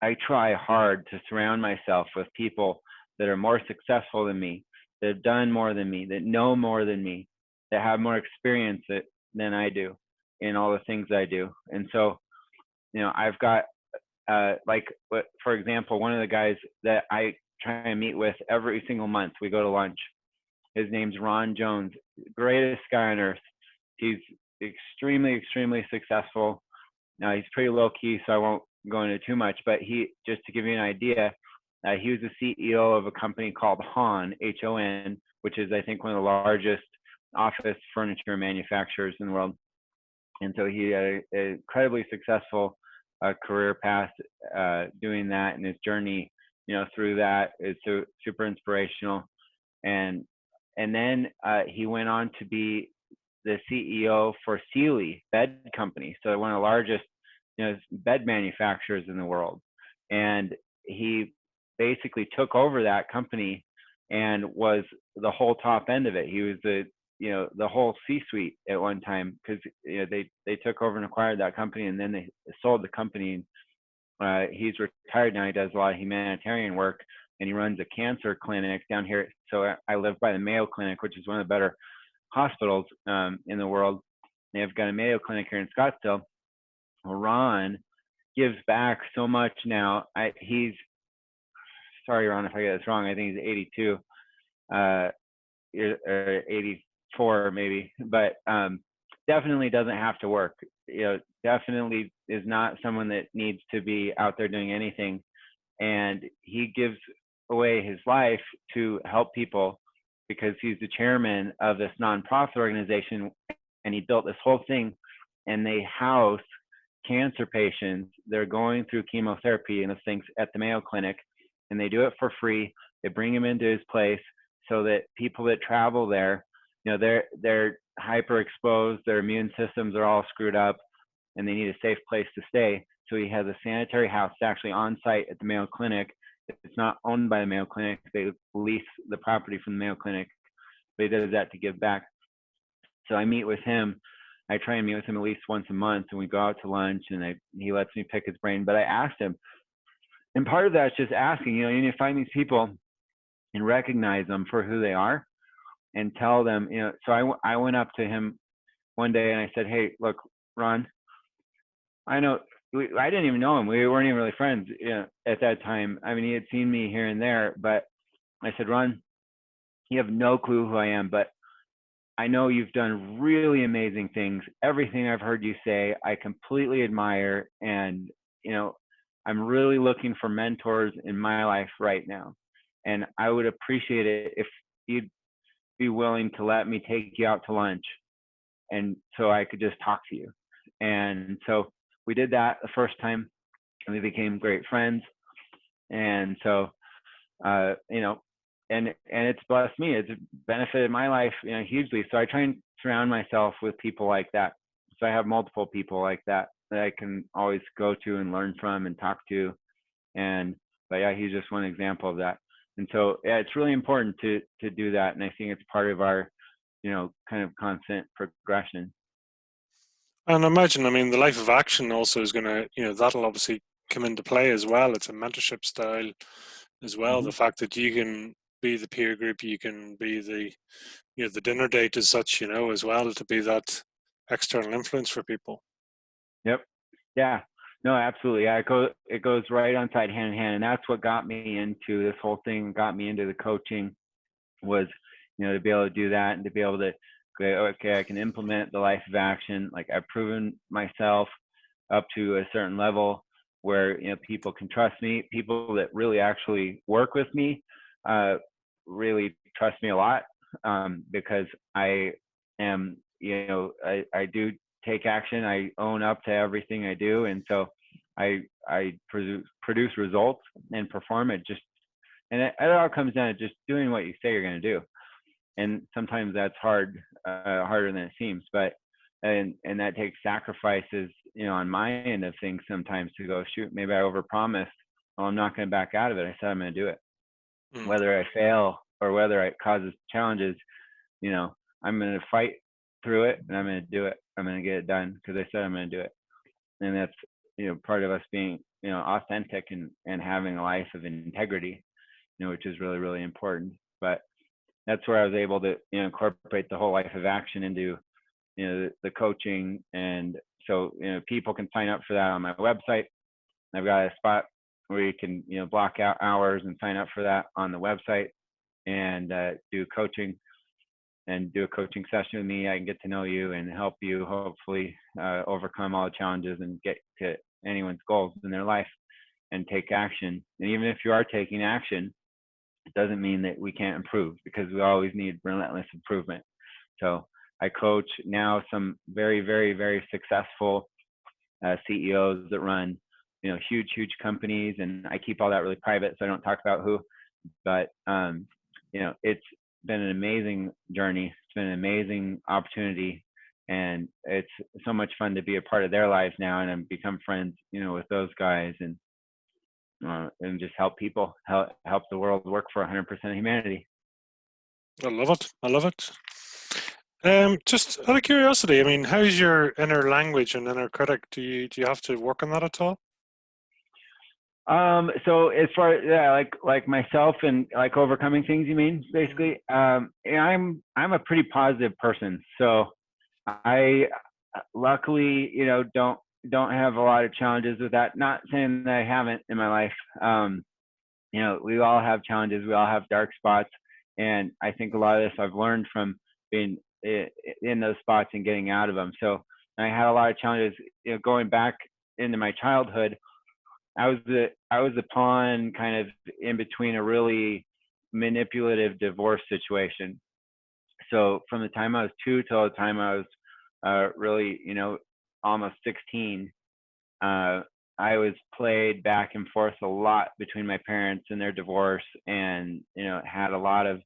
I try hard to surround myself with people that are more successful than me, that have done more than me, that know more than me, that have more experience than I do in all the things I do. And so, I've got, for example, one of the guys that I try and meet with every single month, we go to lunch. His name's Ron Jones, greatest guy on earth. He's extremely, extremely successful. Now, he's pretty low key, so I won't go into too much, but just to give you an idea, he was the CEO of a company called HON, H-O-N, which is, I think, one of the largest office furniture manufacturers in the world. And so he had an incredibly successful career path doing that, and his journey, through that is super inspirational. And then he went on to be the CEO for Sealy Bed Company, so one of the largest, bed manufacturers in the world. And he basically took over that company and was the whole top end of it. He was the whole C-suite at one time, because they took over and acquired that company, and then they sold the company. He's retired now. He does a lot of humanitarian work, and he runs a cancer clinic down here. So I live by the Mayo Clinic, which is one of the better hospitals in the world. They've got a Mayo Clinic here in Scottsdale. Ron gives back so much now. He's, sorry, Ron, if I get this wrong, I think he's 82 or 84 maybe, but definitely doesn't have to work. Definitely is not someone that needs to be out there doing anything. And he gives away his life to help people, because he's the chairman of this nonprofit organization, and he built this whole thing, and they house cancer patients. They're going through chemotherapy and those things at the Mayo Clinic, and they do it for free. They bring him into his place so that people that travel there, they're hyper exposed, their immune systems are all screwed up, and they need a safe place to stay. So he has a sanitary house actually on site at the Mayo Clinic. It's not owned by the Mayo Clinic. They lease the property from the Mayo Clinic, but he does that to give back. So I meet with him. I try and meet with him at least once a month, and we go out to lunch, and he lets me pick his brain. But I asked him, and part of that is just asking, you need to find these people and recognize them for who they are, and tell them, so I went up to him one day and I said, hey, look, Ron, I know, I didn't even know him. We weren't even really friends at that time. I mean, he had seen me here and there, but I said, Ron, you have no clue who I am, but I know you've done really amazing things. Everything I've heard you say, I completely admire. And, I'm really looking for mentors in my life right now. And I would appreciate it if you'd be willing to let me take you out to lunch, and so I could just talk to you. And so we did that the first time, and we became great friends. And so, and it's blessed me. It's benefited my life, hugely. So I try and surround myself with people like that. So I have multiple people like that I can always go to and learn from and talk to. But yeah, he's just one example of that. And so, yeah, it's really important to do that. And I think it's part of our, kind of constant progression. And imagine, the life of action also is going to, that'll obviously come into play as well. It's a mentorship style as well. Mm-hmm. The fact that you can be the peer group, you can be the dinner date as such, as well, to be that external influence for people. Yep. Yeah. No, absolutely. Yeah, it goes right on side hand in hand. And that's what got me into this whole thing, got me into the coaching was, to be able to do that and to be able to go, okay, I can implement the life of action. Like I've proven myself up to a certain level where, people can trust me. People that really actually work with me, really trust me a lot, because I am, I do take action. I own up to everything I do. And so I produce results and perform it just, and it all comes down to just doing what you say you're going to do. And sometimes that's harder than it seems, but, and that takes sacrifices, on my end of things sometimes to go, shoot, maybe I overpromised. Well, I'm not going to back out of it. I said I'm going to do it. Mm. Whether I fail or whether it causes challenges, I'm going to fight through it and I'm going to do it. I'm going to get it done because I said I'm going to do it. And that's, part of us being, authentic and having a life of integrity, which is really, really important. But that's where I was able to, incorporate the whole life of action into, the coaching. And so, people can sign up for that on my website. I've got a spot where you can, block out hours and sign up for that on the website and do coaching and do a coaching session with me. I can get to know you and help you hopefully overcome all the challenges and get to anyone's goals in their life and take action. And even if you are taking action, it doesn't mean that we can't improve because we always need relentless improvement. So I coach now some very, very, very successful CEOs that run, huge, huge companies, and I keep all that really private, so I don't talk about who. But it's been an amazing journey. It's been an amazing opportunity, and it's so much fun to be a part of their lives now, and I've become friends, with those guys, and just help people, help the world work for 100% of humanity. I love it. I love it. Just out of curiosity, I mean, how's your inner language and inner critic? Do you have to work on that at all? So as far as like myself and like overcoming things, you mean basically, I'm a pretty positive person. So I luckily, don't have a lot of challenges with that. Not saying that I haven't in my life. We all have challenges. We all have dark spots. And I think a lot of this I've learned from being in those spots and getting out of them. So I had a lot of challenges, going back into my childhood. I was the pawn kind of in between a really manipulative divorce situation. So from the time I was 2 till the time I was really, almost 16, I was played back and forth a lot between my parents and their divorce, and had a lot of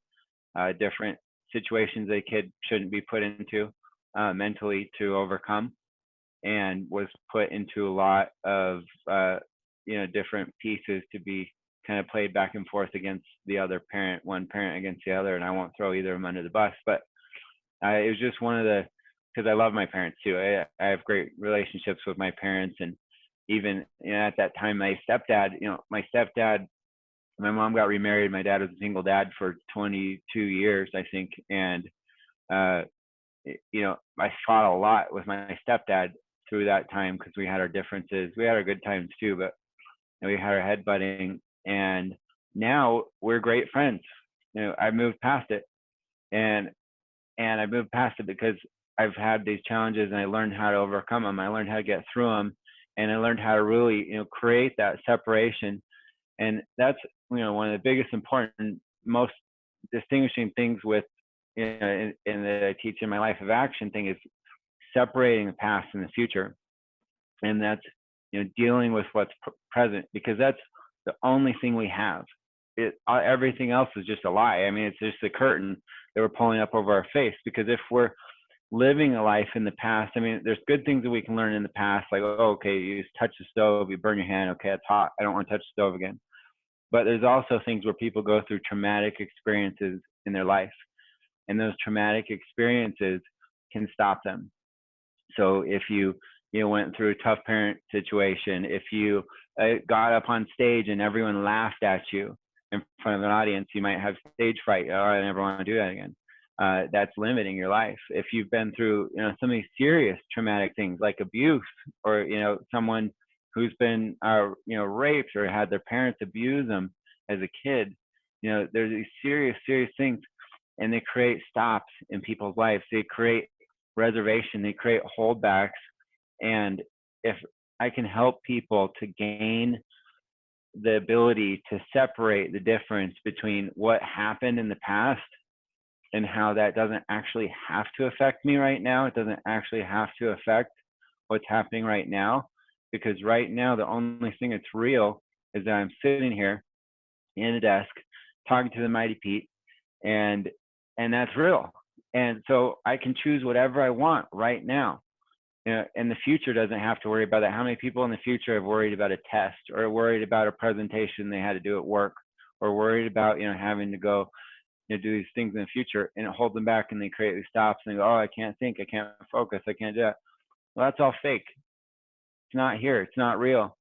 different situations a kid shouldn't be put into mentally to overcome, and was put into a lot of different pieces to be kind of played back and forth against the other parent, one parent against the other, and I won't throw either of them under the bus, but it was just one of the, because I love my parents too. I have great relationships with my parents, and even at that time, my stepdad, my mom got remarried. My dad was a single dad for 22 years, I think, and I fought a lot with my stepdad through that time because we had our differences. We had our good times too, but we had our headbutting, and now we're great friends. I moved past it, and I moved past it because I've had these challenges and I learned how to overcome them. I learned how to get through them, and I learned how to really, create that separation. And that's, one of the biggest, important, most distinguishing things with, in the teaching my life of action thing is separating the past and the future. And that's, dealing with what's present, because that's the only thing we have. Everything else is just a lie. I mean, it's just the curtain that we're pulling up over our face, because if we're living a life in the past, I mean, there's good things that we can learn in the past, like, oh, okay, you just touch the stove, you burn your hand, okay, it's hot, I don't want to touch the stove again. But there's also things where people go through traumatic experiences in their life, and those traumatic experiences can stop them. So if you went through a tough parent situation, if you got up on stage and everyone laughed at you in front of an audience, you might have stage fright. Oh, I never want to do that again. That's limiting your life. If you've been through, some of these serious traumatic things like abuse, or, someone who's been, raped or had their parents abuse them as a kid. There's these serious, serious things, and they create stops in people's lives. They create reservation. They create holdbacks. And if I can help people to gain the ability to separate the difference between what happened in the past and how that doesn't actually have to affect me right now. It doesn't actually have to affect what's happening right now, because right now the only thing that's real is that I'm sitting here in a desk talking to the mighty Pete, and that's real. And so I can choose whatever I want right now. And the future doesn't have to worry about that. How many people in the future have worried about a test, or worried about a presentation they had to do at work, or worried about having to go do these things in the future, and it holds them back, and they create these stops and they go, oh, I can't think, I can't focus, I can't do that. Well, that's all fake. It's not here. It's not real.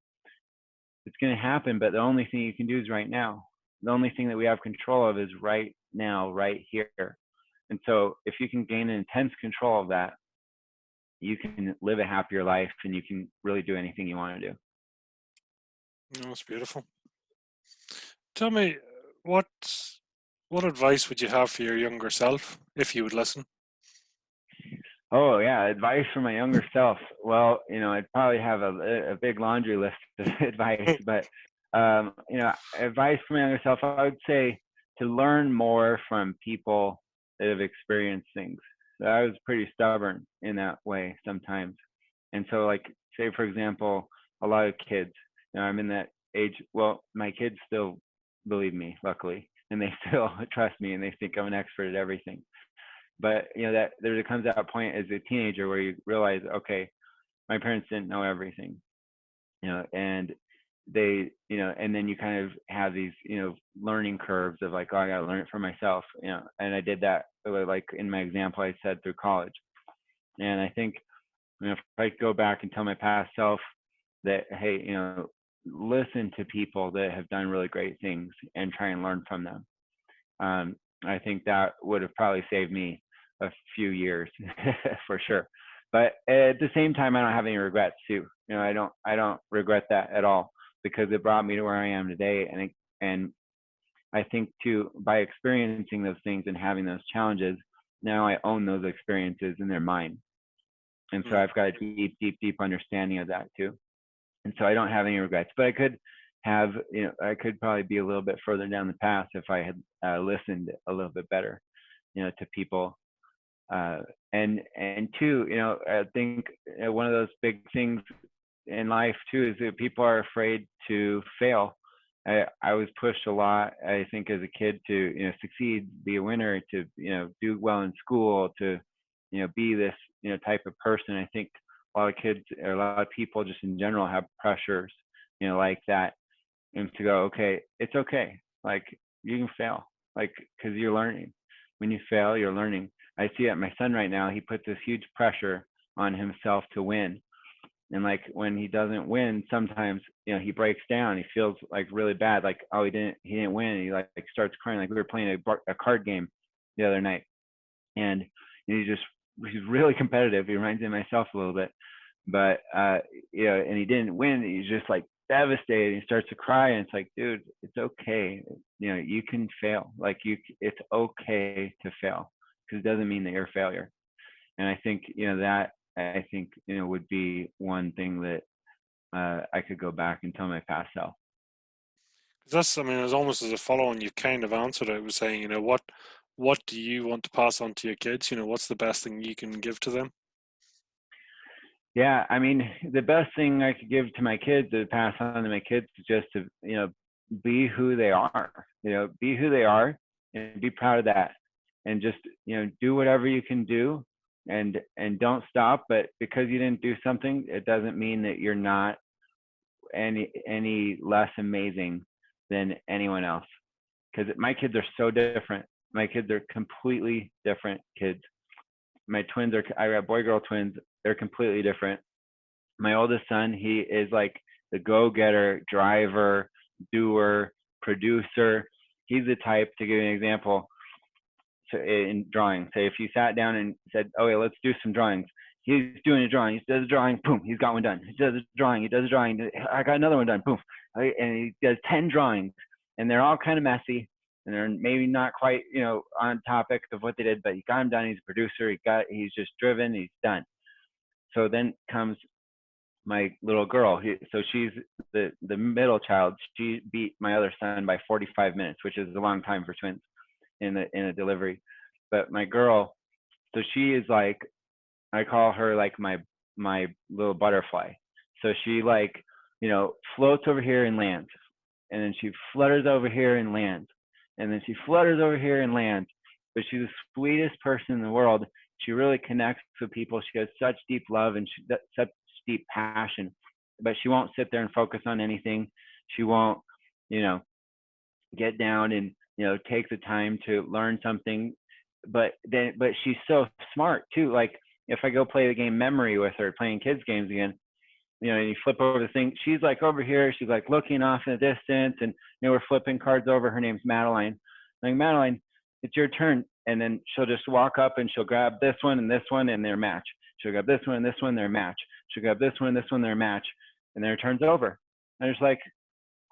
It's going to happen, but the only thing you can do is right now. The only thing that we have control of is right now, right here. And so if you can gain an intense control of that, you can live a happier life, and you can really do anything you want to do. Oh, that's beautiful. Tell me, what advice would you have for your younger self if you would listen? Oh yeah, advice for my younger self. Well, I'd probably have a big laundry list of advice, but advice for my younger self, I would say to learn more from people that have experienced things. So I was pretty stubborn in that way sometimes, and so like, say for example, a lot of kids. I'm in that age. Well, my kids still believe me, luckily, and they still trust me, and they think I'm an expert at everything. But that there comes that point as a teenager where you realize, okay, my parents didn't know everything, and they, and then you kind of have these, learning curves of like, oh, I got to learn it for myself, and I did that, like in my example I said, through college. And I think, if I go back and tell my past self that, hey, listen to people that have done really great things and try and learn from them. I think that would have probably saved me a few years for sure. But at the same time, I don't have any regrets too. I don't regret that at all, because it brought me to where I am today. And I think too, by experiencing those things and having those challenges, now I own those experiences and they're mine. And so I've got a deep, deep, deep understanding of that too. And so I don't have any regrets, but I could have, I could probably be a little bit further down the path if I had listened a little bit better, to people. And two, I think one of those big things in life too is that people are afraid to fail. I was pushed a lot, I think, as a kid to, succeed, be a winner, to, do well in school, to, be this, type of person. I think a lot of kids, or a lot of people just in general, have pressures, like that, and to go, okay, it's okay. Like, you can fail, like, because you're learning. When you fail, you're learning. I see it, my son right now, he puts this huge pressure on himself to win. And like, when he doesn't win, sometimes, he breaks down. He feels like really bad. Like, oh, he didn't win. He like starts crying. Like, we were playing a card game the other night, and he's really competitive. He reminds me of myself a little bit, but and he didn't win. He's just like devastated. He starts to cry, and it's like, dude, it's okay. You can fail. Like, it's okay to fail, because it doesn't mean that you're a failure. And I think, that would be one thing that I could go back and tell my past self. That's, I mean, it's almost as a follow-on. You kind of answered it. I was saying, what do you want to pass on to your kids? What's the best thing you can give to them? Yeah, I mean, the best thing I could give to my kids, to pass on to my kids, is just to, be who they are. Be who they are, and be proud of that, and just, do whatever you can do, and don't stop. But because you didn't do something, it doesn't mean that you're not any less amazing than anyone else. Because my kids are so different. My kids are completely different kids. My twins I got boy-girl twins. They're completely different. My oldest son, he is like the go-getter, driver, doer, producer. He's the type, to give you an example, in drawing. Say if you sat down and said, "Oh, yeah, let's do some drawings," he's doing a drawing. He does a drawing, boom, he's got one done. He does a drawing. I got another one done, boom. And he does 10 drawings, and they're all kind of messy, and they're maybe not quite, on topic of what they did, but he got them done. He's a producer. He's just driven. He's done. So then comes my little girl. So she's the middle child. She beat my other son by 45 minutes, which is a long time for twins in a delivery. But my girl, so she is like, I call her like my little butterfly. So she floats over here and lands, and then she flutters over here and lands, and then she flutters over here and lands. But she's the sweetest person in the world. She really connects with people. She has such deep love and such deep passion, but she won't sit there and focus on anything. She won't, get down and, take the time to learn something. But she's so smart too. Like if I go play the game memory with her, playing kids games again, and you flip over the thing, she's like over here, she's like looking off in the distance, and we're flipping cards over. Her name's Madeline. I'm like, Madeline, it's your turn. And then she'll just walk up and she'll grab this one and their match. She'll grab this one and this one, their match. She'll grab this one and this one, their match. And then her turn's over. And it's like,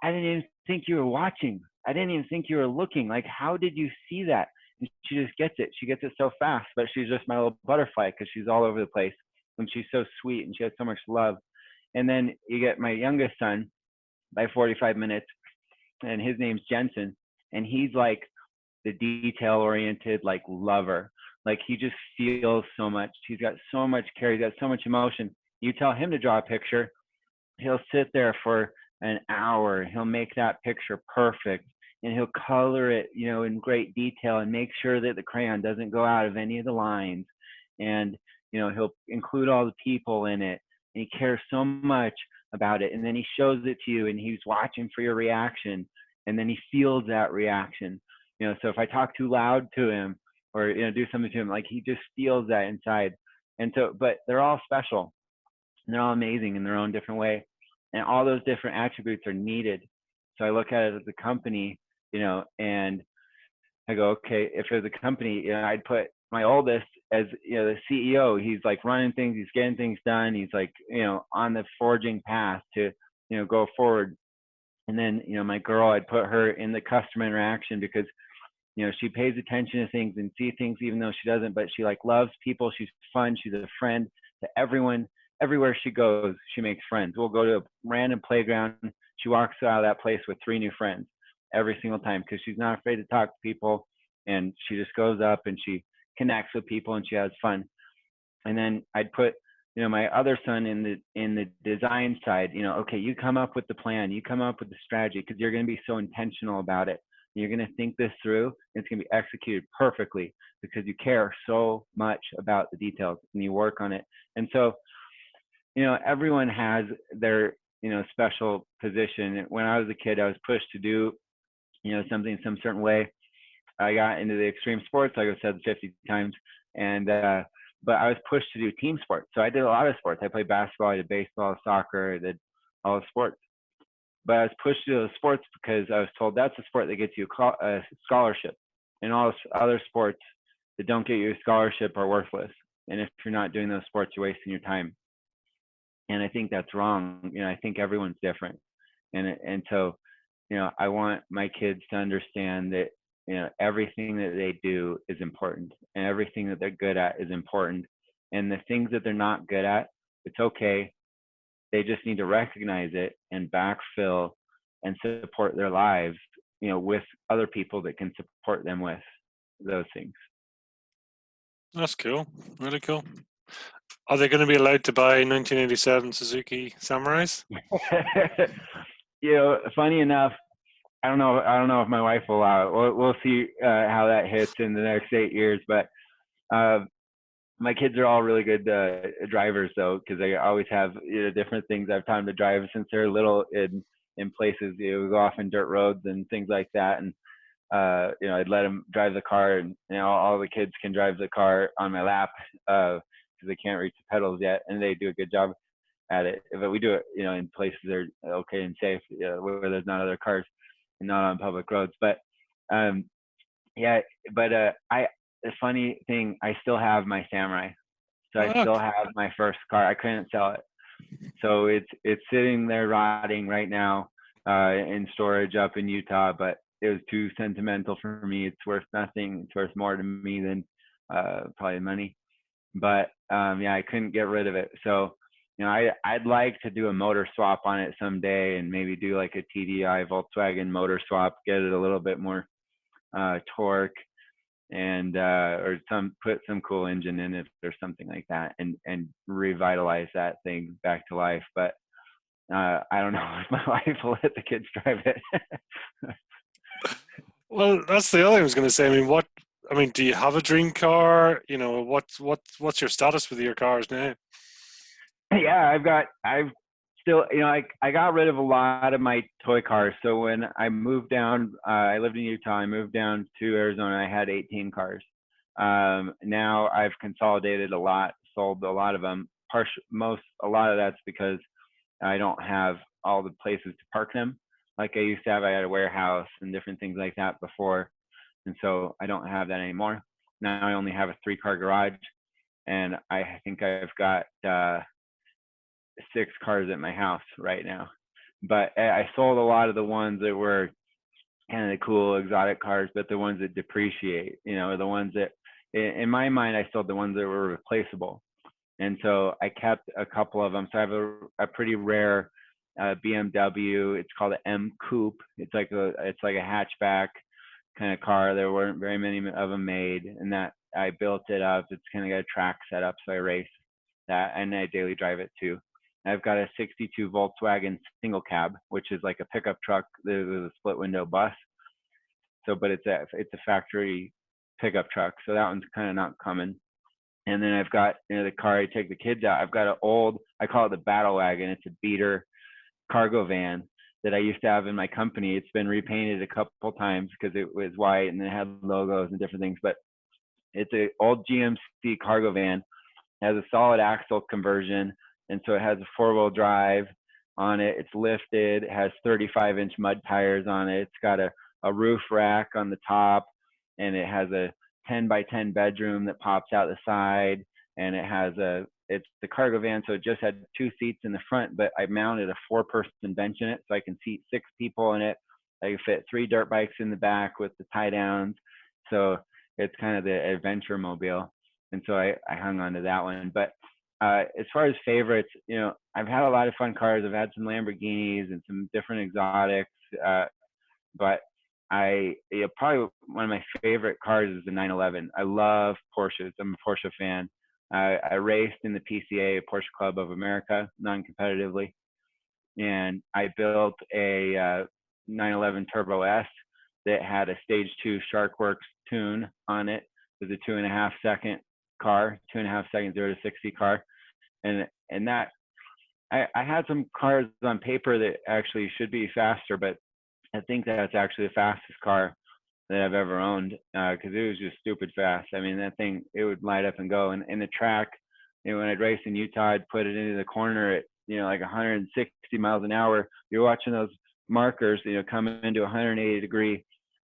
I didn't even think you were watching. I didn't even think you were looking. Like, how did you see that? And she just gets it. She gets it so fast, but she's just my little butterfly because she's all over the place. And she's so sweet and she has so much love. And then you get my youngest son by 45 minutes, and his name's Jensen. And he's like the detail-oriented, like, lover. Like, he just feels so much. He's got so much care. He's got so much emotion. You tell him to draw a picture, he'll sit there for an hour. He'll make that picture perfect, and he'll color it, in great detail and make sure that the crayon doesn't go out of any of the lines. And, he'll include all the people in it. And he cares so much about it. And then he shows it to you, and he's watching for your reaction. And then he feels that reaction. So if I talk too loud to him or, do something to him, like, he just feels that inside. And so, but they're all special and they're all amazing in their own different way. And all those different attributes are needed. So I look at it as a company, and I go, okay, if it was a company, I'd put my oldest as, the CEO. He's like running things, he's getting things done. He's like, on the forging path to, go forward. And then, my girl, I'd put her in the customer interaction because, she pays attention to things and see things even though she doesn't, but she like loves people. She's fun. She's a friend to everyone. Everywhere she goes, she makes friends. We'll go to a random playground. She walks out of that place with 3 new friends every single time because she's not afraid to talk to people. And she just goes up and she connects with people and she has fun. And then I'd put, my other son in the design side. Okay, you come up with the plan, you come up with the strategy because you're going to be so intentional about it. You're going to think this through. It's going to be executed perfectly because you care so much about the details and you work on it. And so, everyone has their, special position. When I was a kid, I was pushed to do, something some certain way. I got into the extreme sports, like I said 50 times. And, but I was pushed to do team sports. So I did a lot of sports. I played basketball, I did baseball, soccer, I did all the sports. But I was pushed to those sports because I was told that's a sport that gets you a scholarship. And all other sports that don't get you a scholarship are worthless. And if you're not doing those sports, you're wasting your time. And I think that's wrong. I think everyone's different. And so, I want my kids to understand that, everything that they do is important and everything that they're good at is important. And the things that they're not good at, it's okay. They just need to recognize it and backfill and support their lives, with other people that can support them with those things. That's cool. Really cool. Are they going to be allowed to buy 1987 Suzuki Samurais? Funny enough, I don't know if my wife will allow it. We'll see how that hits in the next 8 years. But my kids are all really good drivers, though, because they always have different things I've taught them to drive since they're little in places. We go off in dirt roads and things like that, and I'd let them drive the car, and all the kids can drive the car on my lap because they can't reach the pedals yet, and they do a good job at it. But we do it, in places that are okay and safe, where there's not other cars and not on public roads. But the funny thing, I still have my Samurai. So I Fuck. still have my first car. I couldn't sell it. So it's sitting there rotting right now in storage up in Utah, but it was too sentimental for me. It's worth nothing. It's worth more to me than probably money. But yeah, I couldn't get rid of it. So I'd like to do a motor swap on it someday, and maybe do like a TDI Volkswagen motor swap, get it a little bit more torque, and or put some cool engine in it or something like that, and revitalize that thing back to life. But I don't know if my wife will let the kids drive it. Well, that's the other thing I was going to say. I mean, do you have a dream car? You know, what's your status with your cars now? Yeah, I've still, I got rid of a lot of my toy cars. So when I moved down, I lived in Utah. I moved down to Arizona. I had 18 cars. Now I've consolidated a lot, sold a lot of them. A lot of that's because I don't have all the places to park them like I used to have. I had a warehouse and different things like that before, and so I don't have that anymore. Now I only have a 3-car garage, and I think I've got 6 cars at my house right now. But I sold a lot of the ones that were kind of the cool exotic cars, but the ones that depreciate, the ones that, in my mind, I sold the ones that were replaceable. And so I kept a couple of them. So I have a pretty rare BMW. It's called an M Coupe. It's like a hatchback kind of car. There weren't very many of them made, and that I built it up. It's kind of got a track set up, so I race that, and I daily drive it too. I've got a 62 Volkswagen single cab, which is like a pickup truck with a split window bus. So, but it's a factory pickup truck. So that one's kind of not common. And then I've got the car I take the kids out. I've got an old, I call it the battle wagon. It's a beater cargo van that I used to have in my company. It's been repainted a couple times because it was white and it had logos and different things. But it's an old GMC cargo van. It has a solid axle conversion, and so it has a 4-wheel drive on it. It's lifted. It has 35-inch mud tires on it. It's got a roof rack on the top, and it has a 10 by 10 bedroom that pops out the side, and it's the cargo van, so it just had 2 seats in the front, but I mounted a 4-person bench in it, so I can seat 6 people in it. I can fit 3 dirt bikes in the back with the tie downs, so it's kind of the adventure mobile, and so I hung on to that one. But as far as favorites, I've had a lot of fun cars. I've had some Lamborghinis and some different exotics, but probably one of my favorite cars is the 911. I love Porsches. I'm a Porsche fan. I raced in the PCA, Porsche Club of America, non-competitively, and I built a 911 Turbo S that had a Stage 2 Sharkworks tune on it. It was a 2.5-second car, 2.5 second 0 to 60 car, and that I had some cars on paper that actually should be faster, but I think that's actually the fastest car that I've ever owned, because it was just stupid fast. I mean, that thing, it would light up and go. And in the track, when I'd race in Utah, I'd put it into the corner at like 160 miles an hour. You're watching those markers, come into 180-degree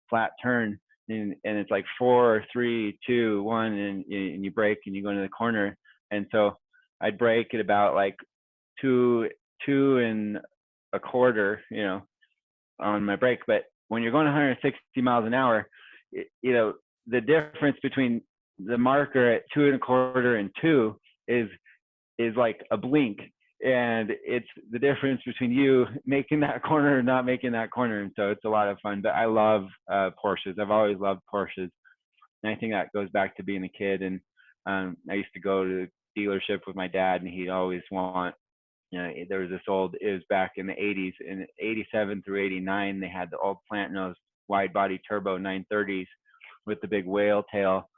flat turn, and it's like 4, 3, 2, 1, and you brake and you go into the corner. And so I'd brake at about like 2 1/4, on my brake. But when you're going 160 miles an hour, the difference between the marker at 2 1/4 and 2 is like a blink, and it's the difference between you making that corner or not making that corner. And so it's a lot of fun. But I love Porsches. I've always loved Porsches, and I think that goes back to being a kid. And I used to go to the dealership with my dad, and he'd always want, there was it was back in the 80s, in 87 through 89, they had the old plant nose wide body turbo 930s with the big whale tail.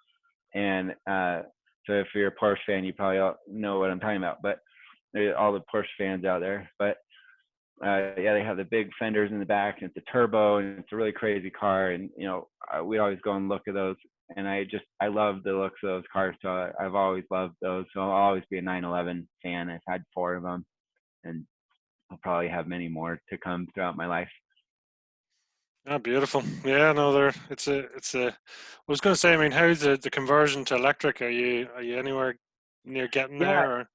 And so if you're a Porsche fan, you probably all know what I'm talking about, but all the Porsche fans out there. But yeah, they have the big fenders in the back, and it's a turbo, and it's a really crazy car. And we'd always go and look at those, and I love the looks of those cars, so I've always loved those. So I'll always be a 911 fan. I've had 4 of them, and I'll probably have many more to come throughout my life. Ah, beautiful. Yeah, no, it's a. I was going to say, I mean, how's the conversion to electric? Are you anywhere And you're getting Yeah, there? Or?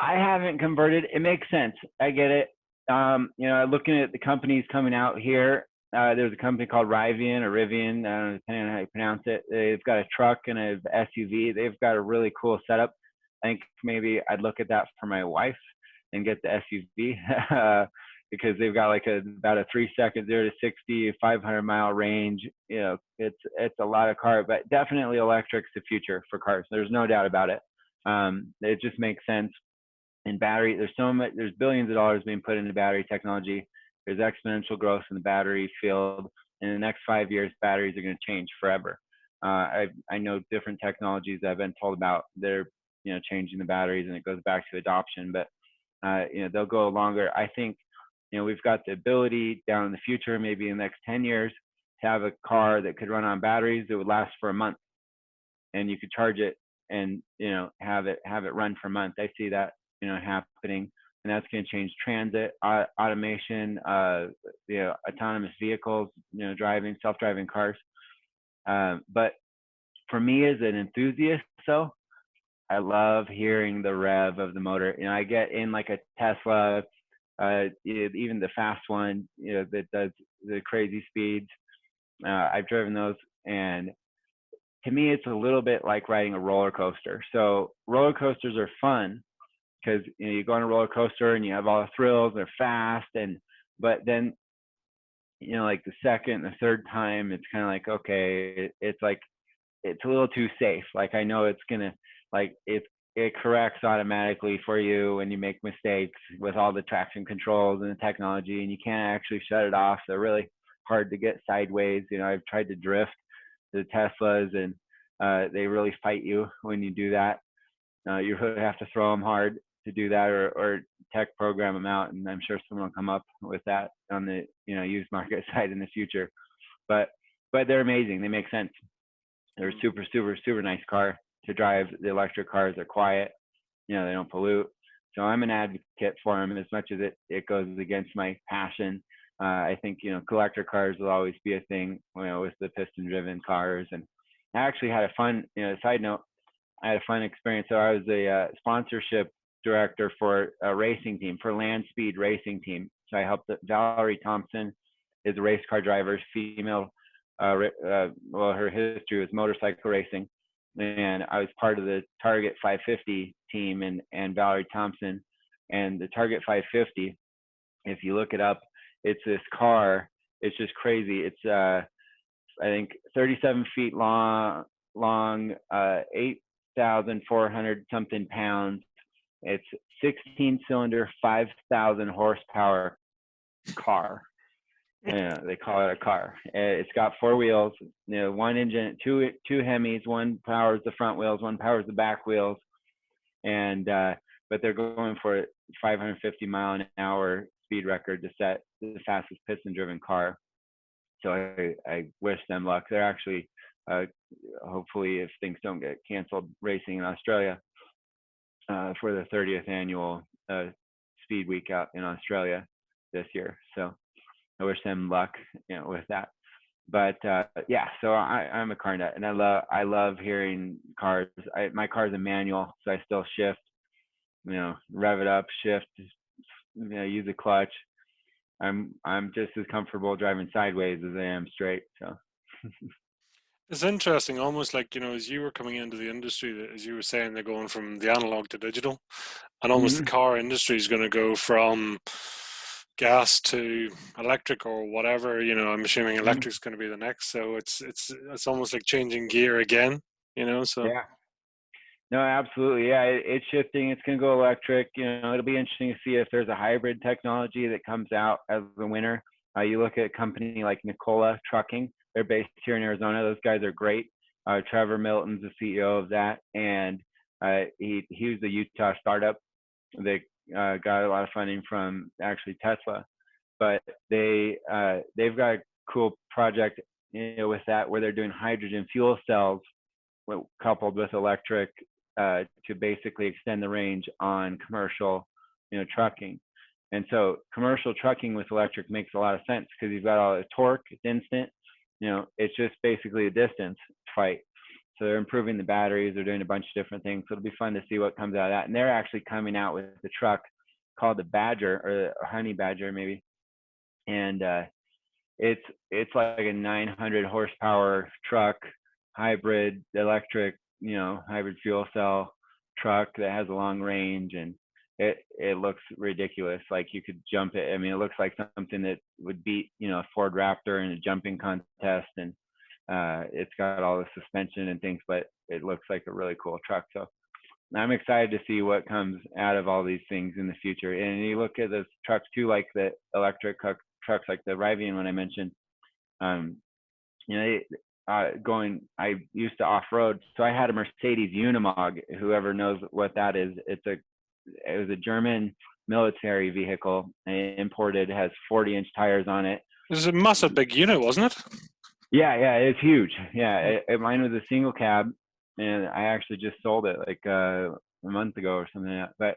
I haven't converted. It makes sense. I get it. Looking at the companies coming out here, there's a company called Rivian, depending on how you pronounce it. They've got a truck and an SUV. They've got a really cool setup. I think maybe I'd look at that for my wife and get the SUV because they've got like about a 3-second 0 to 60, 500-mile range. It's a lot of car, but definitely electric's the future for cars. There's no doubt about it. It just makes sense. And battery, there's billions of dollars being put into battery technology. There's exponential growth in the battery field. In the next 5 years, batteries are going to change forever. I know different technologies that I've been told about. They're changing the batteries, and it goes back to adoption. But they'll go longer. I think we've got the ability down in the future, maybe in the next 10 years, to have a car that could run on batteries that would last for a month, and you could charge it and have it run for a month. I see that happening, and that's going to change transit, automation, autonomous vehicles, self-driving cars. But for me as an enthusiast, I love hearing the rev of the motor. I get in like a Tesla, even the fast one, that does the crazy speeds. I've driven those, and to me, it's a little bit like riding a roller coaster. So roller coasters are fun because you go on a roller coaster and you have all the thrills. They're fast, but then like the second, the third time, it's kind of like, okay, it's a little too safe. Like I know it's gonna it corrects automatically for you when you make mistakes with all the traction controls and the technology, and you can't actually shut it off. They're really hard to get sideways. I've tried to drift the Teslas, and they really fight you when you do that. You really have to throw them hard to do that, or tech program them out. And I'm sure someone will come up with that on the used market side in the future. But they're amazing. They make sense. They're a super, super, super nice car to drive. The electric cars are quiet. They don't pollute. So I'm an advocate for them as much as it goes against my passion. I think collector cars will always be a thing, with the piston-driven cars. And I actually had a fun, side note, I had a fun experience. So I was a sponsorship director for a racing team, for Land Speed racing team. So I helped Valerie Thompson is a race car driver, female. Her history was motorcycle racing, and I was part of the Target 550 team, and Valerie Thompson. And the Target 550, if you look it up, it's this car. It's just crazy. It's I think 37 feet long, 8,400 something pounds. It's 16-cylinder, 5,000 horsepower car. They call it a car. It's got 4 wheels, one engine, two Hemis. One powers the front wheels, one powers the back wheels, and but they're going for 550 mile an hour speed record to set the fastest piston-driven car. So I wish them luck. They're actually, hopefully, if things don't get canceled, racing in Australia for the 30th annual Speed Week out in Australia this year. So I wish them luck, with that. But yeah, so I'm a car nut, and I love hearing cars. My car's a manual, so I still shift, rev it up, shift, use a clutch. I'm just as comfortable driving sideways as I am straight. So It's interesting, almost like, as you were coming into the industry, as you were saying, they're going from the analog to digital, and almost the car industry is going to go from gas to electric or whatever. I'm assuming electric is going to be the next. So it's almost like changing gear again. So yeah. No, absolutely. Yeah, it's shifting. It's going to go electric. It'll be interesting to see if there's a hybrid technology that comes out as the winner. You look at a company like Nikola Trucking. They're based here in Arizona. Those guys are great. Trevor Milton's the CEO of that, and he was a Utah startup. They got a lot of funding from actually Tesla, but they've got a cool project with that, where they're doing hydrogen fuel cells coupled with electric to basically extend the range on commercial trucking. And so commercial trucking with electric makes a lot of sense, because you've got all the torque. It's instant. It's just basically a distance fight. So they're improving the batteries. They're doing a bunch of different things. So it'll be fun to see what comes out of that. And they're actually coming out with the truck called the Badger, or Honey Badger maybe. And it's like a 900 horsepower truck, hybrid electric, hybrid fuel cell truck that has a long range, and it looks ridiculous. Like you could jump it. I mean, it looks like something that would beat, a Ford Raptor in a jumping contest, and it's got all the suspension and things, but it looks like a really cool truck. So I'm excited to see what comes out of all these things in the future. And you look at those trucks too, like the electric trucks, like the Rivian one I mentioned. I used to off-road, so I had a Mercedes Unimog. Whoever knows what that is, it was a German military vehicle, imported, has 40-inch tires on it. It was a massive big unit, wasn't it? Yeah, it's huge. Yeah, mine was a single cab, and I actually just sold it like a month ago or something like that. But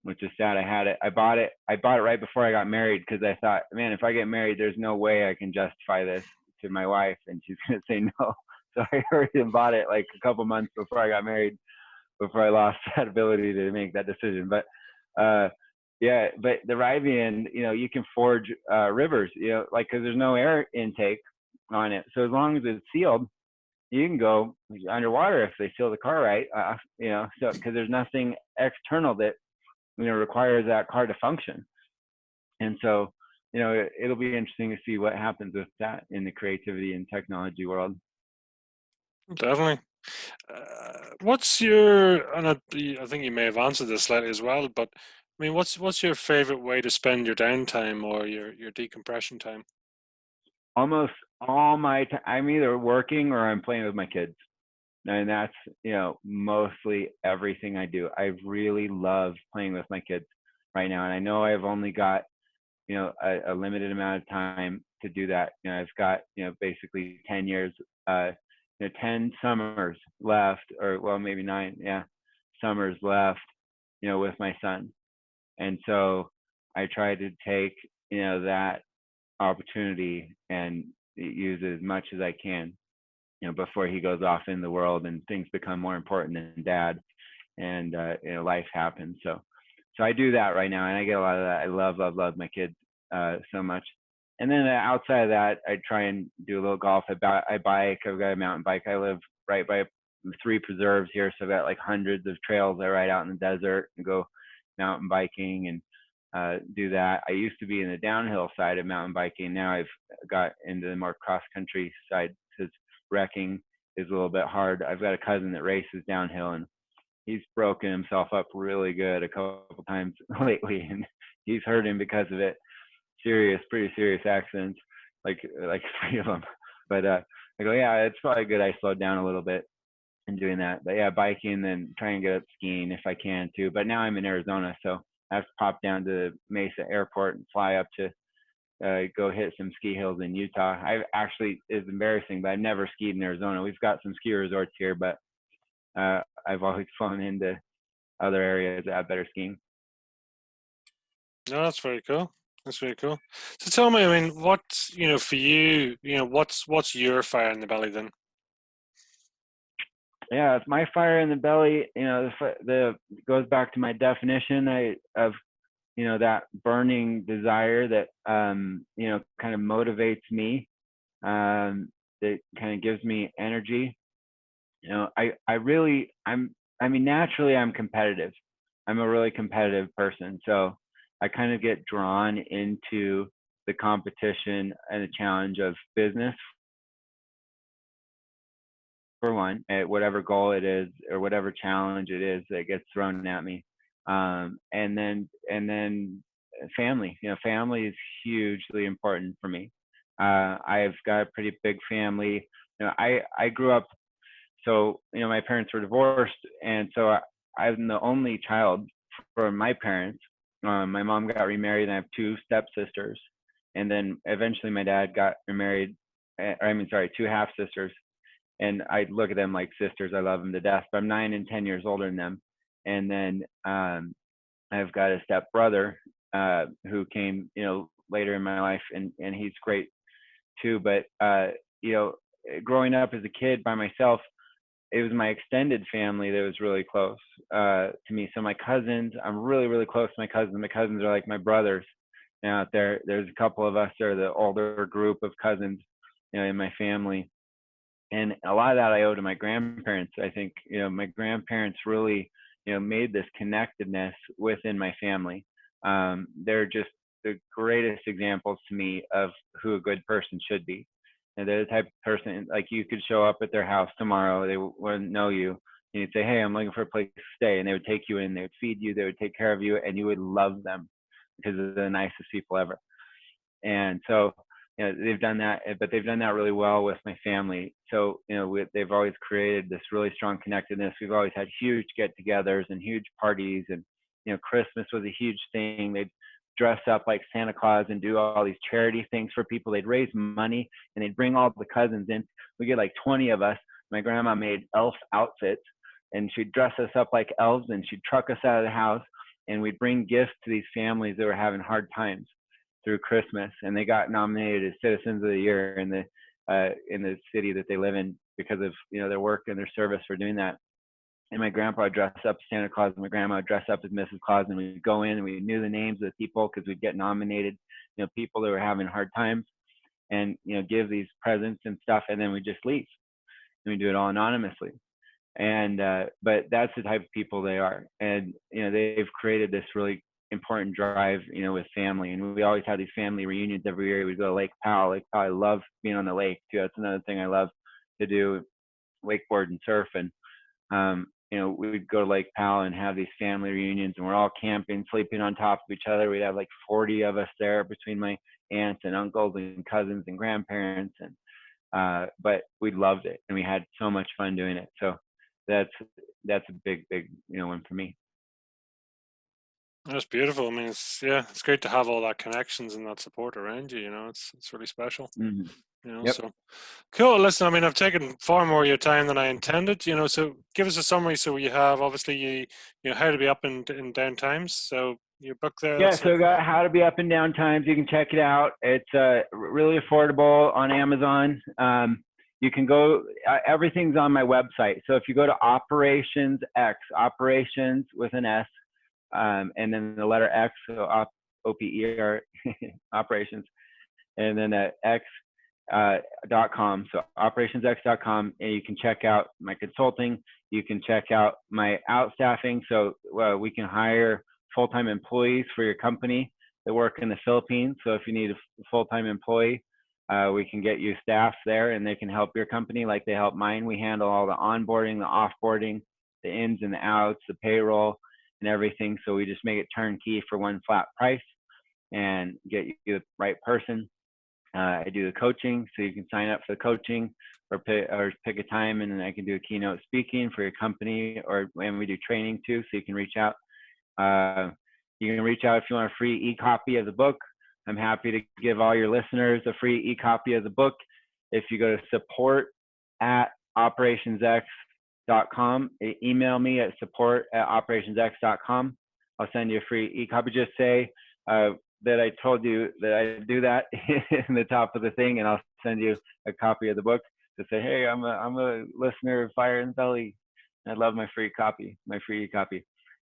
which is sad. I had it. I bought it right before I got married, because I thought, man, if I get married, there's no way I can justify this to my wife, and she's gonna say no. So I already bought it like a couple months before I got married, before I lost that ability to make that decision. But yeah, but the Rivian, you can forge rivers, like, because there's no air intake on it. So as long as it's sealed, you can go underwater if they seal the car right. So because there's nothing external that requires that car to function. And so, it'll be interesting to see what happens with that in the creativity and technology world. Definitely. What's your, and I think you may have answered this slightly as well, but I mean, what's your favorite way to spend your downtime or your decompression time? Almost all my time, I'm either working or I'm playing with my kids. And that's, mostly everything I do. I really love playing with my kids right now. And I know I've only got, a limited amount of time to do that. I've got, basically 10 years, 10 summers left, or well, maybe 9, summers left, with my son. And so I try to take, that opportunity and use as much as I can, before he goes off in the world and things become more important than dad, and life happens. So I do that right now, and I get a lot of that. I love my kids so much. And then outside of that, I try and do a little golf. I bike. I've got a mountain bike. I live right by 3 preserves here, so I've got like hundreds of trails I ride out in the desert and go mountain biking and do that. I used to be in the downhill side of mountain biking. Now I've got into the more cross country side, because wrecking is a little bit hard. I've got a cousin that races downhill, and he's broken himself up really good a couple times lately, and he's hurting because of it. Pretty serious accidents, like 3 of them. But I go, yeah, it's probably good I slowed down a little bit in doing that. But yeah, biking, then try and get up skiing if I can too. But now I'm in Arizona, so I have to pop down to Mesa Airport and fly up to go hit some ski hills in Utah. It's embarrassing, but I've never skied in Arizona. We've got some ski resorts here, but I've always flown into other areas that have better skiing. No, that's very cool. That's very cool. So tell me, I mean, what's, for you, what's your fire in the belly then? Yeah, it's my fire in the belly. The goes back to my definition of that burning desire that kind of motivates me, that kind of gives me energy. Naturally I'm competitive. I'm a really competitive person, so I kind of get drawn into the competition and the challenge of business, for one, at whatever goal it is or whatever challenge it is that gets thrown at me. And then family. Family is hugely important for me. I've got a pretty big family. I grew up, so my parents were divorced, and so I'm the only child from my parents. My mom got remarried, and I have 2 stepsisters, and then eventually my dad got remarried. 2 half sisters, and I look at them like sisters. I love them to death, but I'm 9 and 10 years older than them. And then I've got a step brother who came later in my life, and he's great too. But growing up as a kid by myself, it was my extended family that was really close to me. So my cousins, I'm really, really close to my cousins. My cousins are like my brothers. Out there's a couple of us that are the older group of cousins, in my family. And a lot of that I owe to my grandparents. I think, my grandparents really, made this connectedness within my family. They're just the greatest examples to me of who a good person should be. And they're the type of person, like, you could show up at their house tomorrow, they wouldn't know you, and you'd say, hey, I'm looking for a place to stay, and they would take you in, they would feed you, they would take care of you, and you would love them because they're the nicest people ever. And so, they've done that, but they've done that really well with my family. So, they've always created this really strong connectedness. We've always had huge get-togethers and huge parties, and Christmas was a huge thing. They'd dress up like Santa Claus and do all these charity things for people. They'd raise money and they'd bring all the cousins in. We get like 20 of us. My grandma made elf outfits, and she'd dress us up like elves, and she'd truck us out of the house, and we'd bring gifts to these families that were having hard times through Christmas. And they got nominated as Citizens of the Year in the city that they live in because of their work and their service for doing that. And my grandpa would dress up as Santa Claus, and my grandma would dress up as Mrs. Claus, and we'd go in and we knew the names of the people because we'd get nominated, people that were having hard times, and give these presents and stuff, and then we just leave, and we do it all anonymously. And but that's the type of people they are, and they've created this really important drive, with family. And we always have these family reunions every year. We'd go to Lake Powell. Lake Powell, I love being on the lake too. That's another thing I love to do, wakeboard and surf. And we'd go to Lake Powell and have these family reunions, and we're all camping, sleeping on top of each other. We'd have like 40 of us there between my aunts and uncles and cousins and grandparents. And but we loved it, and we had so much fun doing it. So that's a big one for me. That's beautiful. I mean, it's great to have all that connections and that support around you. It's really special. Mm-hmm. Yep. So cool. Listen, I mean, I've taken far more of your time than I intended. So give us a summary. So you have obviously how to be up in down times. So your book there. Yeah. So got How to Be Up in Down Times. You can check it out. It's really affordable on Amazon. You can go. Everything's on my website. So if you go to Operations X, operations with an S. And then the letter X, so OPER, operations, and then X.com. So operationsx.com, and you can check out my consulting. You can check out my outstaffing. So we can hire full-time employees for your company that work in the Philippines. So if you need a full-time employee, we can get you staff there, and they can help your company like they help mine. We handle all the onboarding, the offboarding, the ins and the outs, the payroll, and everything. So we just make it turnkey for one flat price and get you the right person. I do the coaching, so you can sign up for the coaching or pick a time, and then I can do a keynote speaking for your company, and we do training too, so you can reach out. You can reach out if you want a free e-copy of the book. I'm happy to give all your listeners a free e-copy of the book. If you go to support@operationsx.com, email me at support@operationsx.com. I'll send you a free e-copy. Just say that I told you that I do that in the top of the thing, and I'll send you a copy of the book to say, hey, I'm a listener of Fire and Belly. I love my free e-copy.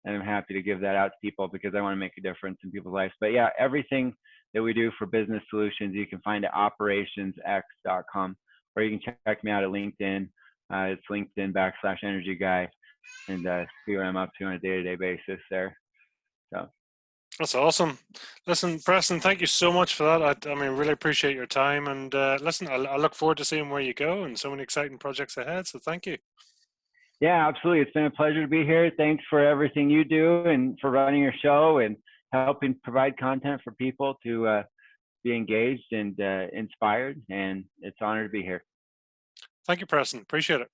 And I'm happy to give that out to people because I want to make a difference in people's lives. But yeah, everything that we do for business solutions, you can find at operationsx.com, or you can check me out at LinkedIn. It's LinkedIn/Energy Guy, and see what I'm up to on a day-to-day basis there. So that's awesome. Listen, Preston, thank you so much for that. I mean, really appreciate your time. And listen, I look forward to seeing where you go and so many exciting projects ahead. So thank you. Yeah, absolutely. It's been a pleasure to be here. Thanks for everything you do and for running your show and helping provide content for people to be engaged and inspired. And it's an honor to be here. Thank you, Preston. Appreciate it.